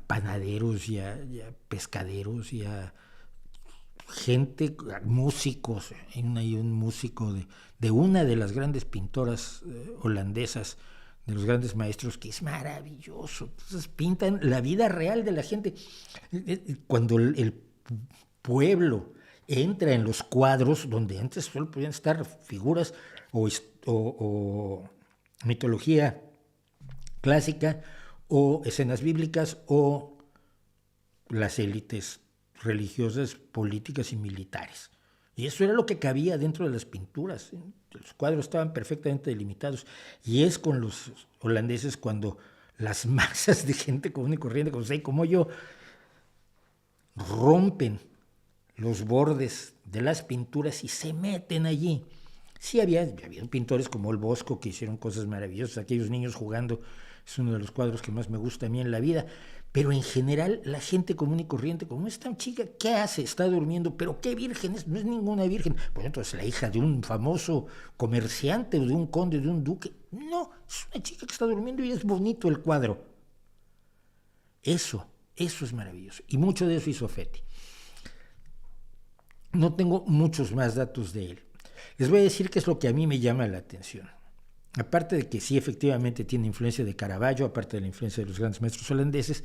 panaderos y a pescaderos y a gente, músicos. Hay un músico de una de las grandes pintoras holandesas, de los grandes maestros, que es maravilloso. Entonces pintan la vida real de la gente. Cuando el pueblo entra en los cuadros, donde antes solo podían estar figuras o mitología clásica, o escenas bíblicas, o las élites religiosas, políticas y militares. Y eso era lo que cabía dentro de las pinturas. Los cuadros estaban perfectamente delimitados. Y es con los holandeses cuando las masas de gente común y corriente, como usted y como yo, rompen los bordes de las pinturas y se meten allí. Sí, había pintores como el Bosco que hicieron cosas maravillosas, aquellos niños jugando es uno de los cuadros que más me gusta a mí en la vida, pero en general la gente común y corriente, como esta chica, ¿qué hace? Está durmiendo, pero ¿qué virgen es? No es ninguna virgen. Pues entonces la hija de un famoso comerciante o de un conde, de un duque. No, es una chica que está durmiendo y es bonito el cuadro. Eso es maravilloso. Y mucho de eso hizo Fetti. No tengo muchos más datos de él. Les voy a decir qué es lo que a mí me llama la atención. Aparte de que sí efectivamente tiene influencia de Caravaggio, aparte de la influencia de los grandes maestros holandeses,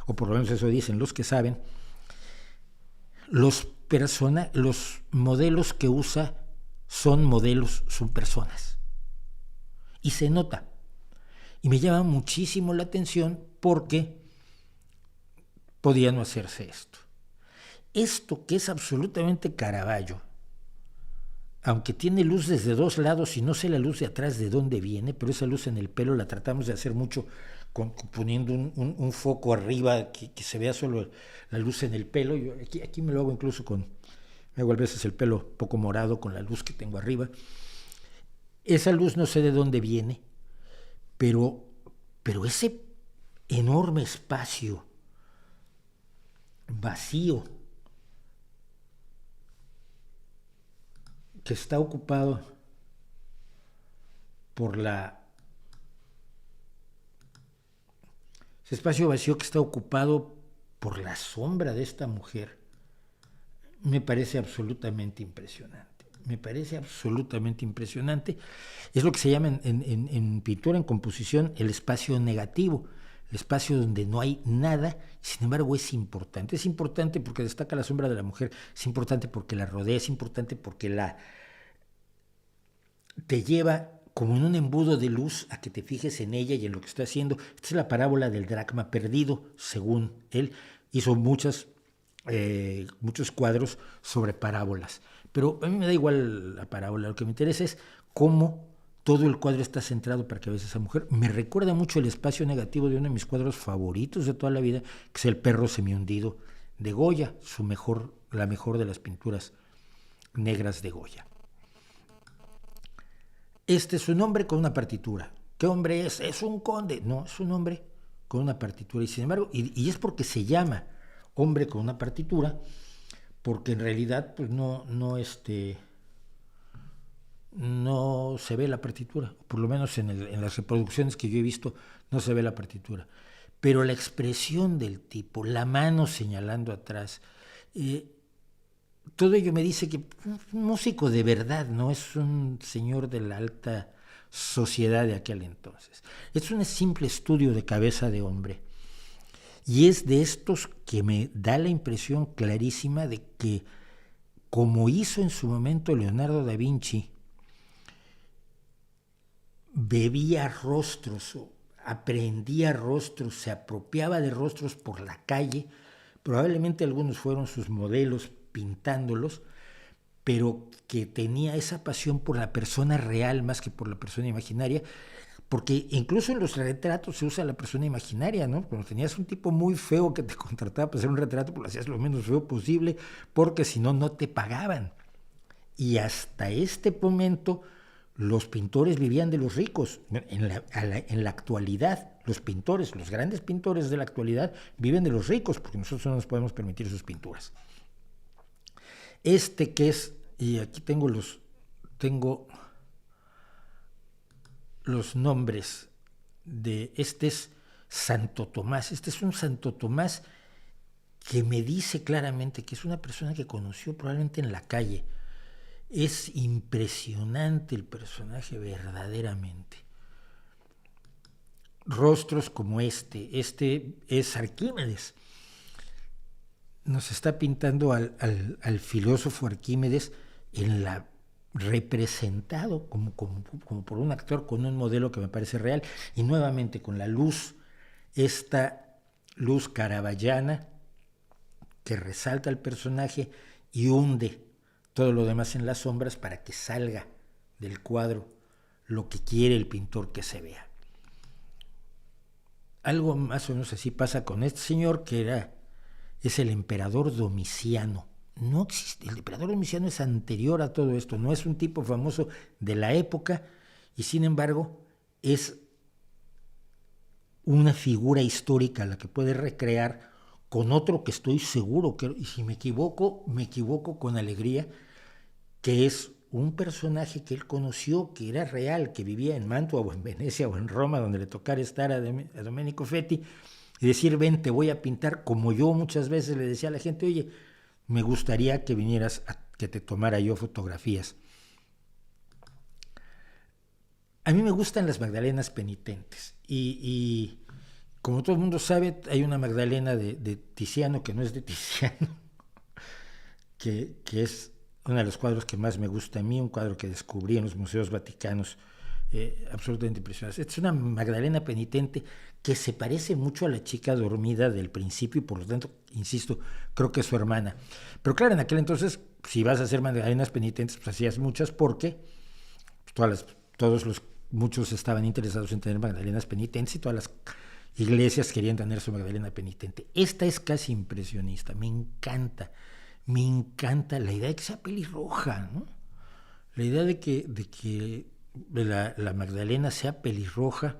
o por lo menos eso dicen los que saben, los modelos que usa son personas. Y se nota. Y me llama muchísimo la atención porque podía no hacerse esto. Esto que es absolutamente Caravaggio, aunque tiene luz desde dos lados y no sé la luz de atrás de dónde viene, pero esa luz en el pelo la tratamos de hacer mucho poniendo un foco arriba que se vea solo la luz en el pelo. Yo aquí me lo hago incluso me hago a veces el pelo poco morado con la luz que tengo arriba. Esa luz no sé de dónde viene, pero ese enorme espacio vacío que está ocupado ese espacio vacío que está ocupado por la sombra de esta mujer, me parece absolutamente impresionante. Es lo que se llama en pintura, en composición, el espacio negativo, el espacio donde no hay nada, sin embargo es importante. Es importante porque destaca la sombra de la mujer, es importante porque la rodea, es importante porque te lleva como en un embudo de luz a que te fijes en ella y en lo que está haciendo. Esta es la parábola del dracma perdido, según él. Hizo muchos cuadros sobre parábolas. Pero a mí me da igual la parábola, lo que me interesa es cómo todo el cuadro está centrado para que veas a esa mujer. Me recuerda mucho el espacio negativo de uno de mis cuadros favoritos de toda la vida, que es El perro semihundido de Goya, la mejor de las pinturas negras de Goya. Este es un hombre con una partitura. ¿Qué hombre es? Es un conde. No, es un hombre con una partitura. Y sin embargo, y es porque se llama hombre con una partitura, porque en realidad pues no se ve la partitura, por lo menos en las reproducciones que yo he visto no se ve la partitura, pero la expresión del tipo, la mano señalando atrás, todo ello me dice que un músico de verdad, no es un señor de la alta sociedad de aquel entonces, es un simple estudio de cabeza de hombre. Y es de estos que me da la impresión clarísima de que, como hizo en su momento Leonardo da Vinci, bebía rostros, aprendía rostros, se apropiaba de rostros por la calle, probablemente algunos fueron sus modelos pintándolos, pero que tenía esa pasión por la persona real más que por la persona imaginaria, porque incluso en los retratos se usa la persona imaginaria, ¿no? Cuando tenías un tipo muy feo que te contrataba para hacer un retrato, pues lo hacías lo menos feo posible, porque si no, no te pagaban. Y hasta este momento, los pintores vivían de los ricos. En la actualidad, los grandes pintores de la actualidad, viven de los ricos, porque nosotros no nos podemos permitir sus pinturas. Que es, y aquí tengo los nombres de es Santo Tomás. Este es un Santo Tomás que me dice claramente que es una persona que conoció probablemente en la calle. Es impresionante el personaje, verdaderamente. Rostros como este es Arquímedes. Nos está pintando al filósofo Arquímedes representado como por un actor con un modelo que me parece real, y nuevamente con la luz, esta luz caravallana que resalta al personaje y hunde todo lo demás en las sombras para que salga del cuadro lo que quiere el pintor que se vea. Algo más o menos así pasa con este señor es el emperador Domiciano. No existe, el emperador Domiciano es anterior a todo esto, no es un tipo famoso de la época, y sin embargo es una figura histórica a la que puede recrear con otro que estoy seguro que, y si me equivoco con alegría, que es un personaje que él conoció, que era real, que vivía en Mantua o en Venecia o en Roma, donde le tocara estar a Domenico Fetti, y decir, ven, te voy a pintar, como yo muchas veces le decía a la gente, oye, me gustaría que vinieras a que te tomara yo fotografías. A mí me gustan las Magdalenas penitentes y como todo el mundo sabe, hay una Magdalena de Tiziano que no es de Tiziano, que es uno de los cuadros que más me gusta a mí, un cuadro que descubrí en los museos vaticanos, absolutamente impresionante. Es una Magdalena penitente que se parece mucho a la chica dormida del principio y por lo tanto, insisto, creo que es su hermana. Pero claro, en aquel entonces, si vas a hacer Magdalenas penitentes, pues hacías muchas porque muchos estaban interesados en tener Magdalenas penitentes y todas las iglesias querían tener su Magdalena penitente. Esta es casi impresionista, me encanta la idea de que sea pelirroja, ¿no? La idea de que la Magdalena sea pelirroja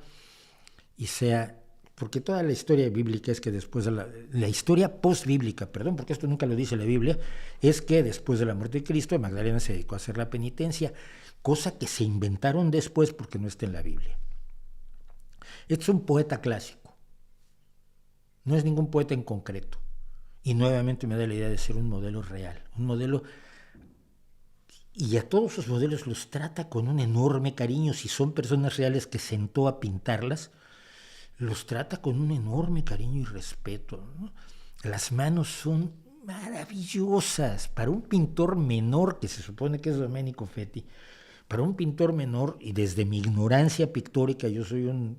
y sea, porque toda la historia bíblica es que después de la historia post-bíblica, perdón, porque esto nunca lo dice la Biblia, es que después de la muerte de Cristo, Magdalena se dedicó a hacer la penitencia, cosa que se inventaron después porque no está en la Biblia. Este es un poeta clásico, no es ningún poeta en concreto. Y nuevamente me da la idea de ser un modelo real, un modelo, y a todos sus modelos los trata con un enorme cariño. Si son personas reales que sentó a pintarlas, los trata con un enorme cariño y respeto, ¿no? Las manos son maravillosas para un pintor menor, que se supone que es Domenico Fetti, para un pintor menor, y desde mi ignorancia pictórica, yo soy un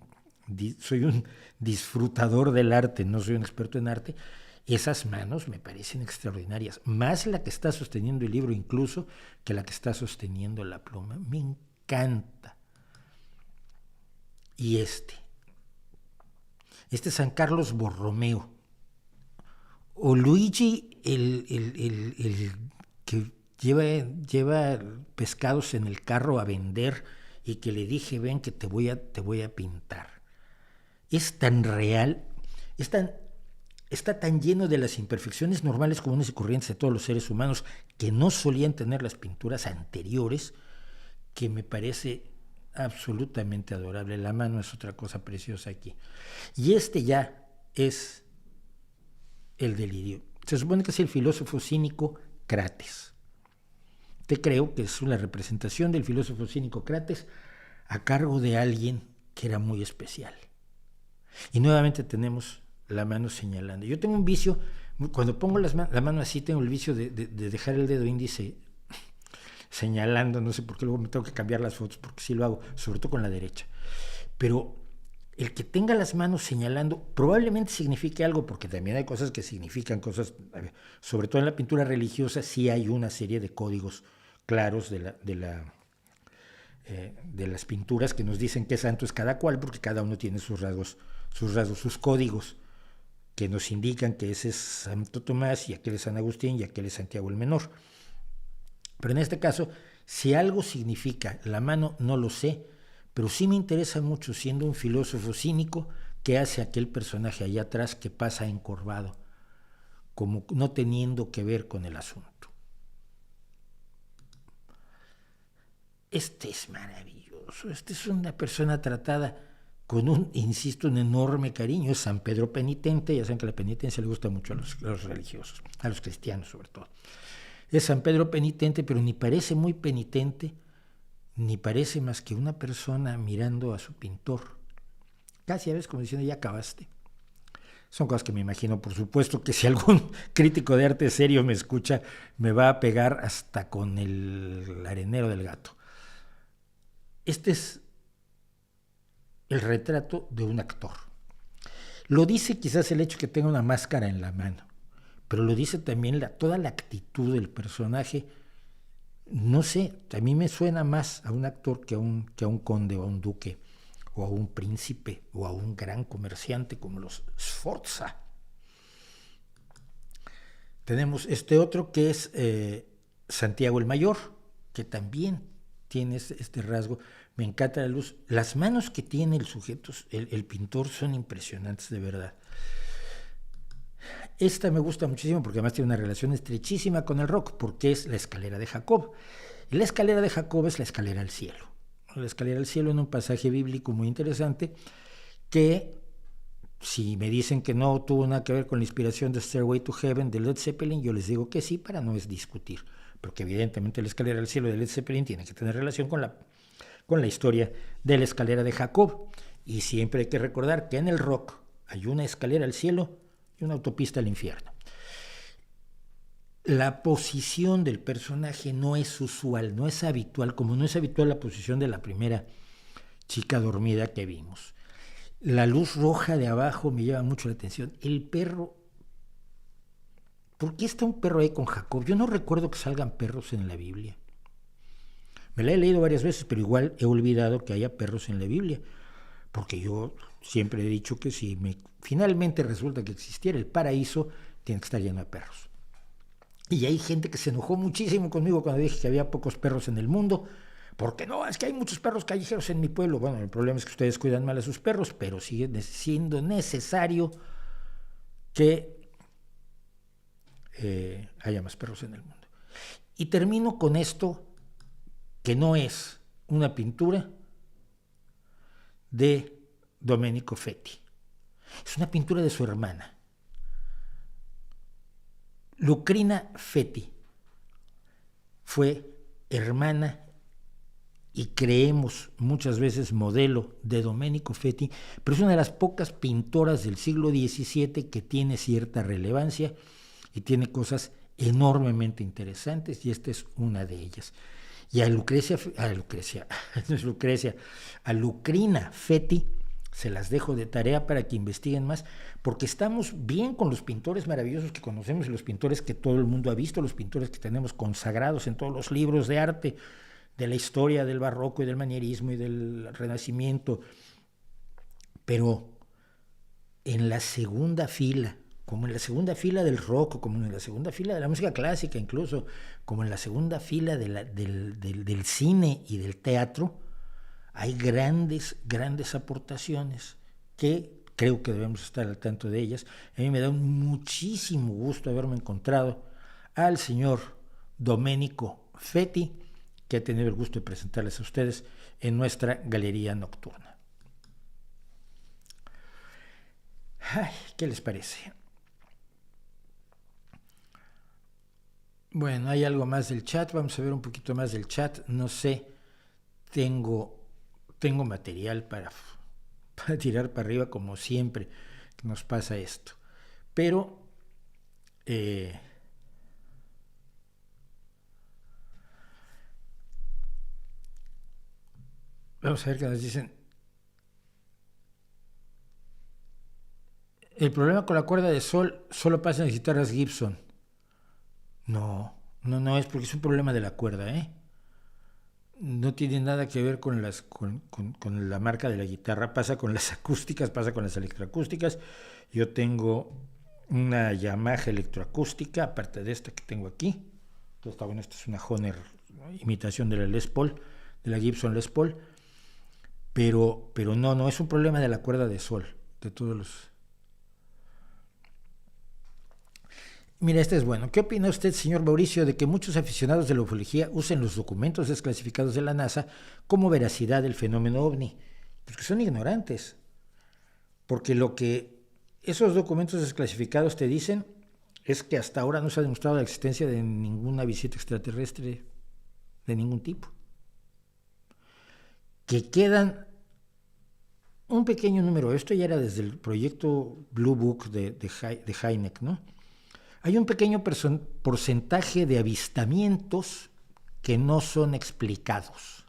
disfrutador del arte, no soy un experto en arte. Esas manos me parecen extraordinarias, más la que está sosteniendo el libro incluso que la que está sosteniendo la pluma. Me encanta. Y este San Carlos Borromeo, o Luigi el que lleva pescados en el carro a vender y que le dije, ven que te voy a pintar. Es tan real, está tan lleno de las imperfecciones normales, comunes y corrientes de todos los seres humanos que no solían tener las pinturas anteriores, que me parece absolutamente adorable. La mano es otra cosa preciosa aquí. Y este ya es el delirio. Se supone que es el filósofo cínico Crates. Te creo que es una representación del filósofo cínico Crates a cargo de alguien que era muy especial. Y nuevamente tenemos la mano señalando. Yo tengo un vicio, cuando pongo la mano así, tengo el vicio de dejar el dedo índice señalando, no sé por qué luego me tengo que cambiar las fotos, porque sí lo hago, sobre todo con la derecha. Pero el que tenga las manos señalando probablemente signifique algo, porque también hay cosas que significan cosas, sobre todo en la pintura religiosa sí hay una serie de códigos claros de las pinturas que nos dicen qué santo es cada cual, porque cada uno tiene sus rasgos, sus códigos, que nos indican que ese es Santo Tomás y aquel es San Agustín y aquel es Santiago el Menor. Pero en este caso, si algo significa la mano, no lo sé, pero sí me interesa mucho, siendo un filósofo cínico, qué hace aquel personaje allá atrás que pasa encorvado, como no teniendo que ver con el asunto. Este es maravilloso, este es una persona tratada con un enorme cariño. Es San Pedro penitente, ya saben que la penitencia le gusta mucho a los religiosos, a los cristianos sobre todo. Es San Pedro penitente, pero ni parece muy penitente, ni parece más que una persona mirando a su pintor. Casi a veces como diciendo, ya acabaste. Son cosas que me imagino, por supuesto, que si algún crítico de arte serio me escucha, me va a pegar hasta con el arenero del gato. Este es el retrato de un actor. Lo dice quizás el hecho que tenga una máscara en la mano, pero lo dice también toda la actitud del personaje. No sé, a mí me suena más a un actor que a un conde o a un duque o a un príncipe o a un gran comerciante como los Sforza. Tenemos este otro que es Santiago el Mayor, que también tiene este rasgo. Me encanta la luz. Las manos que tiene el sujeto, el pintor, son impresionantes, de verdad. Esta me gusta muchísimo porque además tiene una relación estrechísima con el rock, porque es la escalera de Jacob. Y la escalera de Jacob es la escalera al cielo. La escalera al cielo en un pasaje bíblico muy interesante que, si me dicen que no tuvo nada que ver con la inspiración de Stairway to Heaven de Led Zeppelin, yo les digo que sí, para no discutir, porque evidentemente la escalera al cielo de Led Zeppelin tiene que tener relación con la historia de la escalera de Jacob. Y siempre hay que recordar que en el rock hay una escalera al cielo y una autopista al infierno. La posición del personaje no es usual, no es habitual, como no es habitual la posición de la primera chica dormida que vimos. La luz roja de abajo me llama mucho la atención. El perro, ¿por qué está un perro ahí con Jacob? Yo no recuerdo que salgan perros en la Biblia. Me la he leído varias veces, pero igual he olvidado que haya perros en la Biblia, porque yo siempre he dicho que si finalmente resulta que existiera el paraíso, tiene que estar lleno de perros. Y hay gente que se enojó muchísimo conmigo cuando dije que había pocos perros en el mundo, porque no, es que hay muchos perros callejeros en mi pueblo. Bueno, el problema es que ustedes cuidan mal a sus perros, pero sigue siendo necesario que haya más perros en el mundo. Y termino con esto, que no es una pintura de Domenico Fetti. Es una pintura de su hermana, Lucrina Fetti. Fue hermana y creemos muchas veces modelo de Domenico Fetti, pero es una de las pocas pintoras del siglo XVII que tiene cierta relevancia y tiene cosas enormemente interesantes, y esta es una de ellas. Y a Lucrina Fetti se las dejo de tarea para que investiguen más, porque estamos bien con los pintores maravillosos que conocemos y los pintores que todo el mundo ha visto, los pintores que tenemos consagrados en todos los libros de arte de la historia del barroco y del manierismo y del renacimiento, pero en la segunda fila, como en la segunda fila del rock, como en la segunda fila de la música clásica, incluso como en la segunda fila del cine y del teatro, hay grandes aportaciones que creo que debemos estar al tanto de ellas. A mí me da muchísimo gusto haberme encontrado al señor Domenico Fetti, que he tenido el gusto de presentarles a ustedes en nuestra galería nocturna. Ay, ¿qué les parece? Bueno, hay algo más del chat, vamos a ver un poquito más del chat. No sé, tengo material para tirar para arriba, como siempre nos pasa esto. Pero vamos a ver qué nos dicen. El problema con la cuerda de sol solo pasa en las guitarras Gibson. No es porque es un problema de la cuerda, no tiene nada que ver con la marca de la guitarra. Pasa con las acústicas, pasa con las electroacústicas. Yo tengo una Yamaha electroacústica, aparte de esta que tengo aquí. Esta es una Hohner, imitación de la Les Paul, de la Gibson Les Paul. Pero no es un problema de la cuerda de sol, de todos los... Mira, este es bueno. ¿Qué opina usted, señor Mauricio, de que muchos aficionados de la ufología usen los documentos desclasificados de la NASA como veracidad del fenómeno ovni? Pues que son ignorantes. Porque lo que esos documentos desclasificados te dicen es que hasta ahora no se ha demostrado la existencia de ninguna visita extraterrestre de ningún tipo. Que quedan un pequeño número. Esto ya era desde el proyecto Blue Book de Hynek, ¿no? Hay un pequeño porcentaje de avistamientos que no son explicados,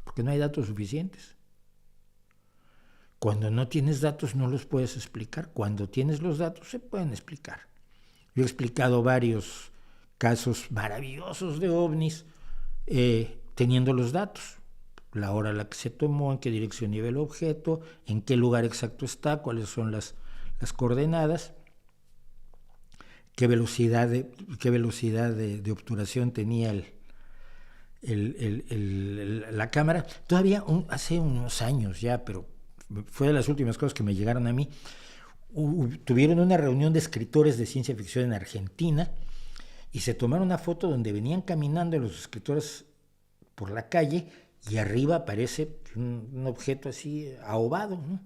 porque no hay datos suficientes. Cuando no tienes datos no los puedes explicar. Cuando tienes los datos se pueden explicar. Yo he explicado varios casos maravillosos de ovnis teniendo los datos. La hora a la que se tomó, en qué dirección iba el objeto, en qué lugar exacto está, cuáles son las coordenadas. ¿Qué velocidad de obturación tenía la cámara. Todavía hace unos años ya, pero fue de las últimas cosas que me llegaron a mí. Tuvieron una reunión de escritores de ciencia ficción en Argentina y se tomaron una foto donde venían caminando los escritores por la calle y arriba aparece un objeto así ahobado, ¿no?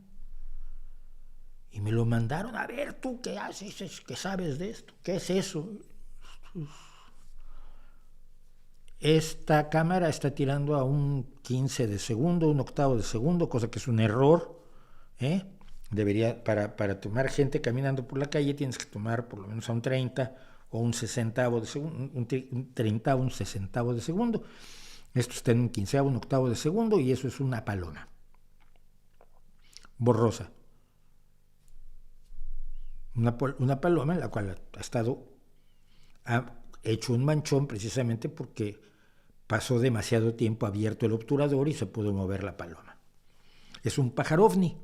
Y me lo mandaron. A ver, ¿tú qué haces? ¿Qué sabes de esto? ¿Qué es eso? Esta cámara está tirando a un 15 de segundo, un octavo de segundo, cosa que es un error, ¿eh? Debería, para tomar gente caminando por la calle tienes que tomar por lo menos a un 30 o un sesentavo de segundo, un 30 o un sesentavo de segundo. Esto está en un quinceavo, un octavo de segundo y eso es una paloma borrosa. Una paloma en la cual ha hecho un manchón precisamente porque pasó demasiado tiempo abierto el obturador y se pudo mover la paloma. Es un pájaro ovni.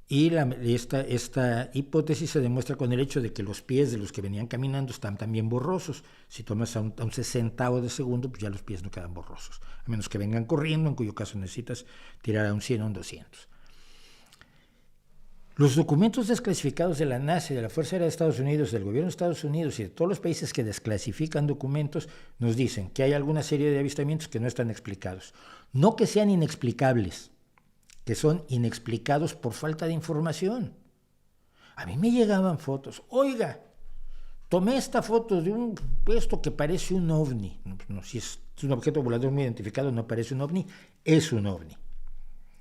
Y esta hipótesis se demuestra con el hecho de que los pies de los que venían caminando están también borrosos. Si tomas a un sesentavo de segundo, pues ya los pies no quedan borrosos, a menos que vengan corriendo, en cuyo caso necesitas tirar a un 100 o un 200. Los documentos desclasificados de la NASA, de la Fuerza Aérea de Estados Unidos, del gobierno de Estados Unidos y de todos los países que desclasifican documentos nos dicen que hay alguna serie de avistamientos que no están explicados. No que sean inexplicables, que son inexplicados por falta de información. A mí me llegaban fotos. Oiga, tomé esta foto de esto que parece un ovni. No, si es un objeto volador no identificado, no parece un ovni, es un ovni.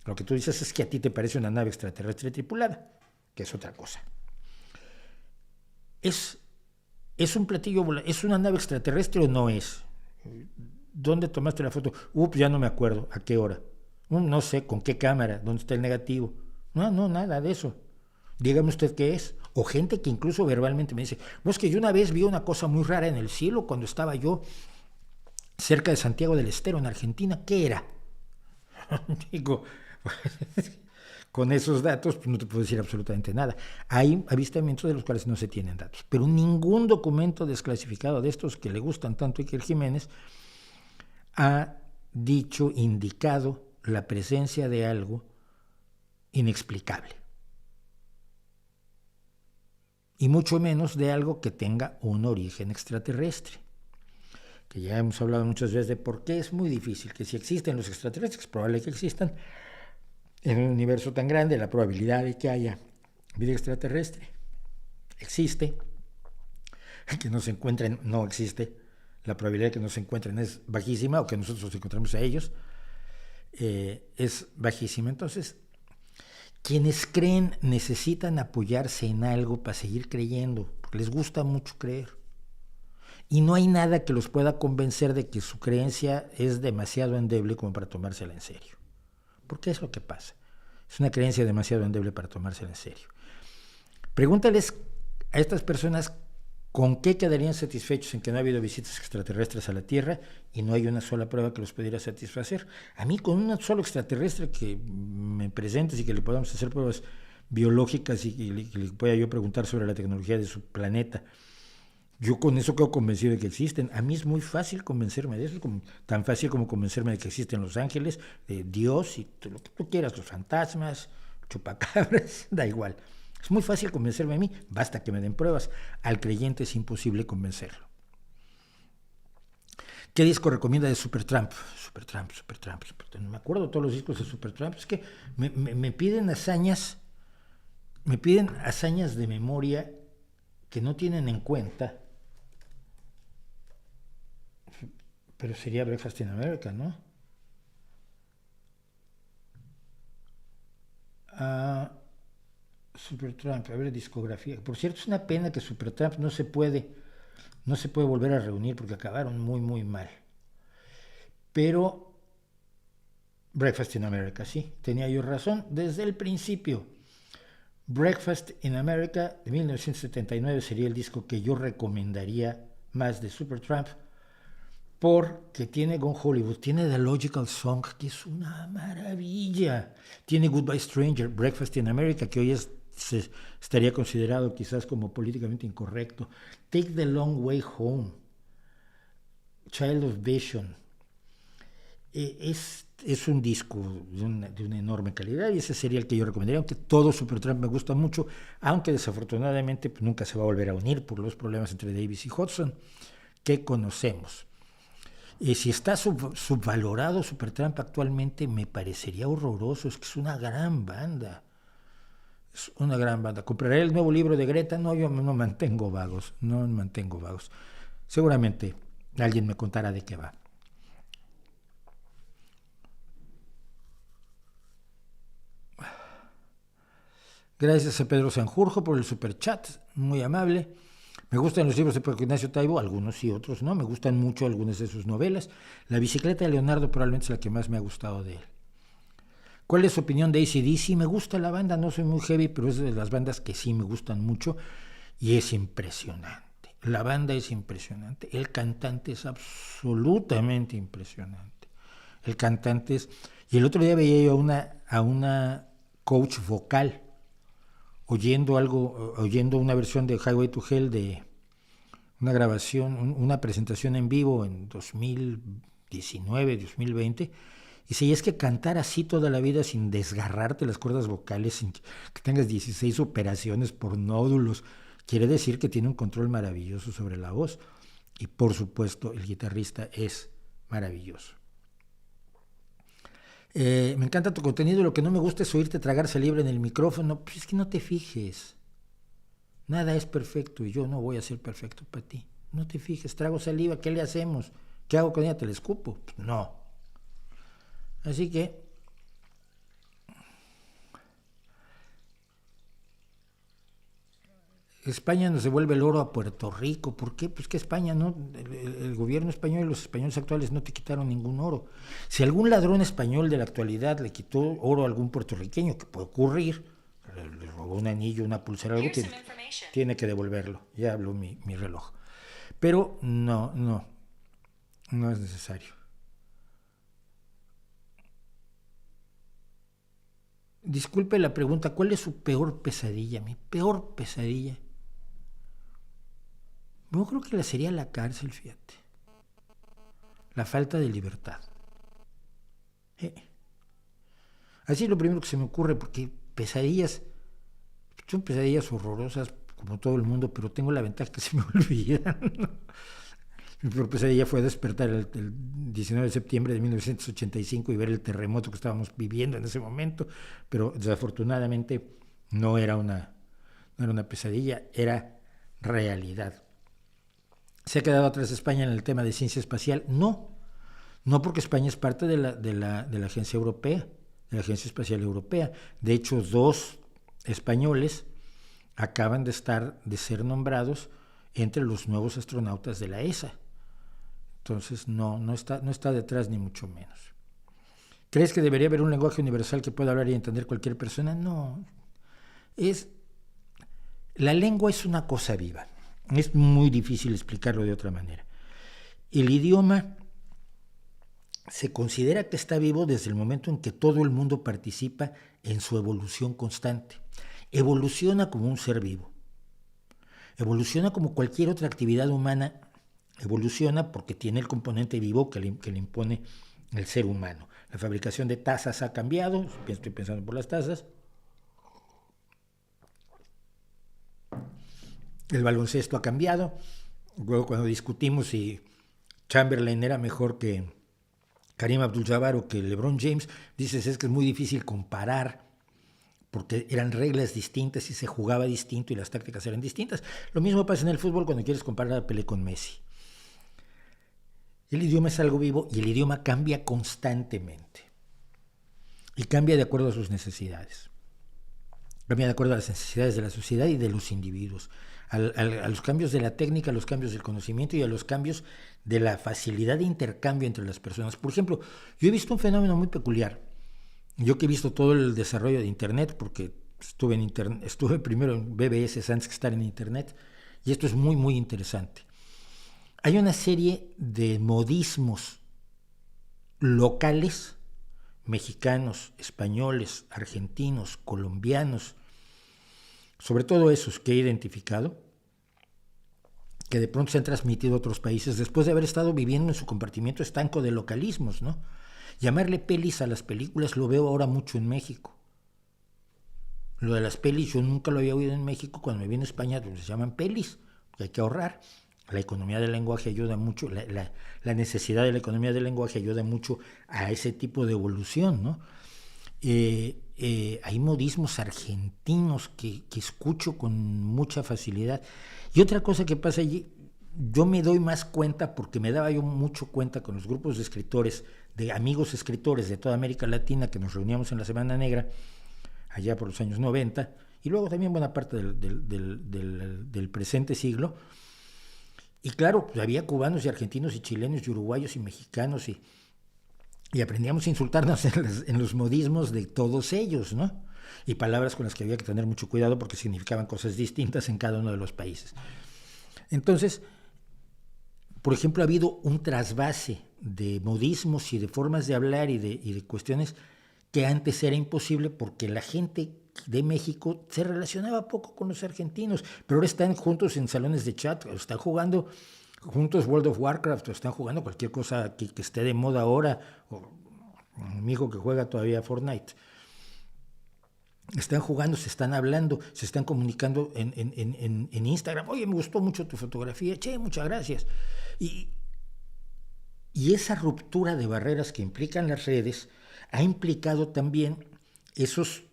Lo que tú dices es que a ti te parece una nave extraterrestre tripulada, que es otra cosa. ¿Es un platillo volador? ¿Es una nave extraterrestre o no es? ¿Dónde tomaste la foto? Ya no me acuerdo. ¿A qué hora? No sé, ¿con qué cámara? ¿Dónde está el negativo? No, nada de eso. Dígame usted qué es. O gente que incluso verbalmente me dice, no, es que yo una vez vi una cosa muy rara en el cielo cuando estaba yo cerca de Santiago del Estero, en Argentina. ¿Qué era? Digo, con esos datos pues no te puedo decir absolutamente nada. Hay avistamientos de los cuales no se tienen datos, pero ningún documento desclasificado de estos que le gustan tanto a Iker Jiménez ha indicado la presencia de algo inexplicable. Y mucho menos de algo que tenga un origen extraterrestre. Que ya hemos hablado muchas veces de por qué es muy difícil, que si existen los extraterrestres, es probable que existan, en un universo tan grande, la probabilidad de que haya vida extraterrestre existe, que no se encuentren, no existe, la probabilidad de que no se encuentren es bajísima, o que nosotros nos encontremos a ellos, es bajísima. Entonces, quienes creen necesitan apoyarse en algo para seguir creyendo, porque les gusta mucho creer. Y no hay nada que los pueda convencer de que su creencia es demasiado endeble como para tomársela en serio. Porque es lo que pasa. Es una creencia demasiado endeble para tomársela en serio. Pregúntales a estas personas con qué quedarían satisfechos en que no ha habido visitas extraterrestres a la Tierra y no hay una sola prueba que los pudiera satisfacer. A mí con un solo extraterrestre que me presentes y que le podamos hacer pruebas biológicas y le pueda yo preguntar sobre la tecnología de su planeta, yo con eso quedo convencido de que existen. A mí es muy fácil convencerme de eso, tan fácil como convencerme de que existen los ángeles, de Dios y lo que tú quieras, los fantasmas, chupacabras, da igual. Es muy fácil convencerme a mí, basta que me den pruebas. Al creyente es imposible convencerlo. ¿Qué disco recomienda de Supertramp? Supertramp. No me acuerdo todos los discos de Supertramp. Es que me piden hazañas de memoria que no tienen en cuenta. Pero sería Breakfast in America, ¿no? Supertramp, a ver, discografía. Por cierto, es una pena que Supertramp no se puede volver a reunir porque acabaron muy, muy mal. Pero Breakfast in America, sí, tenía yo razón desde el principio. Breakfast in America de 1979 sería el disco que yo recomendaría más de Supertramp, porque tiene Gone Hollywood, tiene The Logical Song, que es una maravilla, tiene Goodbye Stranger, Breakfast in America, que hoy estaría considerado quizás como políticamente incorrecto, Take the Long Way Home, Child of Vision, Es un disco de una enorme calidad y ese sería el que yo recomendaría, aunque todo Supertramp me gusta mucho, aunque desafortunadamente pues, nunca se va a volver a unir por los problemas entre Davis y Hudson que conocemos. Si está subvalorado Supertramp actualmente, me parecería horroroso, es que es una gran banda. Es una gran banda. ¿Compraré el nuevo libro de Greta? No, yo no mantengo vagos, no mantengo vagos. Seguramente alguien me contará de qué va. Gracias a Pedro Sanjurjo por el superchat, muy amable. Me gustan los libros de Ignacio Taibo, algunos y otros no. Me gustan mucho algunas de sus novelas. La bicicleta de Leonardo probablemente es la que más me ha gustado de él. ¿Cuál es su opinión de AC/DC? Me gusta la banda, no soy muy heavy, pero es de las bandas que sí me gustan mucho y es impresionante. La banda es impresionante. El cantante es absolutamente impresionante. El cantante es... Y el otro día veía yo a una coach vocal oyendo una versión de Highway to Hell de una grabación, una presentación en vivo en 2019, 2020. Y si es que cantar así toda la vida sin desgarrarte las cuerdas vocales, sin que tengas 16 operaciones por nódulos, quiere decir que tiene un control maravilloso sobre la voz. Y por supuesto, el guitarrista es maravilloso. Me encanta tu contenido, lo que no me gusta es oírte tragar saliva en el micrófono. Pues es que no te fijes. Nada es perfecto y yo no voy a ser perfecto para ti. No te fijes, trago saliva, ¿qué le hacemos? ¿Qué hago con ella? ¿Te la escupo? Pues no. Así que España nos devuelve el oro a Puerto Rico. ¿Por qué? Pues que España no, el gobierno español y los españoles actuales no te quitaron ningún oro. Si algún ladrón español de la actualidad le quitó oro a algún puertorriqueño, que puede ocurrir, le robó un anillo, una pulsera, algo, tiene que devolverlo. Ya habló mi reloj. Pero no es necesario. Disculpe la pregunta, ¿cuál es su peor pesadilla? Mi peor pesadilla. Yo creo que sería la cárcel, fíjate. La falta de libertad. Así es lo primero que se me ocurre, porque pesadillas, son pesadillas horrorosas, como todo el mundo, pero tengo la ventaja que se me olvidan. Mi peor pesadilla fue despertar el 19 de septiembre de 1985 y ver el terremoto que estábamos viviendo en ese momento, pero desafortunadamente no era una pesadilla, era realidad. ¿Se ha quedado atrás España en el tema de ciencia espacial? No porque España es parte de la Agencia Europea, de la Agencia Espacial Europea. De hecho, 2 españoles acaban de ser nombrados entre los nuevos astronautas de la ESA. Entonces no está detrás ni mucho menos. ¿Crees que debería haber un lenguaje universal que pueda hablar y entender cualquier persona? No. La lengua es una cosa viva. Es muy difícil explicarlo de otra manera. El idioma se considera que está vivo desde el momento en que todo el mundo participa en su evolución constante. Evoluciona como un ser vivo. Evoluciona como cualquier otra actividad humana. Evoluciona porque tiene el componente vivo que le impone el ser humano. La fabricación de tazas ha cambiado, estoy pensando por las tazas. El baloncesto ha cambiado. Luego cuando discutimos si Chamberlain era mejor que Karim Abdul-Jabbar o que LeBron James, dices es que es muy difícil comparar porque eran reglas distintas y se jugaba distinto y las tácticas eran distintas. Lo mismo pasa en el fútbol cuando quieres comparar a Pelé con Messi. El idioma es algo vivo y el idioma cambia constantemente. Y cambia de acuerdo a sus necesidades. Cambia de acuerdo a las necesidades de la sociedad y de los individuos. A los cambios de la técnica, a los cambios del conocimiento y a los cambios de la facilidad de intercambio entre las personas. Por ejemplo, yo he visto un fenómeno muy peculiar. Yo que he visto todo el desarrollo de Internet, porque estuve primero en BBS antes que estar en Internet, y esto es muy, muy interesante. Hay una serie de modismos locales, mexicanos, españoles, argentinos, colombianos, sobre todo esos que he identificado, que de pronto se han transmitido a otros países después de haber estado viviendo en su compartimiento estanco de localismos, ¿no? Llamarle pelis a las películas lo veo ahora mucho en México. Lo de las pelis yo nunca lo había oído en México. Cuando me vine a España pues, se llaman pelis, porque hay que ahorrar. La economía del lenguaje ayuda mucho, la necesidad de la economía del lenguaje ayuda mucho a ese tipo de evolución, ¿no? Hay modismos argentinos que escucho con mucha facilidad. Y otra cosa que pasa allí, yo me doy más cuenta, porque me daba yo mucho cuenta con los grupos de escritores, de amigos escritores de toda América Latina que nos reuníamos en la Semana Negra, allá por los años 90, y luego también buena parte del presente siglo. Y claro, pues había cubanos y argentinos y chilenos y uruguayos y mexicanos y aprendíamos a insultarnos en los modismos de todos ellos, ¿no? Y palabras con las que había que tener mucho cuidado porque significaban cosas distintas en cada uno de los países. Entonces, por ejemplo, ha habido un trasvase de modismos y de formas de hablar y de cuestiones que antes era imposible porque la gente de México se relacionaba poco con los argentinos, pero ahora están juntos en salones de chat, o están jugando juntos World of Warcraft, o están jugando cualquier cosa que esté de moda ahora, o mi hijo que juega todavía Fortnite. Están jugando, se están hablando, se están comunicando en Instagram. Oye, me gustó mucho tu fotografía, che, muchas gracias. Y esa ruptura de barreras que implican las redes ha implicado también esos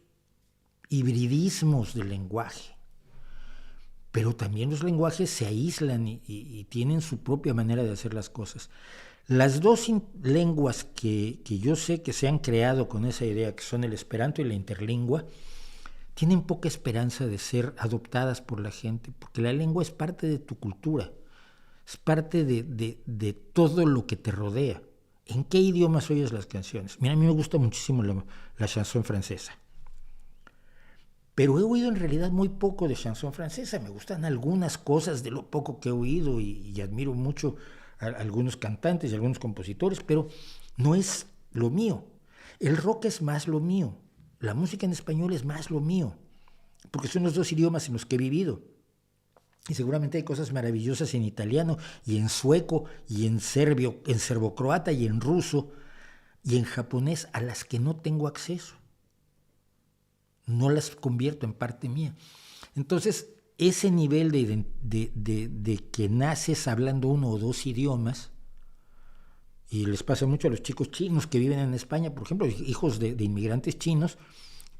hibridismos del lenguaje. Pero también los lenguajes se aíslan y tienen su propia manera de hacer las cosas. Las dos lenguas que yo sé que se han creado con esa idea, que son el esperanto y la interlingua, tienen poca esperanza de ser adoptadas por la gente, porque la lengua es parte de tu cultura, es parte de todo lo que te rodea. ¿En qué idiomas oyes las canciones? Mira, a mí me gusta muchísimo la chanson francesa. Pero he oído en realidad muy poco de chanson francesa. Me gustan algunas cosas de lo poco que he oído y admiro mucho a algunos cantantes y algunos compositores, pero no es lo mío. El rock es más lo mío. La música en español es más lo mío, porque son los dos idiomas en los que he vivido. Y seguramente hay cosas maravillosas en italiano y en sueco y en serbio, en serbocroata y en ruso y en japonés a las que no tengo acceso. No las convierto en parte mía. Entonces, ese nivel de que naces hablando uno o dos idiomas, y les pasa mucho a los chicos chinos que viven en España, por ejemplo, hijos de inmigrantes chinos,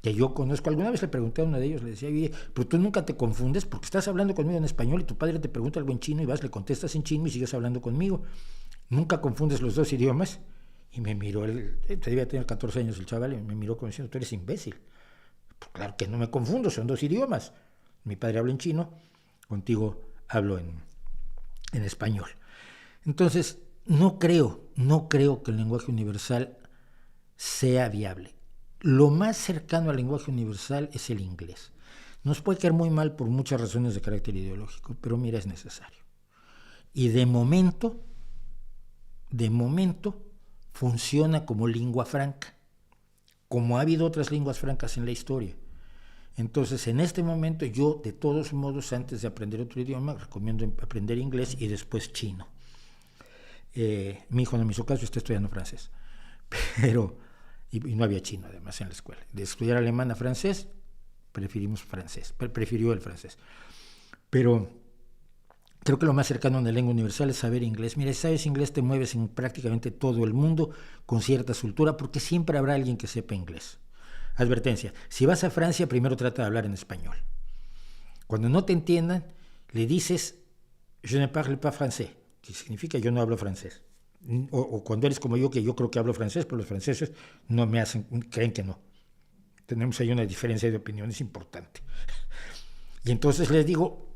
que yo conozco. Alguna vez le pregunté a uno de ellos, le decía, oye, pero tú nunca te confundes porque estás hablando conmigo en español y tu padre te pregunta algo en chino y vas, le contestas en chino y sigues hablando conmigo. Nunca confundes los dos idiomas. Y me miró, debía tener 14 años el chaval, y me miró como diciendo, tú eres imbécil. Pues claro que no me confundo, son dos idiomas. Mi padre habla en chino, contigo hablo en español. Entonces, no creo que el lenguaje universal sea viable. Lo más cercano al lenguaje universal es el inglés. Nos puede caer muy mal por muchas razones de carácter ideológico, pero mira, es necesario. Y de momento, funciona como lengua franca, como ha habido otras lenguas francas en la historia. Entonces, en este momento, yo, de todos modos, antes de aprender otro idioma, recomiendo aprender inglés y después chino. Mi hijo no me hizo caso, está estudiando francés. Pero, y no había chino, además, en la escuela. De estudiar alemán a francés, prefirió el francés. Pero creo que lo más cercano a una lengua universal es saber inglés. Mira, si sabes inglés, te mueves en prácticamente todo el mundo con cierta soltura, porque siempre habrá alguien que sepa inglés. Advertencia, si vas a Francia, primero trata de hablar en español. Cuando no te entiendan, le dices je ne parle pas français, que significa yo no hablo francés. O cuando eres como yo, que yo creo que hablo francés, pero los franceses no me creen que no. Tenemos ahí una diferencia de opiniones importante. Y entonces les digo,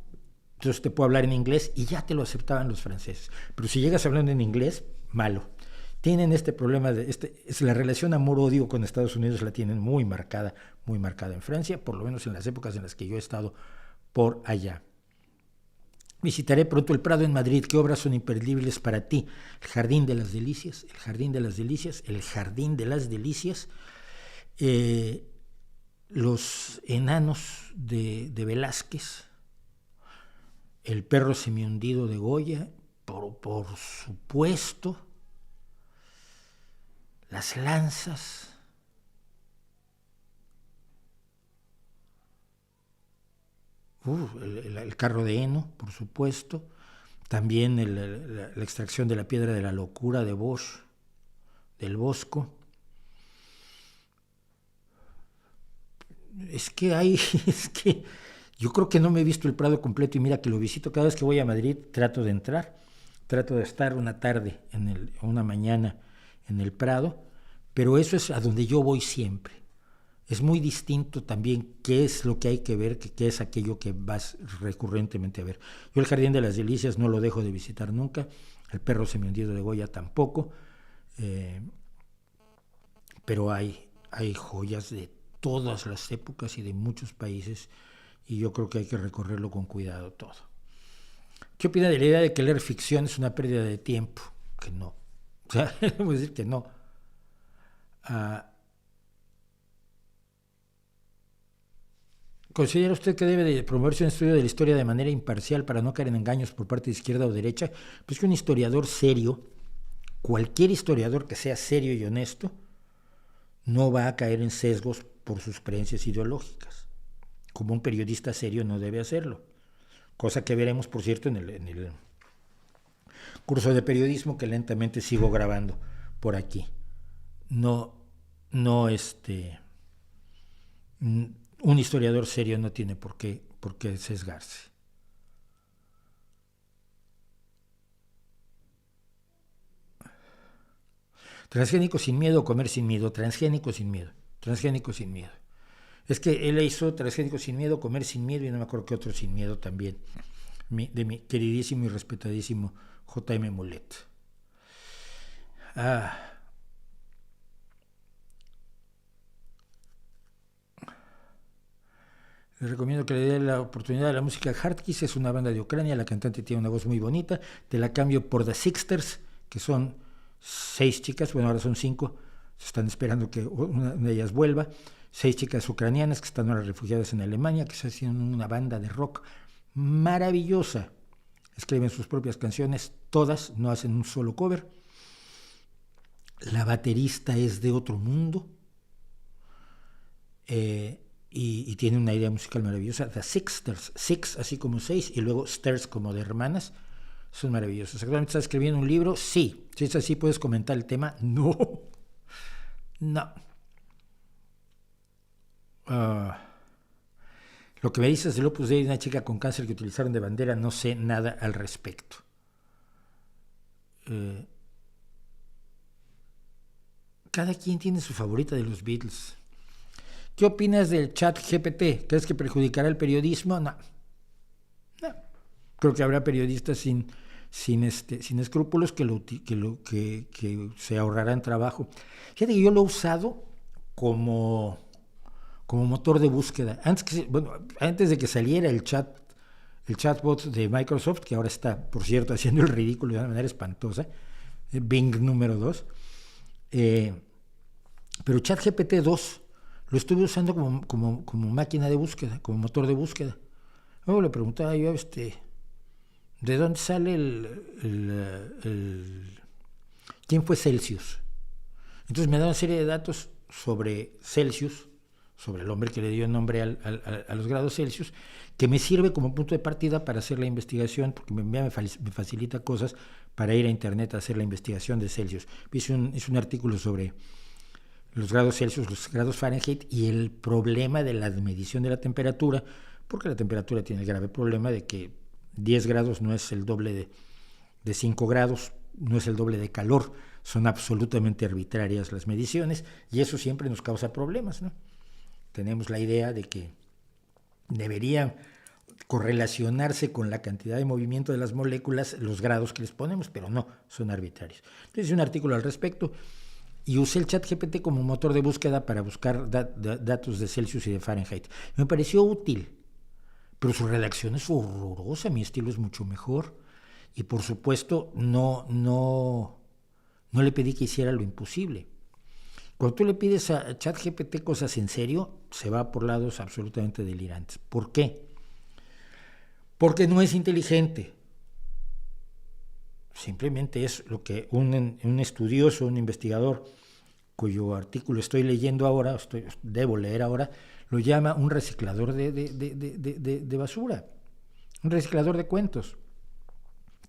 entonces te puedo hablar en inglés y ya te lo aceptaban los franceses. Pero si llegas hablando en inglés, malo. Tienen este problema es la relación amor-odio con Estados Unidos, la tienen muy marcada en Francia, por lo menos en las épocas en las que yo he estado por allá. Visitaré pronto el Prado en Madrid. ¿Qué obras son imperdibles para ti? El Jardín de las Delicias, el Jardín de las Delicias, el Jardín de las Delicias, Los Enanos de Velázquez, El perro semihundido de Goya, por supuesto, las lanzas, el carro de heno, por supuesto, también la extracción de la piedra de la locura de Bosch, del Bosco. Es que yo creo que no me he visto el Prado completo y mira que lo visito cada vez que voy a Madrid, trato de entrar, trato de estar una tarde, una mañana en el Prado, pero eso es a donde yo voy siempre. Es muy distinto también qué es lo que hay que ver, qué es aquello que vas recurrentemente a ver. Yo el Jardín de las Delicias no lo dejo de visitar nunca, el Perro Semihundido de Goya tampoco, pero hay joyas de todas las épocas y de muchos países, y yo creo que hay que recorrerlo con cuidado todo. ¿Qué opina de la idea de que leer ficción es una pérdida de tiempo? Que no. O sea, voy a decir que no. ¿Considera usted que debe de promoverse un estudio de la historia de manera imparcial para no caer en engaños por parte de izquierda o derecha? Pues que un historiador serio, cualquier historiador que sea serio y honesto, no va a caer en sesgos por sus creencias ideológicas, como un periodista serio no debe hacerlo, cosa que veremos, por cierto, en el curso de periodismo que lentamente sigo grabando por aquí. Un historiador serio no tiene por qué sesgarse. Transgénico sin miedo, comer sin miedo, transgénico sin miedo, transgénico sin miedo. Es que él hizo transgénico sin miedo, comer sin miedo y no me acuerdo qué otro sin miedo también, de mi queridísimo y respetadísimo J.M. Mulet. Les recomiendo que le dé la oportunidad a la música Hardkiss, es una banda de Ucrania, la cantante tiene una voz muy bonita, te la cambio por The Sixters, que son 6 chicas, bueno ahora son 5, se están esperando que una de ellas vuelva, 6 chicas ucranianas que están ahora refugiadas en Alemania, que se hacen una banda de rock maravillosa, escriben sus propias canciones, todas, no hacen un solo cover, la baterista es de otro mundo, y tiene una idea musical maravillosa. The Sixters, Six así como 6 y luego Sters como de hermanas, son maravillosos. ¿Actualmente estás escribiendo un libro? Sí. Si es así, ¿puedes comentar el tema? No. Lo que me dices del Opus Dei de una chica con cáncer que utilizaron de bandera, no sé nada al respecto. Cada quien tiene su favorita de los Beatles. ¿Qué opinas del chat GPT? ¿Crees que perjudicará el periodismo? No. Creo que habrá periodistas sin escrúpulos que se ahorrarán trabajo. Fíjate que yo lo he usado como motor de búsqueda. Antes de que saliera el chatbot de Microsoft, que ahora está, por cierto, haciendo el ridículo de una manera espantosa, Bing número 2, pero ChatGPT 2 lo estuve usando como máquina de búsqueda, como motor de búsqueda. Luego le preguntaba yo, ¿de dónde sale quién fue Celsius? Entonces me da una serie de datos sobre Celsius, sobre el hombre que le dio el nombre a los grados Celsius, que me sirve como punto de partida para hacer la investigación, porque me facilita cosas para ir a internet a hacer la investigación de Celsius. Hice un artículo sobre los grados Celsius, los grados Fahrenheit y el problema de la medición de la temperatura, porque la temperatura tiene el grave problema de que 10 grados no es el doble de 5 grados, no es el doble de calor, son absolutamente arbitrarias las mediciones y eso siempre nos causa problemas, ¿no? Tenemos la idea de que deberían correlacionarse con la cantidad de movimiento de las moléculas los grados que les ponemos, pero no, son arbitrarios. Entonces hice un artículo al respecto y usé el ChatGPT como motor de búsqueda para buscar datos de Celsius y de Fahrenheit. Me pareció útil, pero su redacción es horrorosa, mi estilo es mucho mejor y por supuesto no le pedí que hiciera lo imposible. Cuando tú le pides a ChatGPT cosas en serio, se va por lados absolutamente delirantes. ¿Por qué? Porque no es inteligente. Simplemente es lo que un estudioso, un investigador cuyo artículo estoy leyendo ahora, debo leer ahora, lo llama un reciclador de basura, un reciclador de cuentos.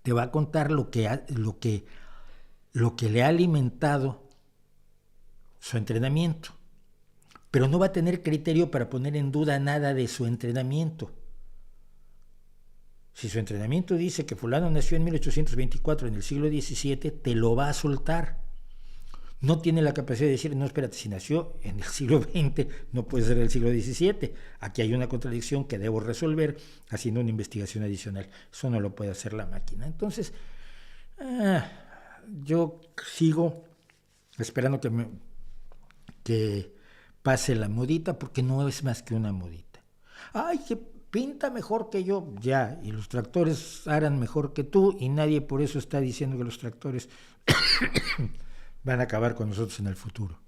Te va a contar lo que le ha alimentado su entrenamiento, pero no va a tener criterio para poner en duda nada de su entrenamiento. Si su entrenamiento dice que fulano nació en 1824, en el siglo XVII, te lo va a soltar. No tiene la capacidad de decir, no, espérate, si nació en el siglo XX, no puede ser del siglo XVII. Aquí hay una contradicción que debo resolver haciendo una investigación adicional. Eso no lo puede hacer la máquina. Entonces, yo sigo esperando que pase la modita, porque no es más que una modita. Ay, que pinta mejor que yo, ya, y los tractores harán mejor que tú, y nadie por eso está diciendo que los tractores van a acabar con nosotros en el futuro.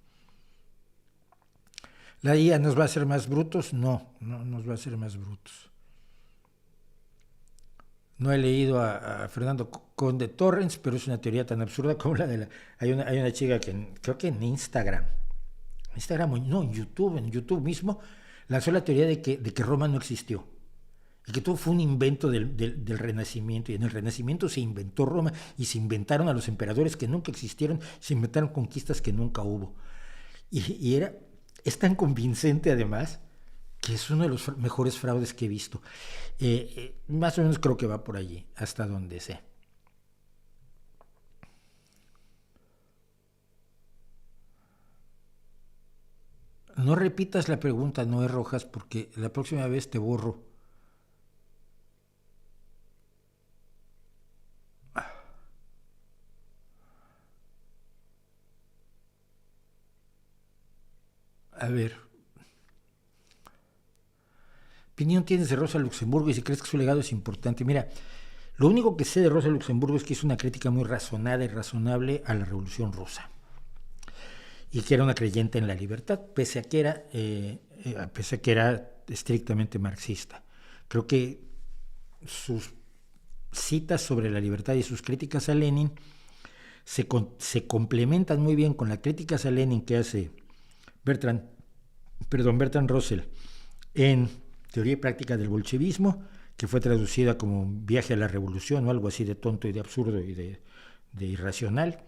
¿La IA nos va a hacer más brutos? No, no nos va a hacer más brutos. No he leído a Fernando Conde Torrens, pero es una teoría tan absurda como la de la... Hay una chica que creo que en Instagram, no, en YouTube mismo, lanzó la teoría de que Roma no existió. Y que todo fue un invento del Renacimiento. Y en el Renacimiento se inventó Roma y se inventaron a los emperadores que nunca existieron, se inventaron conquistas que nunca hubo. Y es tan convincente además que es uno de los mejores fraudes que he visto. Más o menos creo que va por allí, hasta donde sé. No repitas la pregunta, Noé Rojas, porque la próxima vez te borro. A ver. ¿Opinión tienes de Rosa Luxemburgo y si crees que su legado es importante? Mira, lo único que sé de Rosa Luxemburgo es que hizo una crítica muy razonada y razonable a la Revolución Rusa. Y que era una creyente en la libertad, pese a que era estrictamente marxista. Creo que sus citas sobre la libertad y sus críticas a Lenin se complementan muy bien con las críticas a Lenin que hace Bertrand Russell en Teoría y Práctica del Bolchevismo, que fue traducida como Viaje a la Revolución o algo así de tonto y de absurdo y de irracional,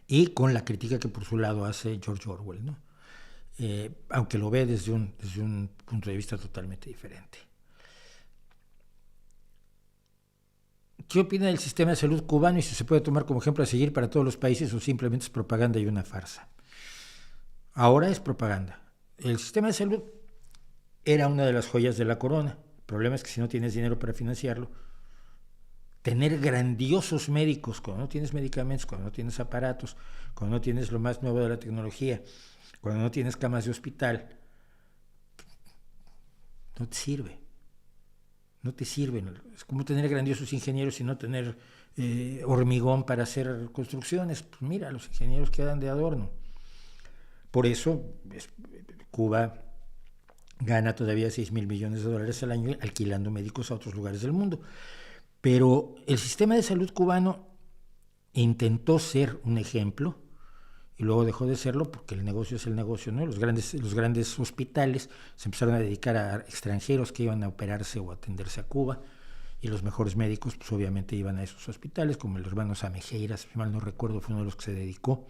y con la crítica que por su lado hace George Orwell, ¿no? Aunque lo ve desde un punto de vista totalmente diferente. ¿Qué opina del sistema de salud cubano y si se puede tomar como ejemplo a seguir para todos los países o simplemente es propaganda y una farsa? Ahora es propaganda. El sistema de salud era una de las joyas de la corona. El problema es que si no tienes dinero para financiarlo, tener grandiosos médicos cuando no tienes medicamentos, cuando no tienes aparatos, cuando no tienes lo más nuevo de la tecnología, cuando no tienes camas de hospital, no te sirve. No te sirven. Es como tener grandiosos ingenieros y no tener hormigón para hacer construcciones. Pues mira, los ingenieros quedan de adorno. Por eso Cuba gana todavía 6,000 millones de dólares al año alquilando médicos a otros lugares del mundo. Pero el sistema de salud cubano intentó ser un ejemplo y luego dejó de serlo porque el negocio es el negocio, ¿no? Los grandes hospitales se empezaron a dedicar a extranjeros que iban a operarse o a atenderse a Cuba, y los mejores médicos pues obviamente iban a esos hospitales, como el hermano Samejeiras, si mal no recuerdo, fue uno de los que se dedicó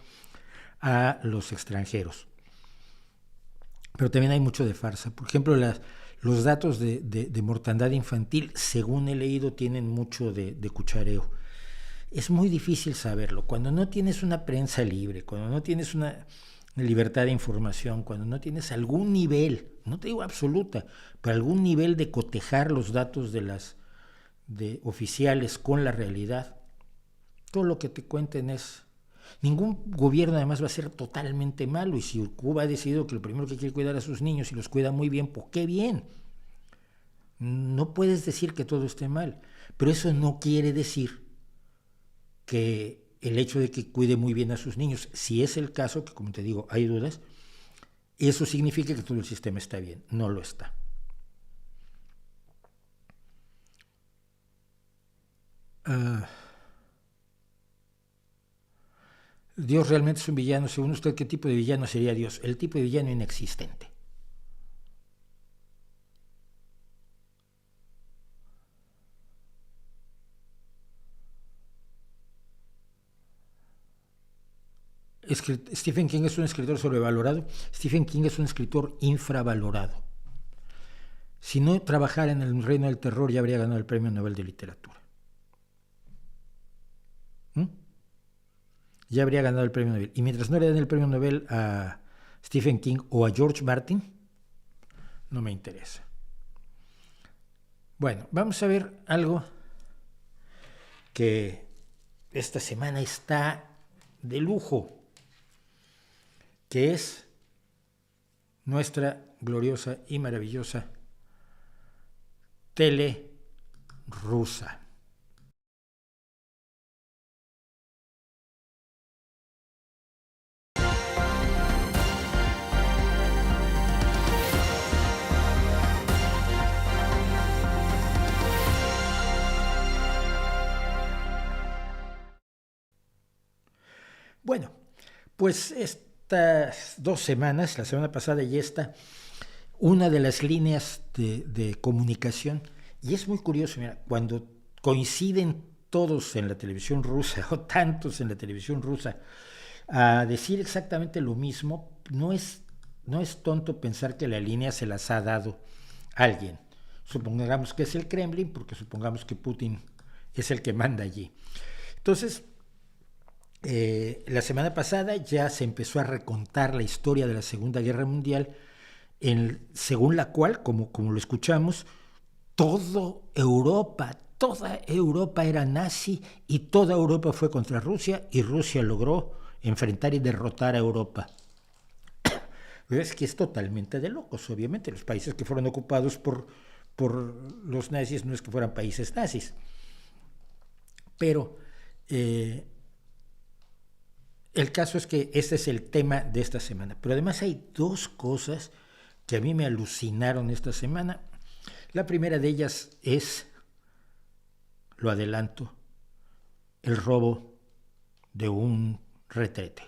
a los extranjeros. Pero también hay mucho de farsa. Por ejemplo, los datos de mortandad infantil, según he leído, tienen mucho de cuchareo. Es muy difícil saberlo. Cuando no tienes una prensa libre, cuando no tienes una libertad de información, cuando no tienes algún nivel, no te digo absoluta, pero algún nivel de cotejar los datos de oficiales con la realidad, todo lo que te cuenten es... Ningún gobierno además va a ser totalmente malo, y si Cuba ha decidido que lo primero que quiere cuidar a sus niños y los cuida muy bien, pues qué bien. No puedes decir que todo esté mal, pero eso no quiere decir que el hecho de que cuide muy bien a sus niños, si es el caso, que como te digo hay dudas, eso significa que todo el sistema está bien. No lo está. Dios realmente es un villano. Según usted, ¿qué tipo de villano sería Dios? El tipo de villano inexistente. Stephen King es un escritor sobrevalorado. Stephen King es un escritor infravalorado. Si no trabajara en el reino del terror, ya habría ganado el Premio Nobel de Literatura. Ya habría ganado el Premio Nobel. Y mientras no le den el Premio Nobel a Stephen King o a George Martin, no me interesa. Bueno, vamos a ver algo que esta semana está de lujo, que es nuestra gloriosa y maravillosa tele rusa. Bueno, pues estas 2 semanas, la semana pasada y esta, una de las líneas de comunicación, y es muy curioso, mira, cuando coinciden todos en la televisión rusa, o tantos en la televisión rusa, a decir exactamente lo mismo, no es tonto pensar que la línea se las ha dado alguien. Supongamos que es el Kremlin, porque supongamos que Putin es el que manda allí. Entonces, la semana pasada ya se empezó a recontar la historia de la Segunda Guerra Mundial, según la cual, como lo escuchamos, toda Europa era nazi y toda Europa fue contra Rusia y Rusia logró enfrentar y derrotar a Europa. Es que es totalmente de locos, obviamente. Los países que fueron ocupados por los nazis no es que fueran países nazis. Pero el caso es que este es el tema de esta semana. Pero además hay 2 cosas que a mí me alucinaron esta semana. La primera de ellas es, lo adelanto, el robo de un retrete.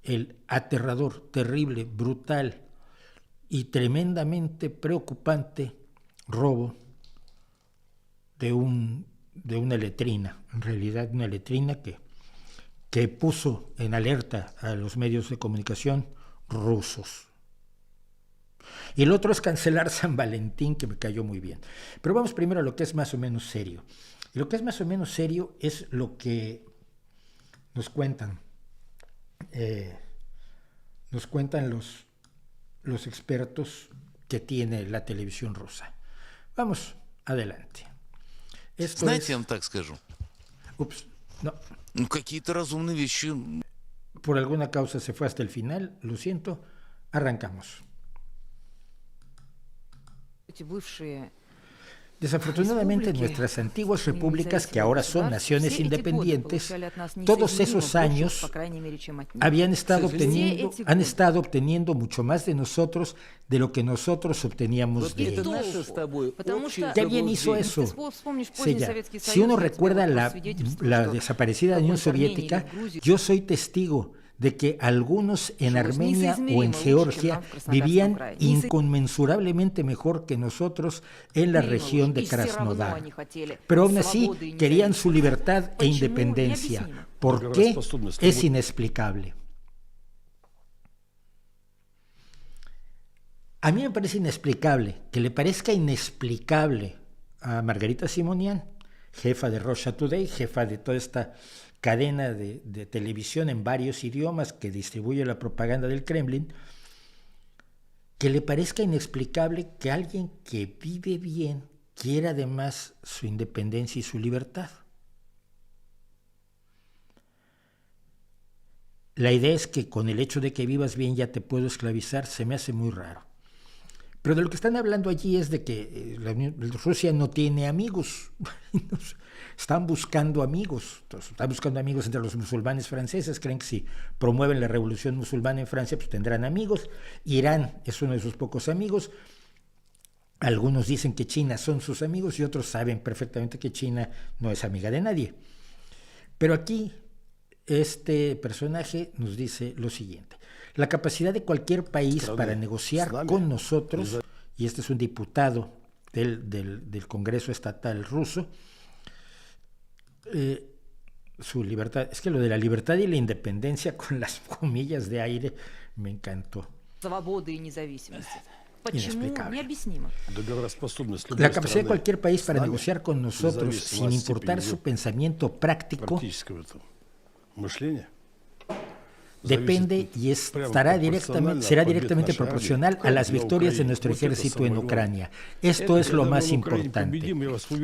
El aterrador, terrible, brutal y tremendamente preocupante robo de una letrina, en realidad una letrina que puso en alerta a los medios de comunicación rusos. Y el otro es cancelar San Valentín, que me cayó muy bien. Pero vamos primero a lo que es más o menos serio. Y lo que es más o menos serio es lo que nos cuentan. Nos cuentan los expertos que tiene la televisión rusa. Vamos, adelante. Esto Знаете, я es... вам так скажу. Ups, no. Ну, какие-то разумные вещи. Por alguna causa se fue hasta el final, lo siento. Arrancamos. Desafortunadamente, nuestras antiguas repúblicas, que ahora son naciones independientes, todos esos años han estado obteniendo mucho más de nosotros de lo que nosotros obteníamos de ellos. ¿Qué bien hizo eso? Si uno recuerda la desaparecida Unión Soviética, yo soy testigo de que algunos en Armenia o en Georgia vivían inconmensurablemente mejor que nosotros en la región de Krasnodar. Pero aún así querían su libertad e independencia. ¿Por qué? Es inexplicable. A mí me parece inexplicable, que le parezca inexplicable a Margarita Simonian, jefa de Russia Today, jefa de toda esta cadena de televisión en varios idiomas que distribuye la propaganda del Kremlin, que le parezca inexplicable que alguien que vive bien quiera además su independencia y su libertad. La idea es que con el hecho de que vivas bien ya te puedo esclavizar, se me hace muy raro. Pero de lo que están hablando allí es de que Rusia no tiene amigos. Están buscando amigos. Entonces, están buscando amigos entre los musulmanes franceses. Creen que si promueven la revolución musulmana en Francia, pues tendrán amigos. Irán es uno de sus pocos amigos. Algunos dicen que China son sus amigos y otros saben perfectamente que China no es amiga de nadie. Pero aquí este personaje nos dice lo siguiente: la capacidad de cualquier país para negociar con nosotros, y este es un diputado del Congreso Estatal ruso, su libertad, es que lo de la libertad y la independencia con las comillas de aire me encantó. Свободы и независимости. Почему? Inexplicable. Необъяснимо. La capacidad de cualquier país para negociar con nosotros sin importar su pensamiento práctico depende y será directamente proporcional a las victorias de nuestro ejército en Ucrania. Esto es lo más importante.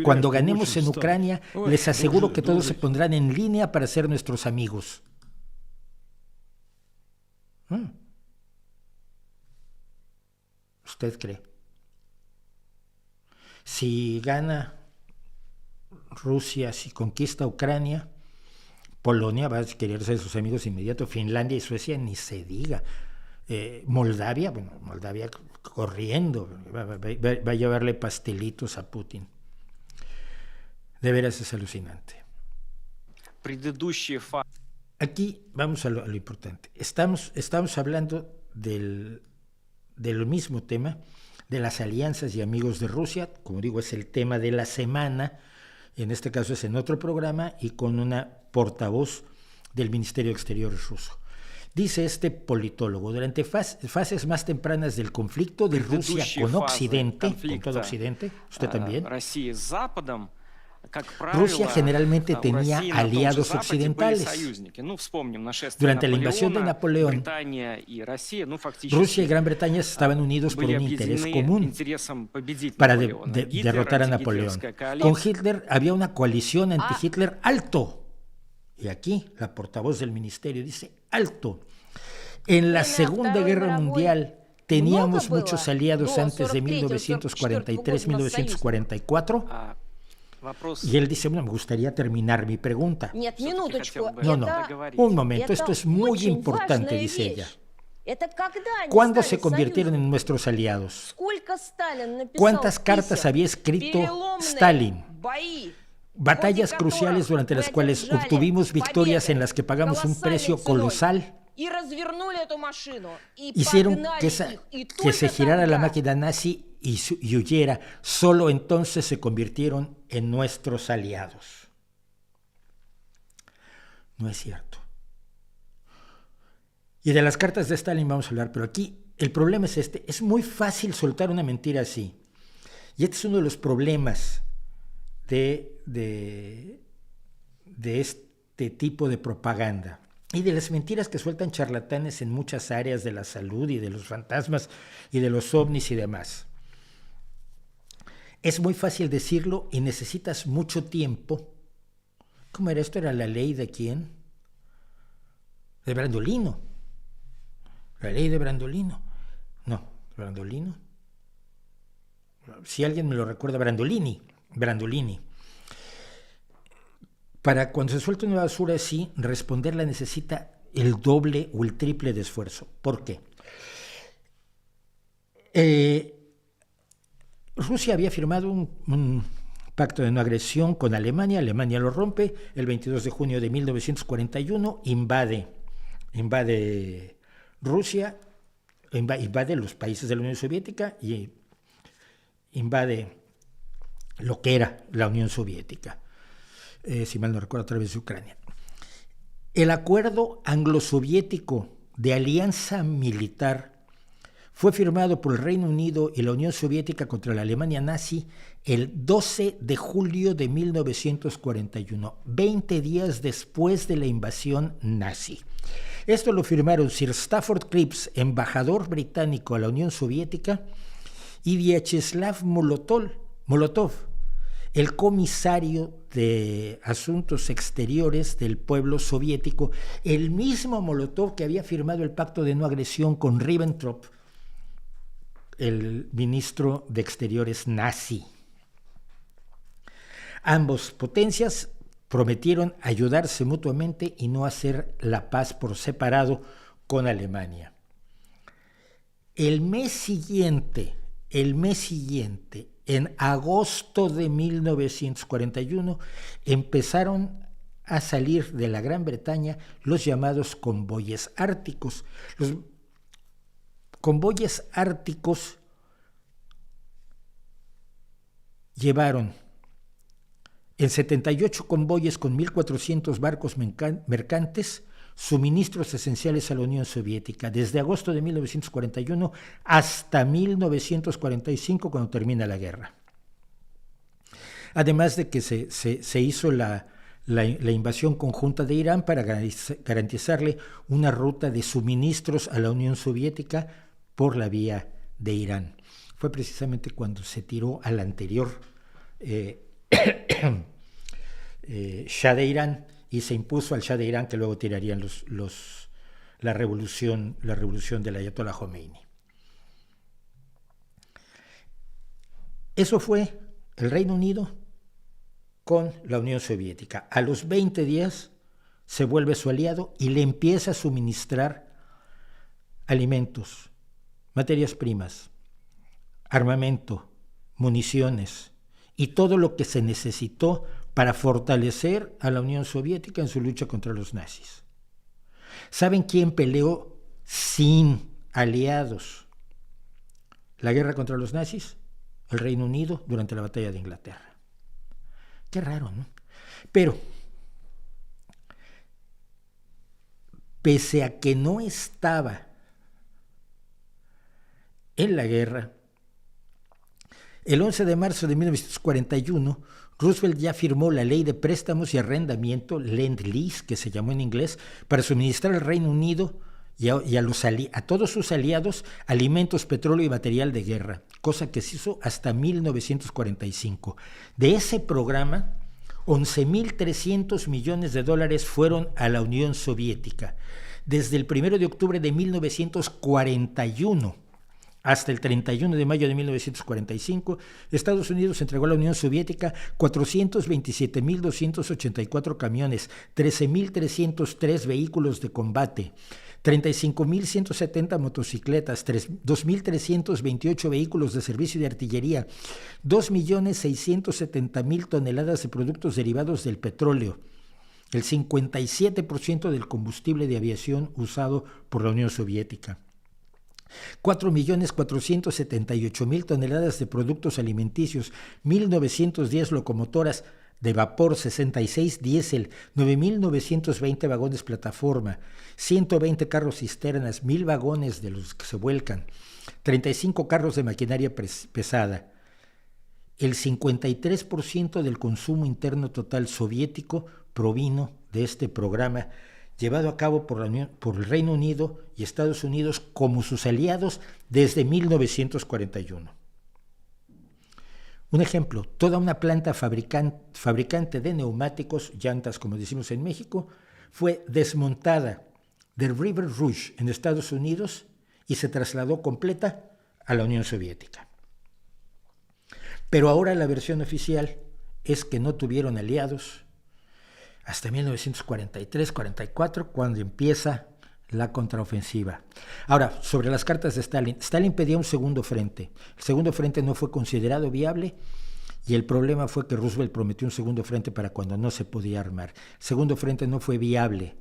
Cuando ganemos en Ucrania, les aseguro que todos se pondrán en línea para ser nuestros amigos. ¿Usted cree? Si gana Rusia, si conquista Ucrania, Polonia va a querer ser sus amigos inmediatos, Finlandia y Suecia ni se diga. Moldavia corriendo, va a llevarle pastelitos a Putin. De veras es alucinante. Aquí vamos a lo importante. Estamos hablando del mismo tema, de las alianzas y amigos de Rusia. Como digo, es el tema de la semana. En este caso es en otro programa y con una portavoz del Ministerio de Exteriores ruso. Dice este politólogo: durante fases más tempranas del conflicto de Rusia con Occidente, con todo Occidente, usted también, Rusia generalmente tenía aliados occidentales. Durante la invasión de Napoleón, Rusia y Gran Bretaña estaban unidos por un interés común para derrotar a Napoleón. Con Hitler había una coalición anti-Hitler alto. Y aquí la portavoz del ministerio dice alto. En la Segunda Guerra Mundial teníamos muchos aliados antes de 1943-1944. Y él dice: bueno, me gustaría terminar mi pregunta. No, un momento, esto es muy importante, dice ella. ¿Cuándo se convirtieron en nuestros aliados? ¿Cuántas cartas había escrito Stalin? Batallas cruciales durante las cuales obtuvimos victorias en las que pagamos un precio colosal. Hicieron que se girara la máquina nazi y huyera. Solo entonces se convirtieron en nuestros aliados. No es cierto. Y de las cartas de Stalin vamos a hablar, pero aquí el problema es este: es muy fácil soltar una mentira así. Y este es uno de los problemas de este tipo de propaganda y de las mentiras que sueltan charlatanes en muchas áreas de la salud y de los fantasmas y de los ovnis y demás. Es muy fácil decirlo y necesitas mucho tiempo. ¿Cómo era esto? ¿Era la ley de quién? De Brandolino. La ley de Brandolino. No, Brandolino. Si alguien me lo recuerda, Brandolini. Para cuando se suelta una basura así, responderla necesita el doble o el triple de esfuerzo. ¿Por qué? Rusia había firmado un pacto de no agresión con Alemania. Alemania lo rompe. El 22 de junio de 1941 invade Rusia, invade los países de la Unión Soviética y invade lo que era la Unión Soviética, si mal no recuerdo, a través de Ucrania. El acuerdo anglo-soviético de alianza militar fue firmado por el Reino Unido y la Unión Soviética contra la Alemania nazi el 12 de julio de 1941, 20 días después de la invasión nazi. Esto lo firmaron Sir Stafford Cripps, embajador británico a la Unión Soviética, y Vyacheslav Molotov, el comisario de Asuntos Exteriores del pueblo soviético, el mismo Molotov que había firmado el pacto de no agresión con Ribbentrop, el ministro de Exteriores nazi. Ambos potencias prometieron ayudarse mutuamente y no hacer la paz por separado con Alemania. El mes siguiente, en agosto de 1941, empezaron a salir de la Gran Bretaña los llamados convoyes árticos. Los convoyes árticos llevaron en 78 convoyes con 1.400 barcos mercantes suministros esenciales a la Unión Soviética, desde agosto de 1941 hasta 1945, cuando termina la guerra. Además de que se hizo la invasión conjunta de Irán para garantizarle una ruta de suministros a la Unión Soviética por la vía de Irán. Fue precisamente cuando se tiró al anterior Shah de Irán y se impuso al Shah de Irán, que luego tirarían la revolución del Ayatollah Khomeini. Eso fue el Reino Unido con la Unión Soviética. A los 20 días se vuelve su aliado y le empieza a suministrar alimentos, materias primas, armamento, municiones y todo lo que se necesitó para fortalecer a la Unión Soviética en su lucha contra los nazis. ¿Saben quién peleó sin aliados la guerra contra los nazis? El Reino Unido durante la batalla de Inglaterra. Qué raro, ¿no? Pero, pese a que no estaba en la guerra, el 11 de marzo de 1941, Roosevelt ya firmó la Ley de Préstamos y Arrendamiento, Lend-Lease, que se llamó en inglés, para suministrar al Reino Unido y a todos sus aliados alimentos, petróleo y material de guerra, cosa que se hizo hasta 1945. De ese programa, 11.300 millones de dólares fueron a la Unión Soviética. Desde el 1 de octubre de 1941 hasta el 31 de mayo de 1945, Estados Unidos entregó a la Unión Soviética 427.284 camiones, 13.303 vehículos de combate, 35.170 motocicletas, 2.328 vehículos de servicio y de artillería, 2.670.000 toneladas de productos derivados del petróleo, el 57% del combustible de aviación usado por la Unión Soviética. 4.478.000 toneladas de productos alimenticios, 1.910 locomotoras de vapor, 66 diésel, 9.920 vagones plataforma, 120 carros cisternas, 1.000 vagones de los que se vuelcan, 35 carros de maquinaria pesada. El 53% del consumo interno total soviético provino de este programa llevado a cabo por el Reino Unido y Estados Unidos como sus aliados desde 1941. Un ejemplo, toda una planta fabricante de neumáticos, llantas como decimos en México, fue desmontada de River Rouge en Estados Unidos y se trasladó completa a la Unión Soviética. Pero ahora la versión oficial es que no tuvieron aliados hasta 1943-44, cuando empieza la contraofensiva. Ahora, sobre las cartas de Stalin, Stalin pedía un segundo frente. El segundo frente no fue considerado viable y el problema fue que Roosevelt prometió un segundo frente para cuando no se podía armar. El segundo frente no fue viable,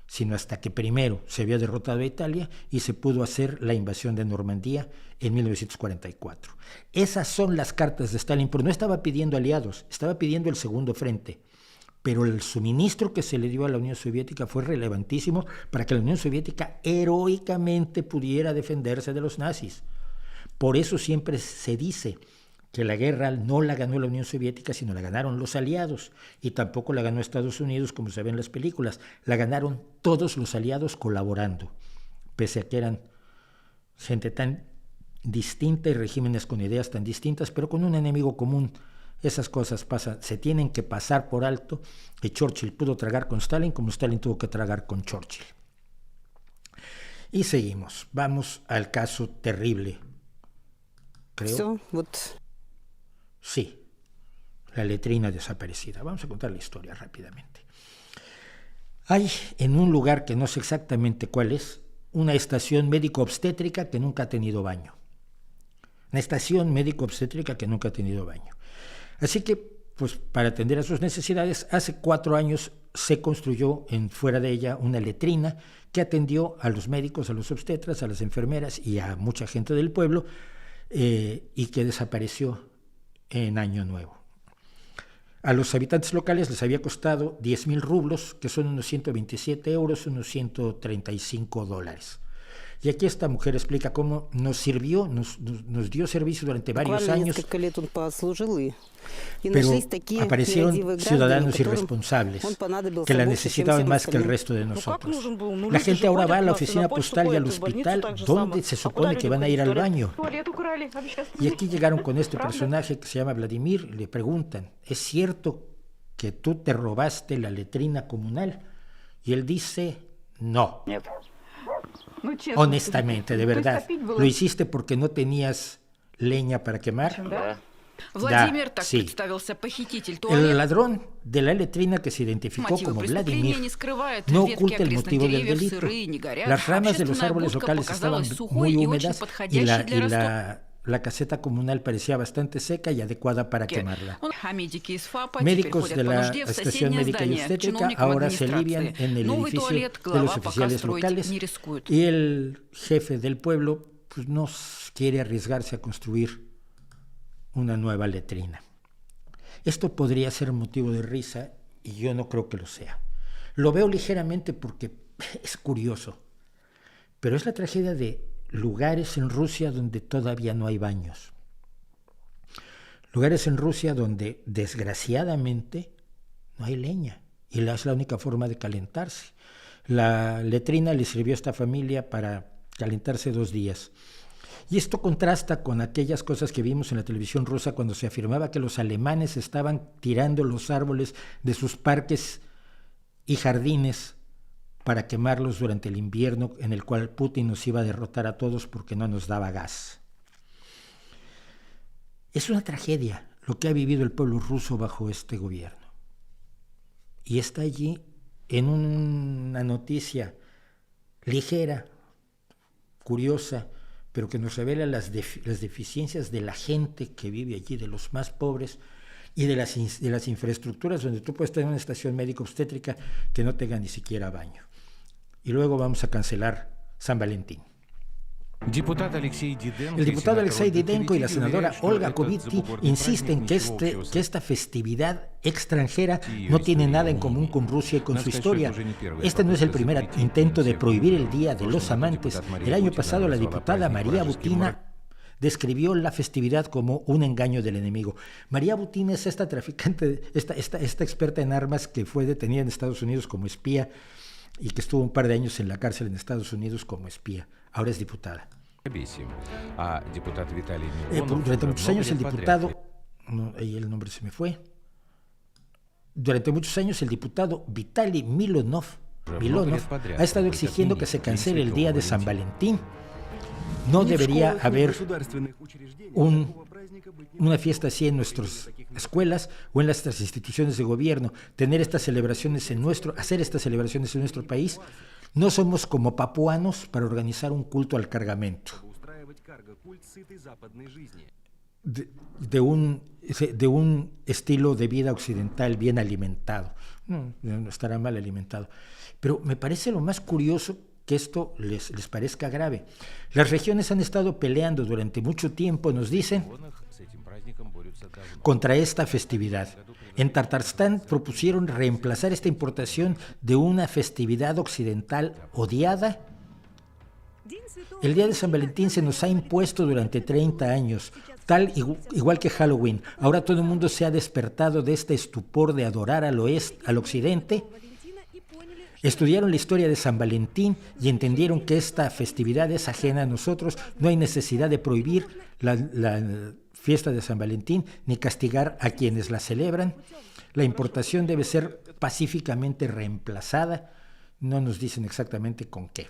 sino hasta que primero se había derrotado a Italia y se pudo hacer la invasión de Normandía en 1944. Esas son las cartas de Stalin, pero no estaba pidiendo aliados, estaba pidiendo el segundo frente. Pero el suministro que se le dio a la Unión Soviética fue relevantísimo para que la Unión Soviética heroicamente pudiera defenderse de los nazis. Por eso siempre se dice que la guerra no la ganó la Unión Soviética, sino la ganaron los aliados, y tampoco la ganó Estados Unidos, como se ve en las películas, la ganaron todos los aliados colaborando, pese a que eran gente tan distinta y regímenes con ideas tan distintas, pero con un enemigo común. Esas cosas pasan, se tienen que pasar por alto, que Churchill pudo tragar con Stalin como Stalin tuvo que tragar con Churchill. Y seguimos, vamos al caso terrible, creo. Sí, la letrina desaparecida. Vamos a contar la historia rápidamente. Hay en un lugar que no sé exactamente cuál es, una estación médico-obstétrica que nunca ha tenido baño. Una estación médico-obstétrica que nunca ha tenido baño. Así que, pues, para atender a sus necesidades, hace 4 años se construyó fuera de ella una letrina que atendió a los médicos, a los obstetras, a las enfermeras y a mucha gente del pueblo, y que desapareció en Año Nuevo. A los habitantes locales les había costado 10,000 rublos, que son unos 127 euros, unos $135. Y aquí esta mujer explica cómo nos sirvió, nos dio servicio durante varios años, pero aparecieron ciudadanos irresponsables que la necesitaban más que el resto de nosotros. La gente ahora va a la oficina postal y al hospital donde se supone que van a ir al baño. Y aquí llegaron con este personaje que se llama Vladimir, le preguntan, ¿es cierto que tú te robaste la letrina comunal? Y él dice, no. Honestamente, de verdad, ¿lo hiciste porque no tenías leña para quemar? Владимир, так sí. представился похититель El туалета. ladrón de la letrina, que se identificó Мотивы como преступления Vladimir, не скрывают. no Ветки oculta el окрестных motivo del деревьев delito. сырые, не горят. Las ramas de los Общественная árboles будка locales estaban показалась сухой muy и очень húmedas y подходящей для ростов. la caseta comunal parecía bastante seca y adecuada para quemarla. А медики из ФАПа Médicos теперь de ходят по la нужде в estación соседнее médica y здание obstétrica чиновников ahora se alivian администрации. en el Новый edificio туалет de los глава пока oficiales строить locales, не рискует. y el jefe del pueblo pues, no quiere arriesgarse a construir una nueva letrina. Esto podría ser motivo de risa y yo no creo que lo sea. Lo veo ligeramente porque es curioso, pero es la tragedia de lugares en Rusia donde todavía no hay baños. Lugares en Rusia donde desgraciadamente no hay leña y es la única forma de calentarse. La letrina le sirvió a esta familia para calentarse 2 días. Y esto contrasta con aquellas cosas que vimos en la televisión rusa cuando se afirmaba que los alemanes estaban tirando los árboles de sus parques y jardines para quemarlos durante el invierno en el cual Putin nos iba a derrotar a todos porque no nos daba gas. Es una tragedia lo que ha vivido el pueblo ruso bajo este gobierno. Y está allí en una noticia ligera, curiosa, pero que nos revela las deficiencias de la gente que vive allí, de los más pobres, y de las infraestructuras donde tú puedes tener una estación médico-obstétrica que no tenga ni siquiera baño. Y luego vamos a cancelar San Valentín. El diputado Alexei Didenko y la senadora Olga Kovitsky insisten que esta festividad extranjera no tiene nada en común con Rusia y con su historia. Este no es el primer intento de prohibir el Día de los Amantes. El año pasado la diputada María Butina describió la festividad como un engaño del enemigo. María Butina es esta traficante, esta experta en armas que fue detenida en Estados Unidos como espía y que estuvo un par de años en la cárcel en Estados Unidos como espía. Ahora es diputada. Durante muchos años el diputado, ahí el nombre se me fue, durante muchos años el diputado Vitaly Milonov ha estado exigiendo que se cancele el día de San Valentín. No debería haber una fiesta así en nuestras escuelas o en nuestras instituciones de gobierno. Hacer estas celebraciones en nuestro país. No somos como papuanos para organizar un culto al cargamento de un estilo de vida occidental bien alimentado. No estará mal alimentado. Pero me parece lo más curioso que esto les parezca grave. Las regiones han estado peleando durante mucho tiempo, nos dicen, contra esta festividad. En Tartarstán propusieron reemplazar esta importación de una festividad occidental odiada. El Día de San Valentín se nos ha impuesto durante 30 años, igual que Halloween. Ahora todo el mundo se ha despertado de este estupor de adorar al occidente. Estudiaron la historia de San Valentín y entendieron que esta festividad es ajena a nosotros. No hay necesidad de prohibir la fiesta de San Valentín ni castigar a quienes la celebran. La importación debe ser pacíficamente reemplazada. No nos dicen exactamente con qué.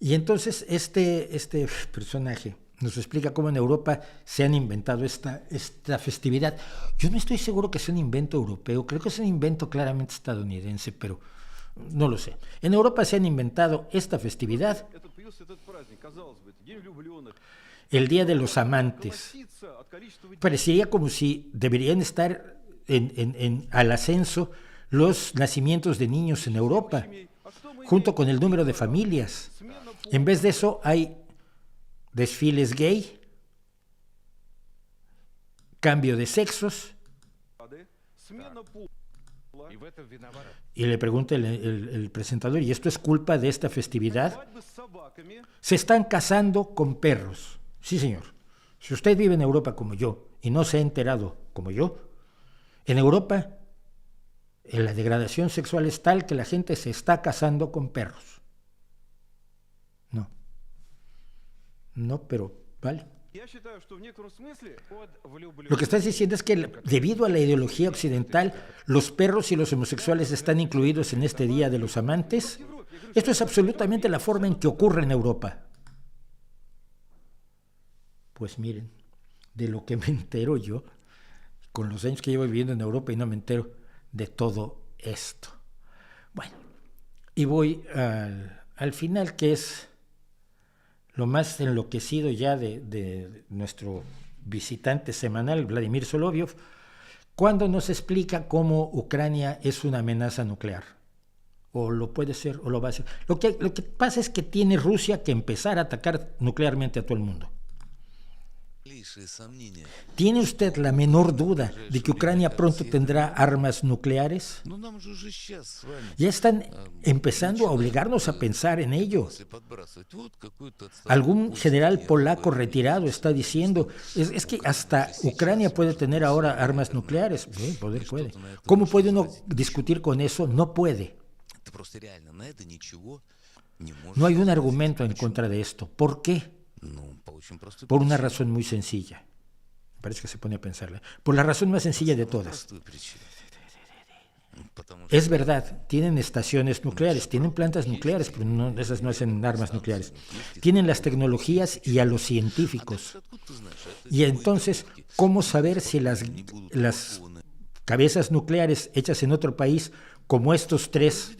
Y entonces este personaje nos explica cómo en Europa se han inventado esta festividad. Yo no estoy seguro que sea un invento europeo, creo que es un invento claramente estadounidense, pero no lo sé. En Europa se han inventado esta festividad, el Día de los Amantes. Parecería como si deberían estar al ascenso los nacimientos de niños en Europa, junto con el número de familias. En vez de eso hay desfiles gay, cambio de sexos. Y le pregunta el presentador, ¿y esto es culpa de esta festividad? Se están casando con perros. Sí, señor. Si usted vive en Europa como yo y no se ha enterado como yo, en Europa la degradación sexual es tal que la gente se está casando con perros. No, pero vale. Lo que estás diciendo es que debido a la ideología occidental, los perros y los homosexuales están incluidos en este Día de los Amantes. Esto es absolutamente la forma en que ocurre en Europa. Pues miren, de lo que me entero yo, con los años que llevo viviendo en Europa y no me entero de todo esto. Bueno, y voy al final, que es lo más enloquecido ya de nuestro visitante semanal, Vladimir Solovyov, cuando nos explica cómo Ucrania es una amenaza nuclear. O lo puede ser, o lo va a ser. Lo que pasa es que tiene Rusia que empezar a atacar nuclearmente a todo el mundo. ¿Tiene usted la menor duda de que Ucrania pronto tendrá armas nucleares? Ya están empezando a obligarnos a pensar en ello. Algún general polaco retirado está diciendo, es que hasta Ucrania puede tener ahora armas nucleares. Puede. ¿Cómo puede uno discutir con eso? No puede. No hay un argumento en contra de esto. ¿Por qué? Por una razón muy sencilla. Parece que se pone a pensarla. Por la razón más sencilla de todas. Es verdad, tienen estaciones nucleares, tienen plantas nucleares, pero esas no hacen armas nucleares. Tienen las tecnologías y a los científicos. Y entonces, ¿cómo saber si las cabezas nucleares hechas en otro país, como estos tres,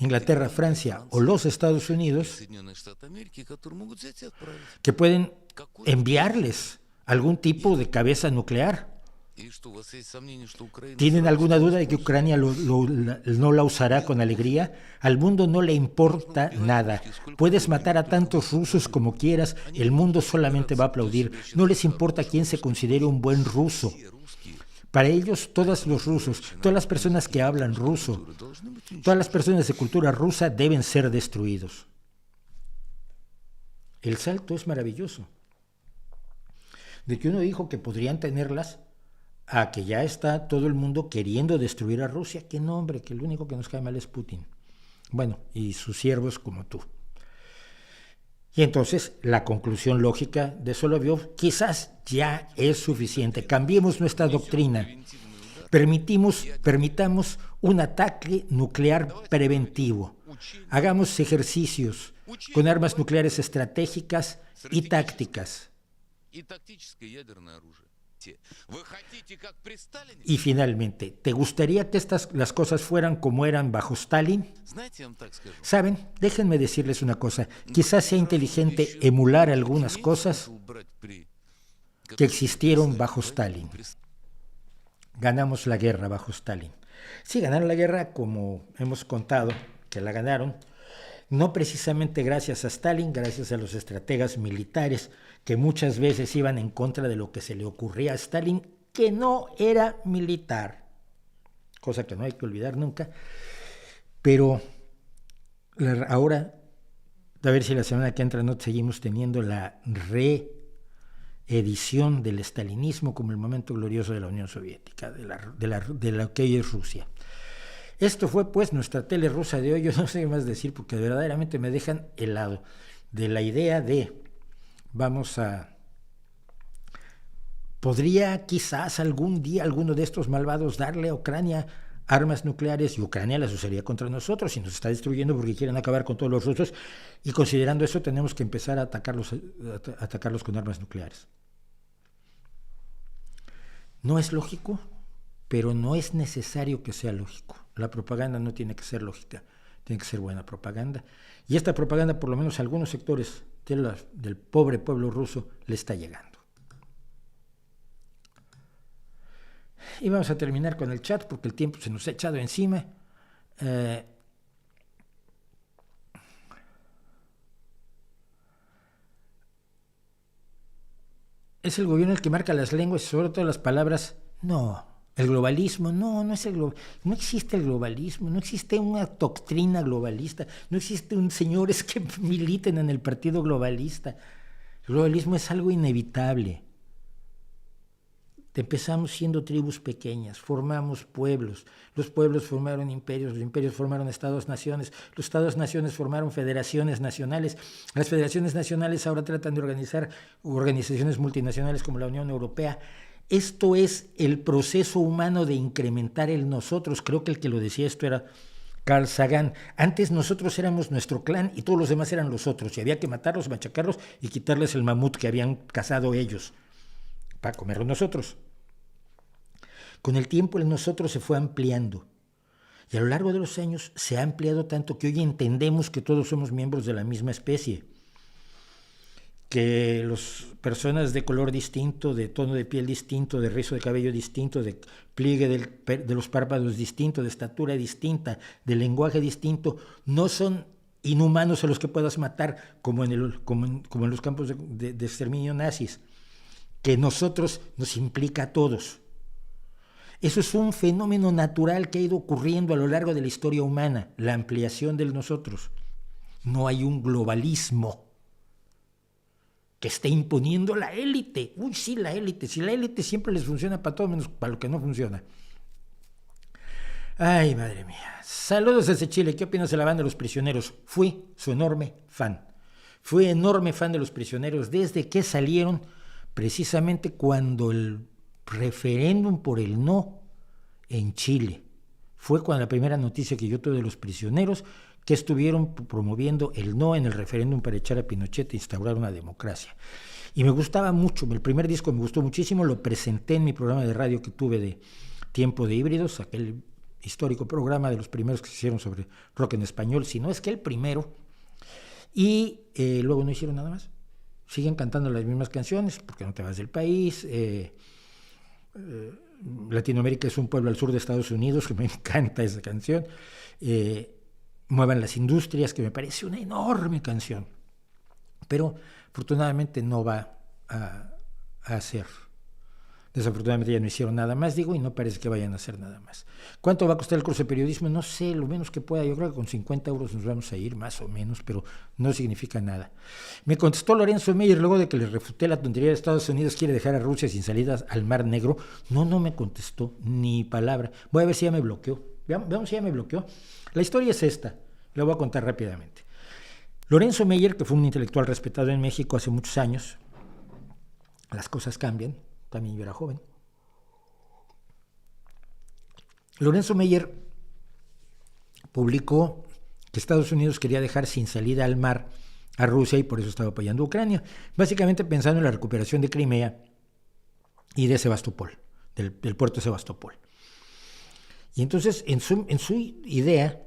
Inglaterra, Francia o los Estados Unidos, que pueden enviarles algún tipo de cabeza nuclear? ¿Tienen alguna duda de que Ucrania no la usará con alegría? Al mundo no le importa nada. Puedes matar a tantos rusos como quieras, el mundo solamente va a aplaudir. No les importa quién se considere un buen ruso. Para ellos, todos los rusos, todas las personas que hablan ruso, todas las personas de cultura rusa deben ser destruidos. El salto es maravilloso. De que uno dijo que podrían tenerlas, a que ya está todo el mundo queriendo destruir a Rusia. Que no, hombre, que el único que nos cae mal es Putin. Bueno, y sus siervos como tú. Y entonces la conclusión lógica de Solovyov quizás ya es suficiente. Cambiemos nuestra doctrina. Permitamos un ataque nuclear preventivo. Hagamos ejercicios con armas nucleares estratégicas y tácticas. Y finalmente, ¿te gustaría que las cosas fueran como eran bajo Stalin? ¿Saben? Déjenme decirles una cosa. Quizás sea inteligente emular algunas cosas que existieron bajo Stalin. Ganamos la guerra bajo Stalin. Sí, ganaron la guerra, como hemos contado, que la ganaron, no precisamente gracias a Stalin, gracias a los estrategas militares que muchas veces iban en contra de lo que se le ocurría a Stalin, que no era militar, cosa que no hay que olvidar nunca. Pero ahora, a ver si la semana que entra no seguimos teniendo la reedición del estalinismo como el momento glorioso de la Unión Soviética, de lo que hoy es Rusia. Esto fue pues nuestra tele rusa de hoy. Yo no sé qué más decir porque verdaderamente me dejan helado de la idea de ¿podría quizás algún día alguno de estos malvados darle a Ucrania armas nucleares y Ucrania las usaría contra nosotros y nos está destruyendo porque quieren acabar con todos los rusos? Y considerando eso tenemos que empezar a atacarlos con armas nucleares. No es lógico, pero no es necesario que sea lógico. La propaganda no tiene que ser lógica, tiene que ser buena propaganda. Y esta propaganda, por lo menos a algunos sectores del pobre pueblo ruso, le está llegando. Y vamos a terminar con el chat porque el tiempo se nos ha echado encima. Es el gobierno el que marca las lenguas y sobre todo las palabras. No, el globalismo, no es no existe el globalismo, no existe una doctrina globalista, no existen señores que militen en el partido globalista. El globalismo es algo inevitable. Empezamos siendo tribus pequeñas, formamos pueblos, los pueblos formaron imperios, los imperios formaron estados-naciones, los estados-naciones formaron federaciones nacionales, las federaciones nacionales ahora tratan de organizar organizaciones multinacionales como la Unión Europea. Esto es el proceso humano de incrementar el nosotros. Creo que el que lo decía esto era Carl Sagan. Antes nosotros éramos nuestro clan y todos los demás eran los otros, y había que matarlos, machacarlos y quitarles el mamut que habían cazado ellos para comerlo nosotros. Con el tiempo el nosotros se fue ampliando y a lo largo de los años se ha ampliado tanto que hoy entendemos que todos somos miembros de la misma especie, que las personas de color distinto, de tono de piel distinto, de rizo de cabello distinto, de pliegue de los párpados distinto, de estatura distinta, de lenguaje distinto, no son inhumanos a los que puedas matar como en los campos de exterminio nazis, que nosotros nos implica a todos. Eso es un fenómeno natural que ha ido ocurriendo a lo largo de la historia humana, la ampliación del nosotros. No hay un globalismo que esté imponiendo la élite. Uy, sí, la élite. Si la élite siempre les funciona para todo menos para lo que no funciona. Ay, madre mía. Saludos desde Chile. ¿Qué opinas de la banda de Los Prisioneros? Fui su enorme fan. Fui enorme fan de Los Prisioneros desde que salieron, precisamente cuando el referéndum por el no en Chile. Fue cuando la primera noticia que yo tuve de Los Prisioneros, que estuvieron promoviendo el no en el referéndum para echar a Pinochet e instaurar una democracia. Y me gustaba mucho, el primer disco me gustó muchísimo, lo presenté en mi programa de radio que tuve de Tiempo de Híbridos, aquel histórico programa de los primeros que se hicieron sobre rock en español, si no es que el primero, y luego no hicieron nada más. Siguen cantando las mismas canciones, Porque no te vas del país, Latinoamérica es un pueblo al sur de Estados Unidos, que me encanta esa canción, Muevan las industrias, que me parece una enorme canción, pero afortunadamente no va a hacer. Desafortunadamente ya no hicieron nada más, digo, y no parece que vayan a hacer nada más. ¿Cuánto va a costar el curso de periodismo? No sé, lo menos que pueda. Yo creo que con 50 euros nos vamos a ir, más o menos, pero no significa nada. Me contestó Lorenzo Meyer luego de que le refuté la tontería de Estados Unidos quiere dejar a Rusia sin salidas al Mar Negro. No me contestó ni palabra. Voy a ver si ya me bloqueó. Veamos si ya me bloqueó. La historia es esta, la voy a contar rápidamente. Lorenzo Meyer, que fue un intelectual respetado en México hace muchos años, las cosas cambian. También yo era joven. Lorenzo Meyer publicó que Estados Unidos quería dejar sin salida al mar a Rusia y por eso estaba apoyando a Ucrania, básicamente pensando en la recuperación de Crimea y de Sebastopol, del puerto de Sebastopol. Y entonces, en su idea,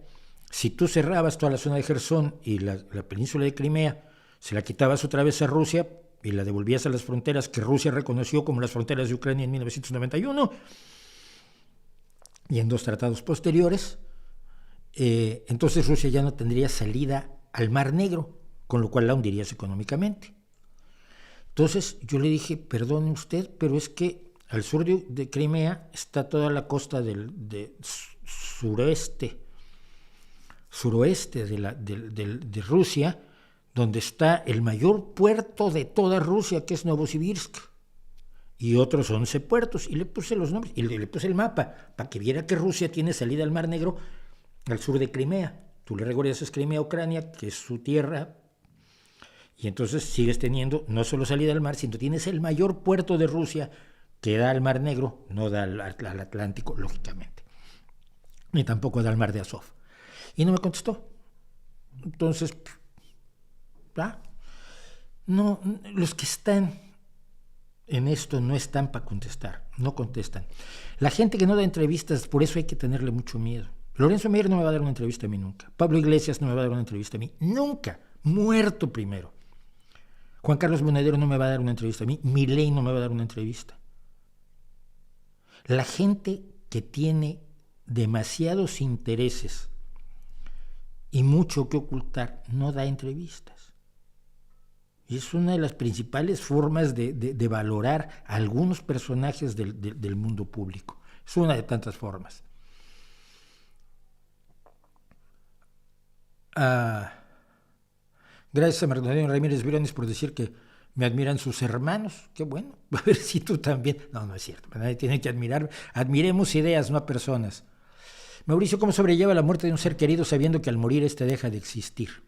si tú cerrabas toda la zona de Jersón y la península de Crimea, se la quitabas otra vez a Rusia y la devolvías a las fronteras que Rusia reconoció como las fronteras de Ucrania en 1991 y en 2 tratados posteriores, entonces Rusia ya no tendría salida al Mar Negro, con lo cual la hundirías económicamente. Entonces yo le dije, perdone usted, pero es que al sur de Crimea está toda la costa del suroeste de Rusia, donde está el mayor puerto de toda Rusia, que es Novosibirsk, y otros 11 puertos, y le puse los nombres, y le puse el mapa, para que viera que Rusia tiene salida al Mar Negro al sur de Crimea. Tú le regresas Crimea a Ucrania, que es su tierra, y entonces sigues teniendo no solo salida al mar, sino tienes el mayor puerto de Rusia, que da al Mar Negro, no da al Atlántico, lógicamente, ni tampoco da al Mar de Azov. Y no me contestó. Entonces, no, los que están en esto no están para contestar, no contestan. La gente que no da entrevistas, por eso hay que tenerle mucho miedo. Lorenzo Meyer no me va a dar una entrevista a mí nunca. Pablo Iglesias no me va a dar una entrevista a mí nunca, muerto primero. Juan Carlos Monedero no me va a dar una entrevista a mí, Milei no me va a dar una entrevista. La gente que tiene demasiados intereses y mucho que ocultar no da entrevistas. Y es una de las principales formas de valorar a algunos personajes del mundo público. Es una de tantas formas. Gracias a Martín Ramírez Briones por decir que me admiran sus hermanos. Qué bueno. A ver si tú también. No, no es cierto. Nadie tiene que admirar. Admiremos ideas, no a personas. Mauricio, ¿cómo sobrelleva la muerte de un ser querido sabiendo que al morir éste deja de existir?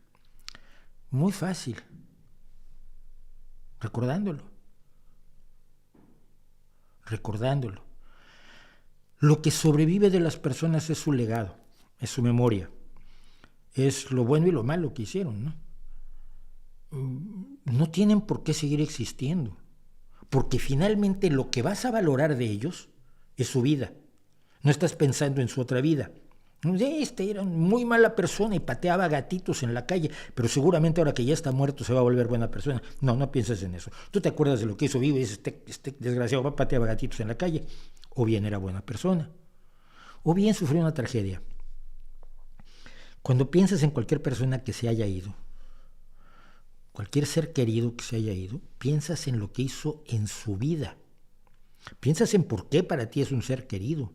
Muy fácil. Recordándolo. Lo que sobrevive de las personas es su legado, es su memoria, es lo bueno y lo malo que hicieron, ¿no? No tienen por qué seguir existiendo, porque finalmente lo que vas a valorar de ellos es su vida. No estás pensando en su otra vida. Este era una muy mala persona y pateaba gatitos en la calle, pero seguramente ahora que ya está muerto se va a volver buena persona. No, no pienses en eso. Tú te acuerdas de lo que hizo vivo y dices, este desgraciado pateaba gatitos en la calle. O bien era buena persona, o bien sufrió una tragedia. Cuando piensas en cualquier persona que se haya ido, cualquier ser querido que se haya ido, piensas en lo que hizo en su vida. Piensas en por qué para ti es un ser querido.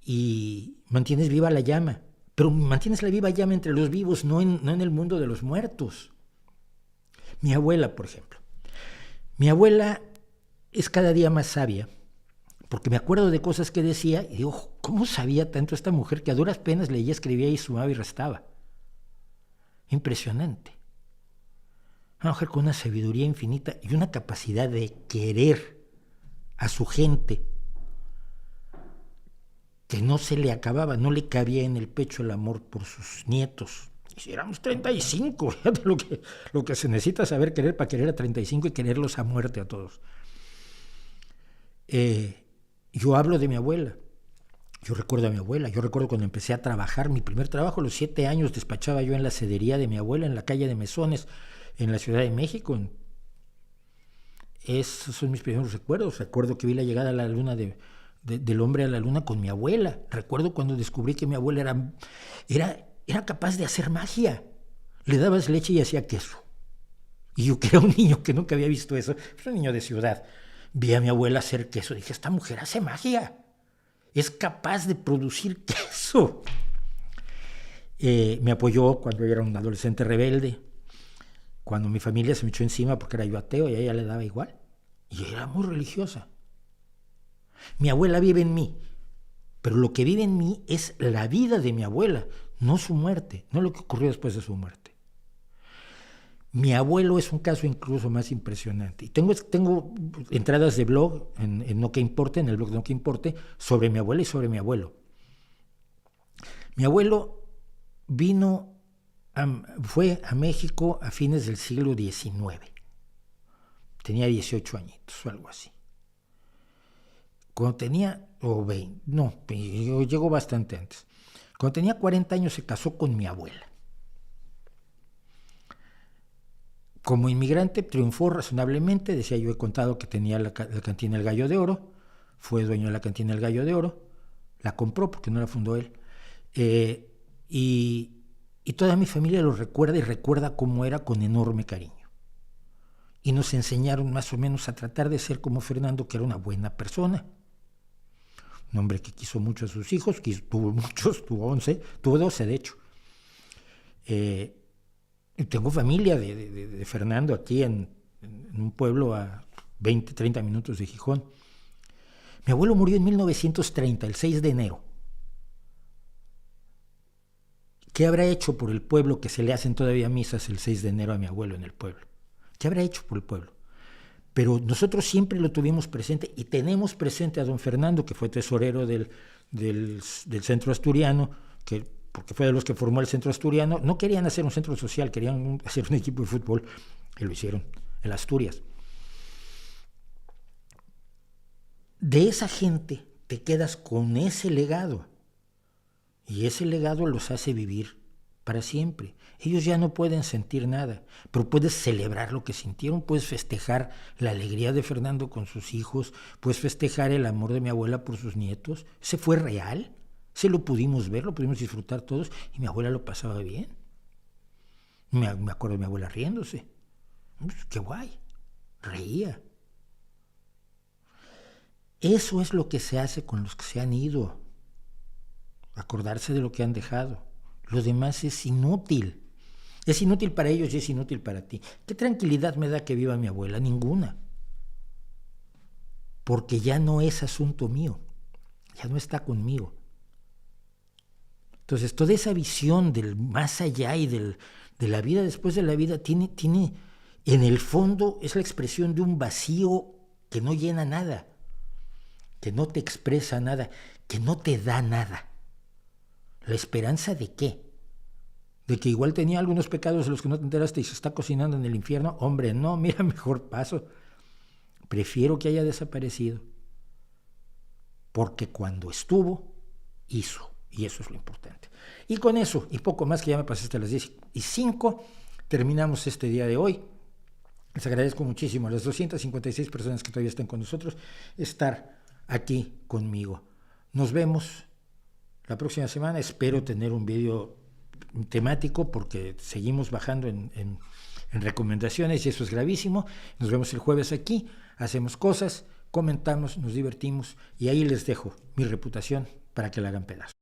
Y mantienes viva la llama, pero mantienes la viva llama entre los vivos, no en el mundo de los muertos. Mi abuela, por ejemplo. Mi abuela es cada día más sabia, porque me acuerdo de cosas que decía y digo, ¿cómo sabía tanto esta mujer que a duras penas leía, escribía y sumaba y restaba? Impresionante. Una mujer con una sabiduría infinita y una capacidad de querer a su gente que no se le acababa, no le cabía en el pecho el amor por sus nietos. Y si éramos 35, fíjate lo que se necesita saber querer para querer a 35 y quererlos a muerte a todos. Yo hablo de mi abuela. Yo recuerdo a mi abuela. Yo recuerdo cuando empecé a trabajar, mi primer trabajo, a los 7 años, despachaba yo en la cedería de mi abuela, en la calle de Mesones, en la Ciudad de México. Esos son mis primeros recuerdos. Recuerdo que vi la llegada a la luna del hombre a la luna con mi abuela. Recuerdo cuando descubrí que mi abuela era capaz de hacer magia. Le dabas leche y hacía queso. Y yo, que era un niño que nunca había visto eso, era un niño de ciudad, vi a mi abuela hacer queso. Dije, esta mujer hace magia. Es capaz de producir queso. Me apoyó cuando yo era un adolescente rebelde, cuando mi familia se me echó encima porque era yo ateo y a ella le daba igual. Y era muy religiosa. Mi abuela vive en mí, pero lo que vive en mí es la vida de mi abuela, no su muerte, no lo que ocurrió después de su muerte. Mi abuelo es un caso incluso más impresionante. Y tengo entradas de blog en No Que Importe, en el blog de No Que Importe, sobre mi abuela y sobre mi abuelo. Mi abuelo fue a México a fines del siglo XIX. Tenía 18 añitos o algo así. Cuando tenía, llegó bastante antes. Cuando tenía 40 años se casó con mi abuela. Como inmigrante triunfó razonablemente, decía yo, he contado que tenía la cantina El Gallo de Oro, fue dueño de la cantina El Gallo de Oro, la compró porque no la fundó él, y toda mi familia lo recuerda y recuerda cómo era con enorme cariño. Y nos enseñaron más o menos a tratar de ser como Fernando, que era una buena persona. Un hombre que quiso mucho a sus hijos, tuvo muchos, tuvo 11, tuvo 12 de hecho. Tengo familia de Fernando aquí en un pueblo a 20, 30 minutos de Gijón. Mi abuelo murió en 1930, el 6 de enero. ¿Qué habrá hecho por el pueblo que se le hacen todavía misas el 6 de enero a mi abuelo en el pueblo? ¿Qué habrá hecho por el pueblo? Pero nosotros siempre lo tuvimos presente y tenemos presente a don Fernando, que fue tesorero del Centro Asturiano, porque fue de los que formó el Centro Asturiano. No querían hacer un centro social, querían hacer un equipo de fútbol, y lo hicieron en Asturias. De esa gente te quedas con ese legado, y ese legado los hace vivir para siempre. Ellos ya no pueden sentir nada, pero puedes celebrar lo que sintieron, puedes festejar la alegría de Fernando con sus hijos, puedes festejar el amor de mi abuela por sus nietos. Ese fue real, se lo pudimos ver, lo pudimos disfrutar todos y mi abuela lo pasaba bien. Me acuerdo de mi abuela riéndose. Qué guay, reía. Eso es lo que se hace con los que se han ido. Acordarse de lo que han dejado. Lo demás es inútil. Es inútil para ellos y es inútil para ti. ¿Qué tranquilidad me da que viva mi abuela? Ninguna. Porque ya no es asunto mío. Ya no está conmigo. Entonces, toda esa visión del más allá y de la vida después de la vida tiene, en el fondo, es la expresión de un vacío que no llena nada, que no te expresa nada, que no te da nada. ¿La esperanza de qué? ¿De que igual tenía algunos pecados de los que no te enteraste y se está cocinando en el infierno? Hombre, no, mira, mejor paso. Prefiero que haya desaparecido. Porque cuando estuvo, hizo. Y eso es lo importante. Y con eso, y poco más, que ya me pasé hasta las 10:05, terminamos este día de hoy. Les agradezco muchísimo a las 256 personas que todavía están con nosotros, estar aquí conmigo. Nos vemos la próxima semana. Espero tener un video temático porque seguimos bajando en recomendaciones y eso es gravísimo. Nos vemos el jueves aquí, hacemos cosas, comentamos, nos divertimos y ahí les dejo mi reputación para que la hagan pedazos.